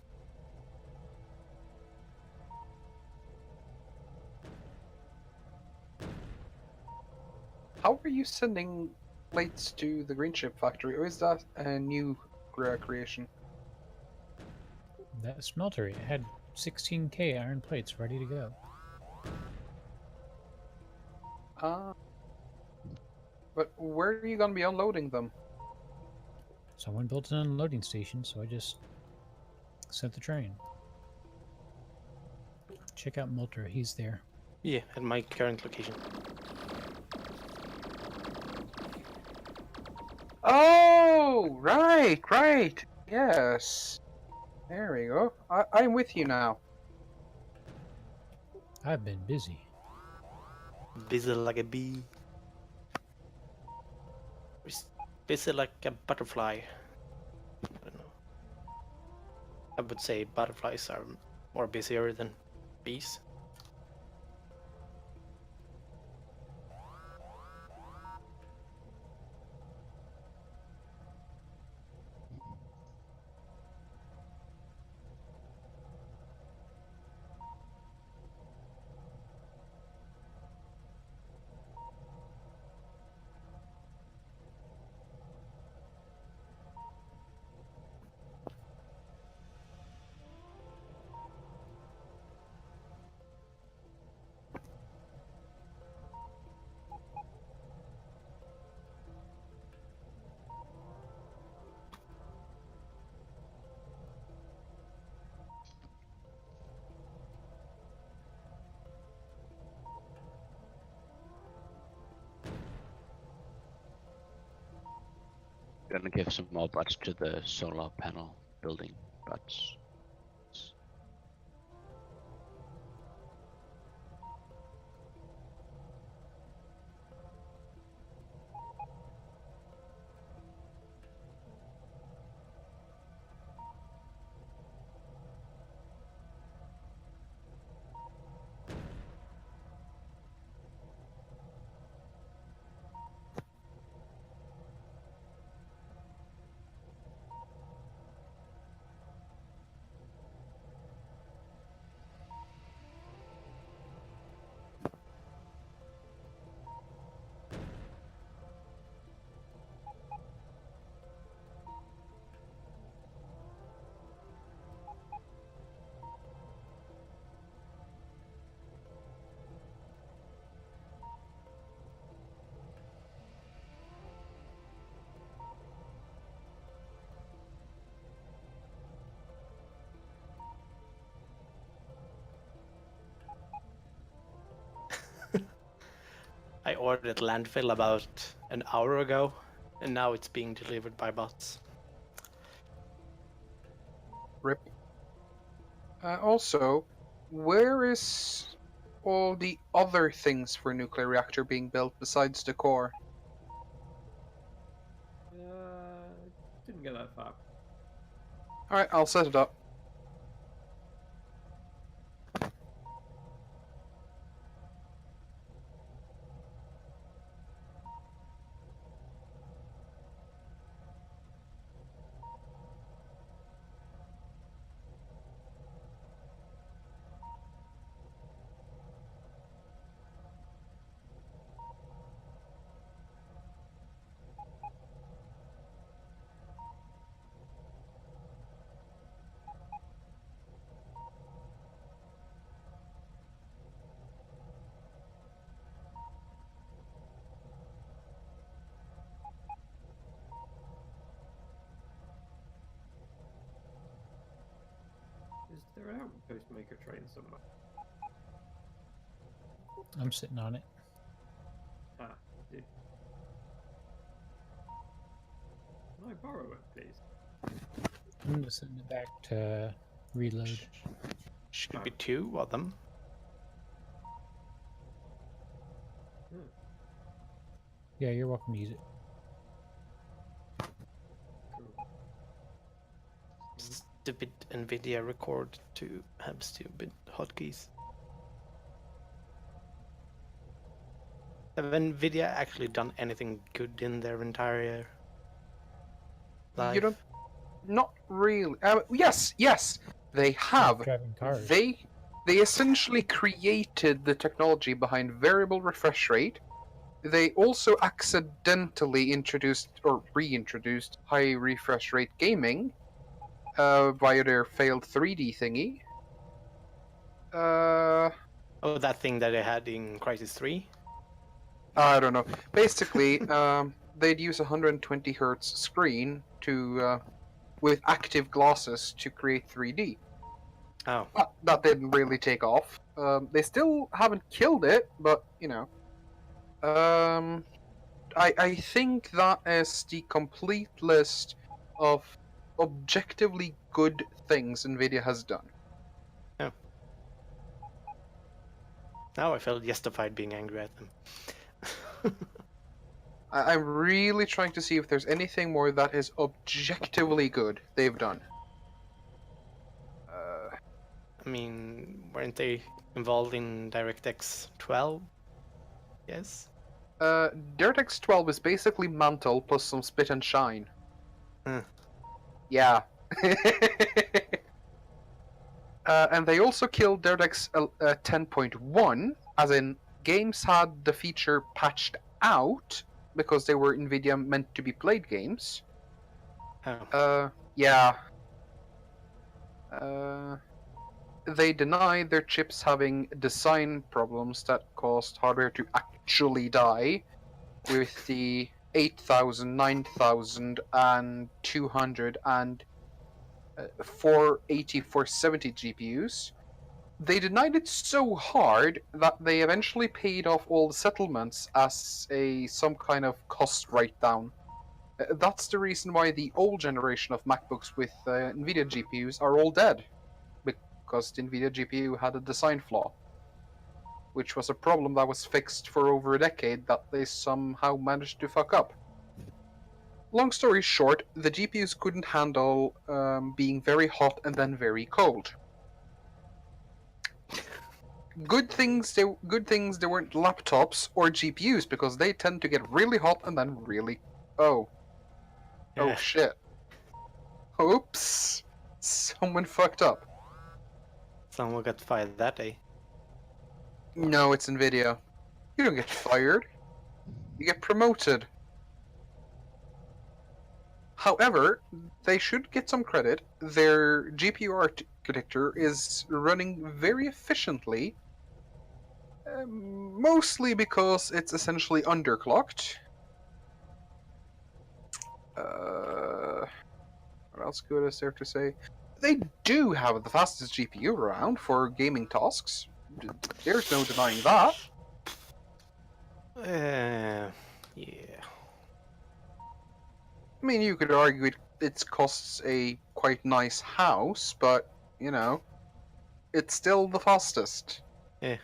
How are you sending plates to the green chip factory, or is that a new creation? that smeltery, it had 16k iron plates ready to go. But where are you going to be unloading them? Someone built an unloading station, so I just sent the train. Check out Multer, he's there. Yeah, at my current location. Oh, right. Yes. There we go. I'm with you now. I've been busy. Busy like a bee. Busy like a butterfly. I don't know. I would say butterflies are more busier than bees. Gonna give some more butts to the solar panel building butts. ordered landfill about an hour ago, and now it's being delivered by bots. Rip. Also, where is all the other things for nuclear reactor being built besides the core? Didn't get that far. Alright, I'll set it up. Is there an outpost maker train somewhere? I'm sitting on it. Ah, dude. Can I borrow it, please? I'm gonna send it back to reload. Should be 2 of them. Yeah, you're welcome to use it. Cool. Stupid NVIDIA record to have stupid hotkeys. Have NVIDIA actually done anything good in their entire life? You don't. Not really. Yes, they have. Driving cars. They essentially created the technology behind variable refresh rate. They also accidentally introduced or reintroduced high refresh rate gaming via their failed 3D thingy. Oh, that thing that they had in Crisis 3? I don't know. Basically, they'd use a 120 hertz screen to with active glasses to create 3D. Oh. That didn't really take off. They still haven't killed it, but you know. I think that is the complete list of objectively good things NVIDIA has done. Oh. Now I feel justified being angry at them. I'm really trying to see if there's anything more that is objectively good they've done. I mean, weren't they involved in DirectX 12? Yes? DirectX 12 is basically Mantle plus some spit and shine. Huh. Yeah. And they also killed DirectX 10.1, as in games had the feature patched out because they were NVIDIA meant to be played games. Oh. Yeah. They denied their chips having design problems that caused hardware to actually die with the 8000, 9000, and 200 and 480, 470 GPUs. They denied it so hard that they eventually paid off all the settlements as some kind of cost write-down. That's the reason why the old generation of MacBooks with NVIDIA GPUs are all dead. Because the NVIDIA GPU had a design flaw. Which was a problem that was fixed for over a decade that they somehow managed to fuck up. Long story short, the GPUs couldn't handle being very hot and then very cold. Good things they weren't laptops or GPUs because they tend to get really hot and then really oh shit. Oops. Someone fucked up. Someone got fired that day. No, it's NVIDIA. You don't get fired. You get promoted. However, they should get some credit. Their GPU architecture is running very efficiently. Mostly because it's essentially underclocked. What else good is there to say? They do have the fastest GPU around for gaming tasks. There's no denying that. Yeah. I mean, you could argue it costs a quite nice house, but, you know, it's still the fastest. Yeah.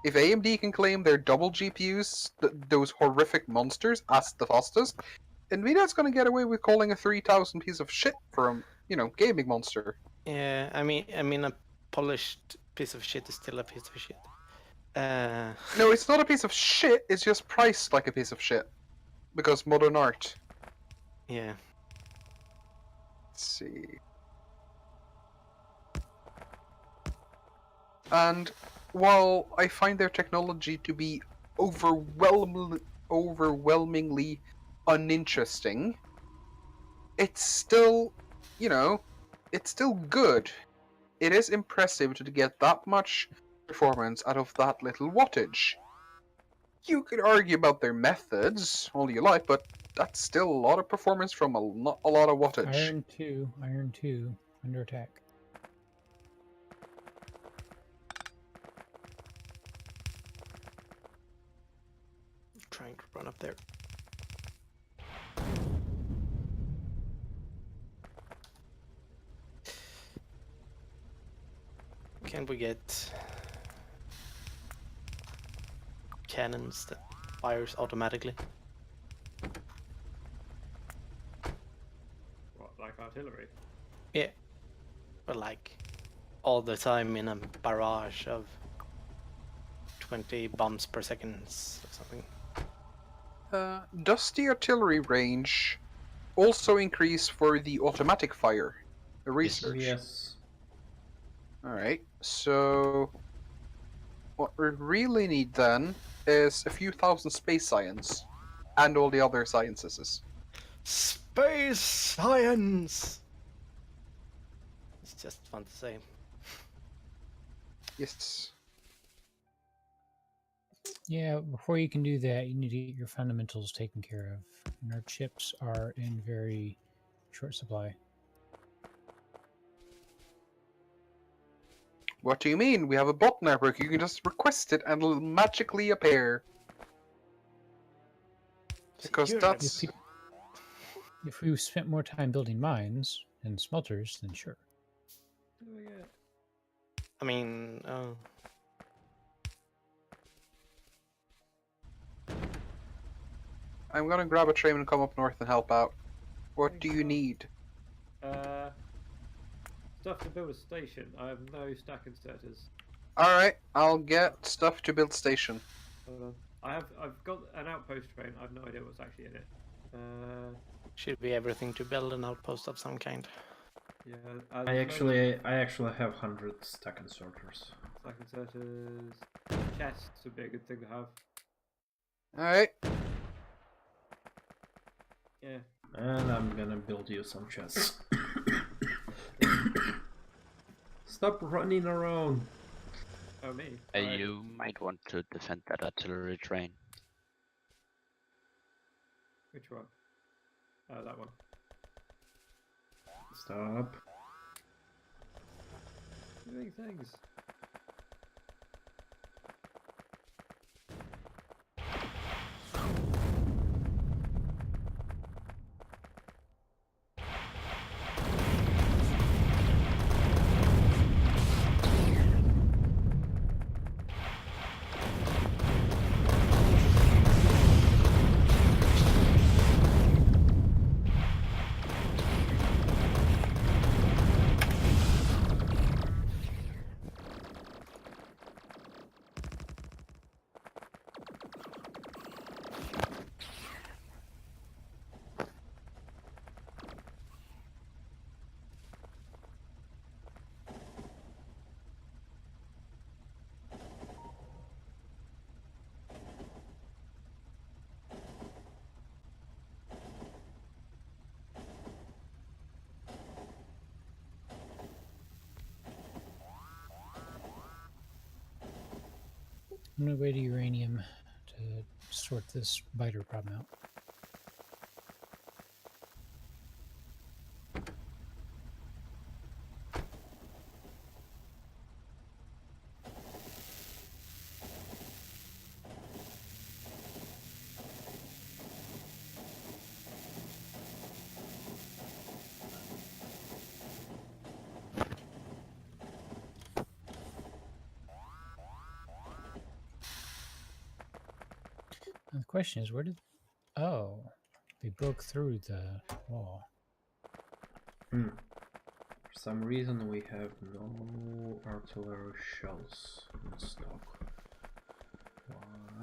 If AMD can claim their double GPUs, those horrific monsters, as the fastest, NVIDIA's gonna get away with calling a 3000 piece of shit from, you know, gaming monster. Yeah, I mean, a polished piece of shit is still a piece of shit. No, it's not a piece of shit, it's just priced like a piece of shit. Because modern art. Yeah. Let's see. And while I find their technology to be overwhelmingly uninteresting, it's still, you know, it's still good. It is impressive to get that much performance out of that little wattage. You could argue about their methods all you like, but that's still a lot of performance from not a lot of wattage. Iron 2, under attack. Trying to run up there. Can we get cannons that fires automatically? What, like artillery? Yeah. But like all the time in a barrage of 20 bombs per second or something. Does the artillery range also increase for the automatic fire? The research? Yes. Alright, so what we really need then is a few thousand space science and all the other sciences. Space science! It's just fun to say. Yes. Yeah, before you can do that, you need to get your fundamentals taken care of. And our chips are in very short supply. What do you mean? We have a bot network. You can just request it and it'll magically appear. Because You're that's... If we spent more time building mines and smelters, then sure. I mean, I'm gonna grab a train and come up north and help out. What do you need? Stuff to build a station. I have no stack inserters. Alright, I'll get stuff to build station. Hold on. I've got an outpost train. I have no idea what's actually in it. should be everything to build an outpost of some kind. Yeah. I actually have 100 stack inserters. Stack inserters. Chests would be a good thing to have. Alright. Yeah. And I'm gonna build you some chests. Stop running around. Oh, me? You might want to defend that artillery train. Which one? Oh, that one. Stop. Doing things. I'm going to go to uranium to sort this biter problem out. Question is, where did? Oh, they broke through the wall. Hmm. For some reason we have no artillery shells in stock.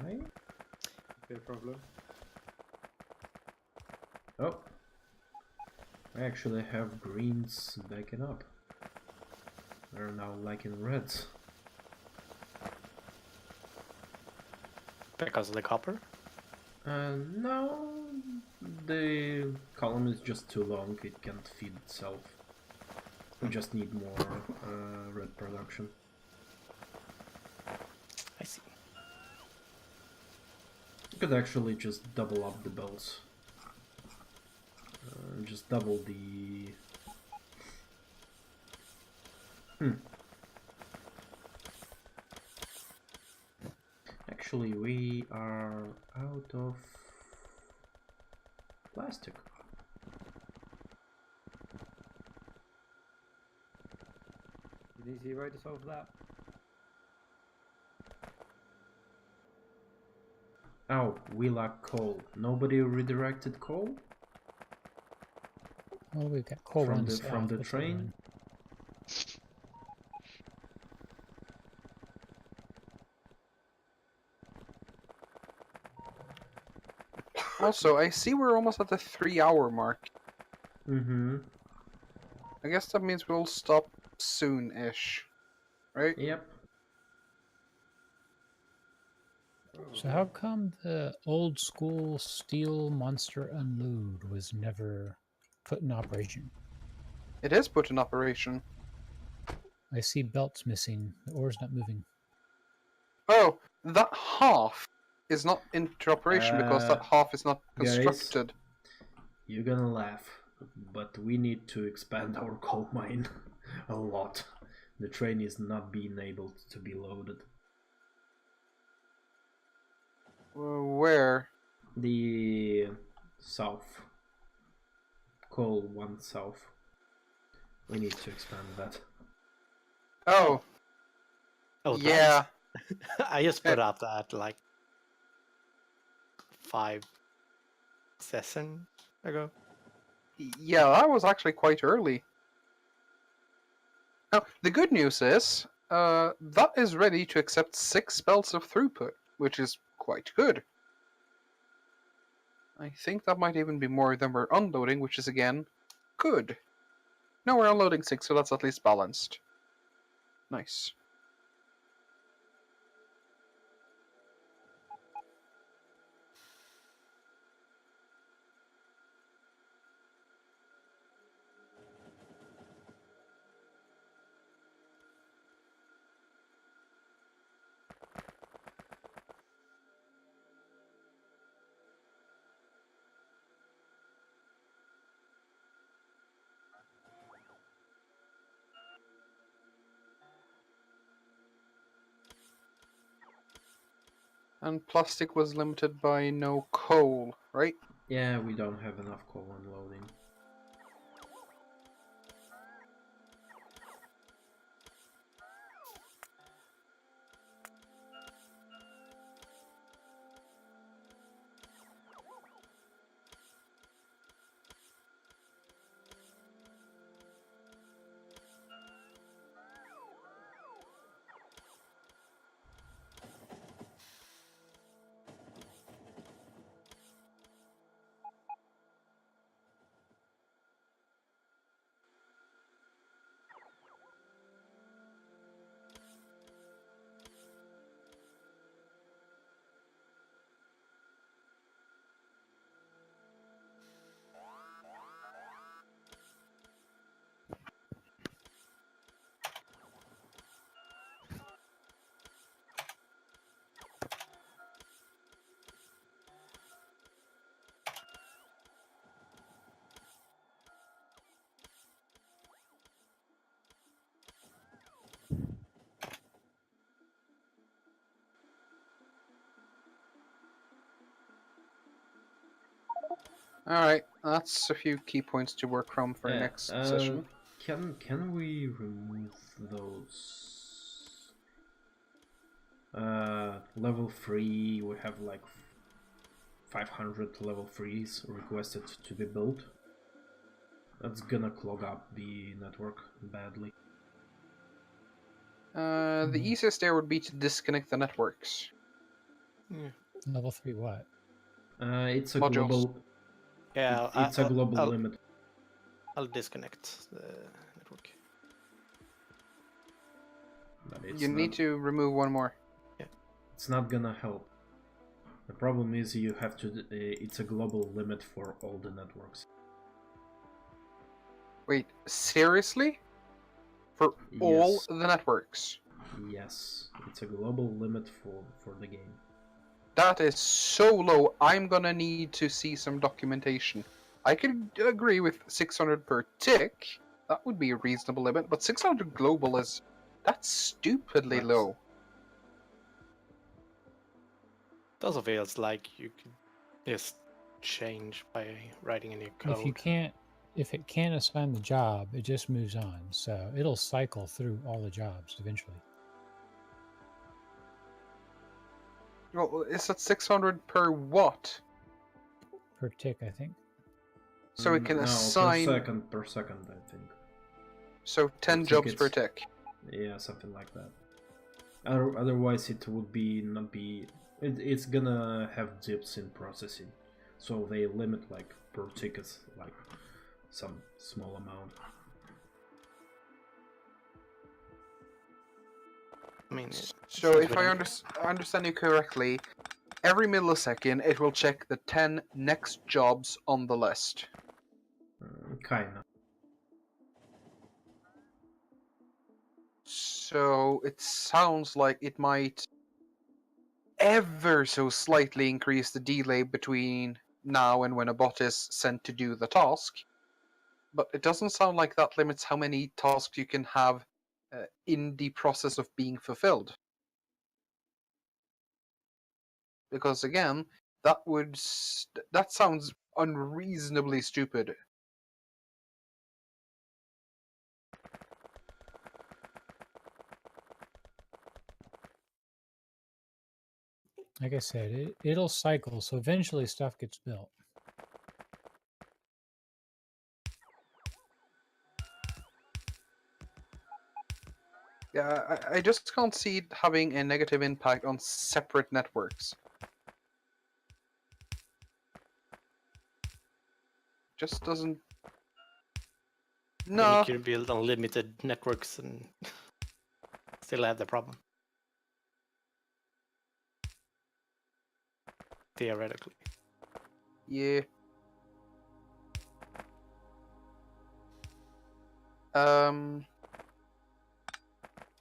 Why? Big problem. Oh, I actually have greens backing up. They're now lacking reds. Because of the copper? No, the column is just too long, it can't feed itself. We just need more red production. I see. You could actually just double up the belts. Just double the... Actually, we are out of plastic. An easy way to solve that. Oh, we lack coal. Nobody redirected coal Well, we got coal from one the south. the What's the other train. one? Also, I see we're almost at the 3-hour mark. Mm-hmm. I guess that means we'll stop soon-ish, right? Yep. So how come the old school steel monster unload was never put in operation? It is put in operation. I see belts missing. The ore's not moving. Oh, that half is not into operation because that half is not guys, constructed. You're gonna laugh, but we need to expand our coal mine a lot. The train is not being able to be loaded. Where? The south. Coal 1 south. We need to expand that. Oh. Oh, yeah. I just put out that like 5 sessions ago. Yeah, that was actually quite early. Now, the good news is, that is ready to accept 6 spells of throughput, which is quite good. I think that might even be more than we're unloading, which is again, good. No, we're unloading 6, so that's at least balanced. Nice. And plastic was limited by no coal, right? Yeah, we don't have enough coal unloading. Alright, that's a few key points to work from for next session. Can we remove those level 3? We have like 500 level 3s requested to be built. That's gonna clog up the network badly. The easiest there would be to disconnect the networks. Level 3 what? It's a Modules. global. Yeah, It's a global limit. I'll disconnect the network. But it's You not, need to remove one more. It's not gonna help. The problem is you have to. It's a global limit for all the networks. Wait, seriously? For all Yes. the networks? Yes, it's a global limit for the game. That is so low. I'm gonna need to see some documentation. I could agree with 600 per tick. That would be a reasonable limit, but 600 global is... That's stupidly Right. low. It also feels like you could just change by writing a new code. If it can't assign the job, it just moves on. So it'll cycle through all the jobs eventually. Well, is that 600 per what? Per tick, I think. So it can no, assign... per second, I think. So 10 think jobs per it's- tick. Yeah, something like that. Otherwise, it would be not be. It's gonna have dips in processing, so they limit like per ticket, like some small amount. I mean, So if I within- understand you correctly, every millisecond it will check the 10 next jobs on the list. Kinda. So it sounds like it might ever so slightly increase the delay between now and when a bot is sent to do the task. But it doesn't sound like that limits how many tasks you can have in the process of being fulfilled. Because again, that sounds unreasonably stupid. Like I said, it'll cycle, so eventually stuff gets built. Yeah, I just can't see it having a negative impact on separate networks. Just doesn't. then No. you could build unlimited networks and still have the problem. Theoretically. Yeah.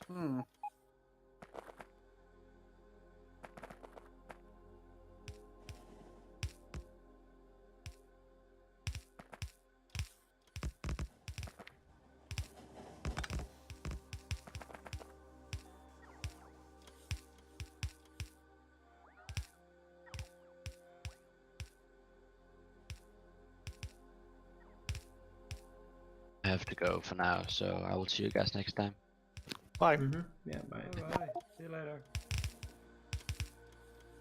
Hmm. I have to go for now, so I will see you guys next time. Bye. Yeah, bye. Alright, see you later.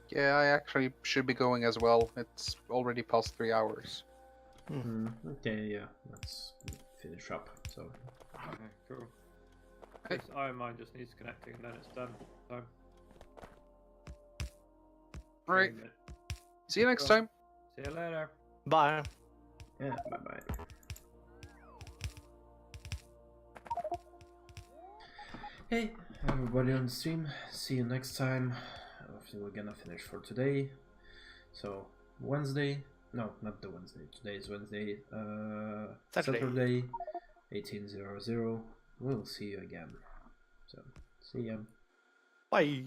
Yeah, I actually should be going as well. It's already past 3 hours. Okay, yeah, let's finish up. So. Okay, cool. Hey. This Iron Mine just needs connecting and then it's done. So. Right. save it. See you next Cool. time. See you later. Bye. Yeah, bye bye. Hey, everybody on the stream. See you next time. Hopefully we're gonna finish for today. So Wednesday. No, not the Wednesday. Today is Wednesday. Saturday, 18:00. We'll see you again. So see ya. Bye.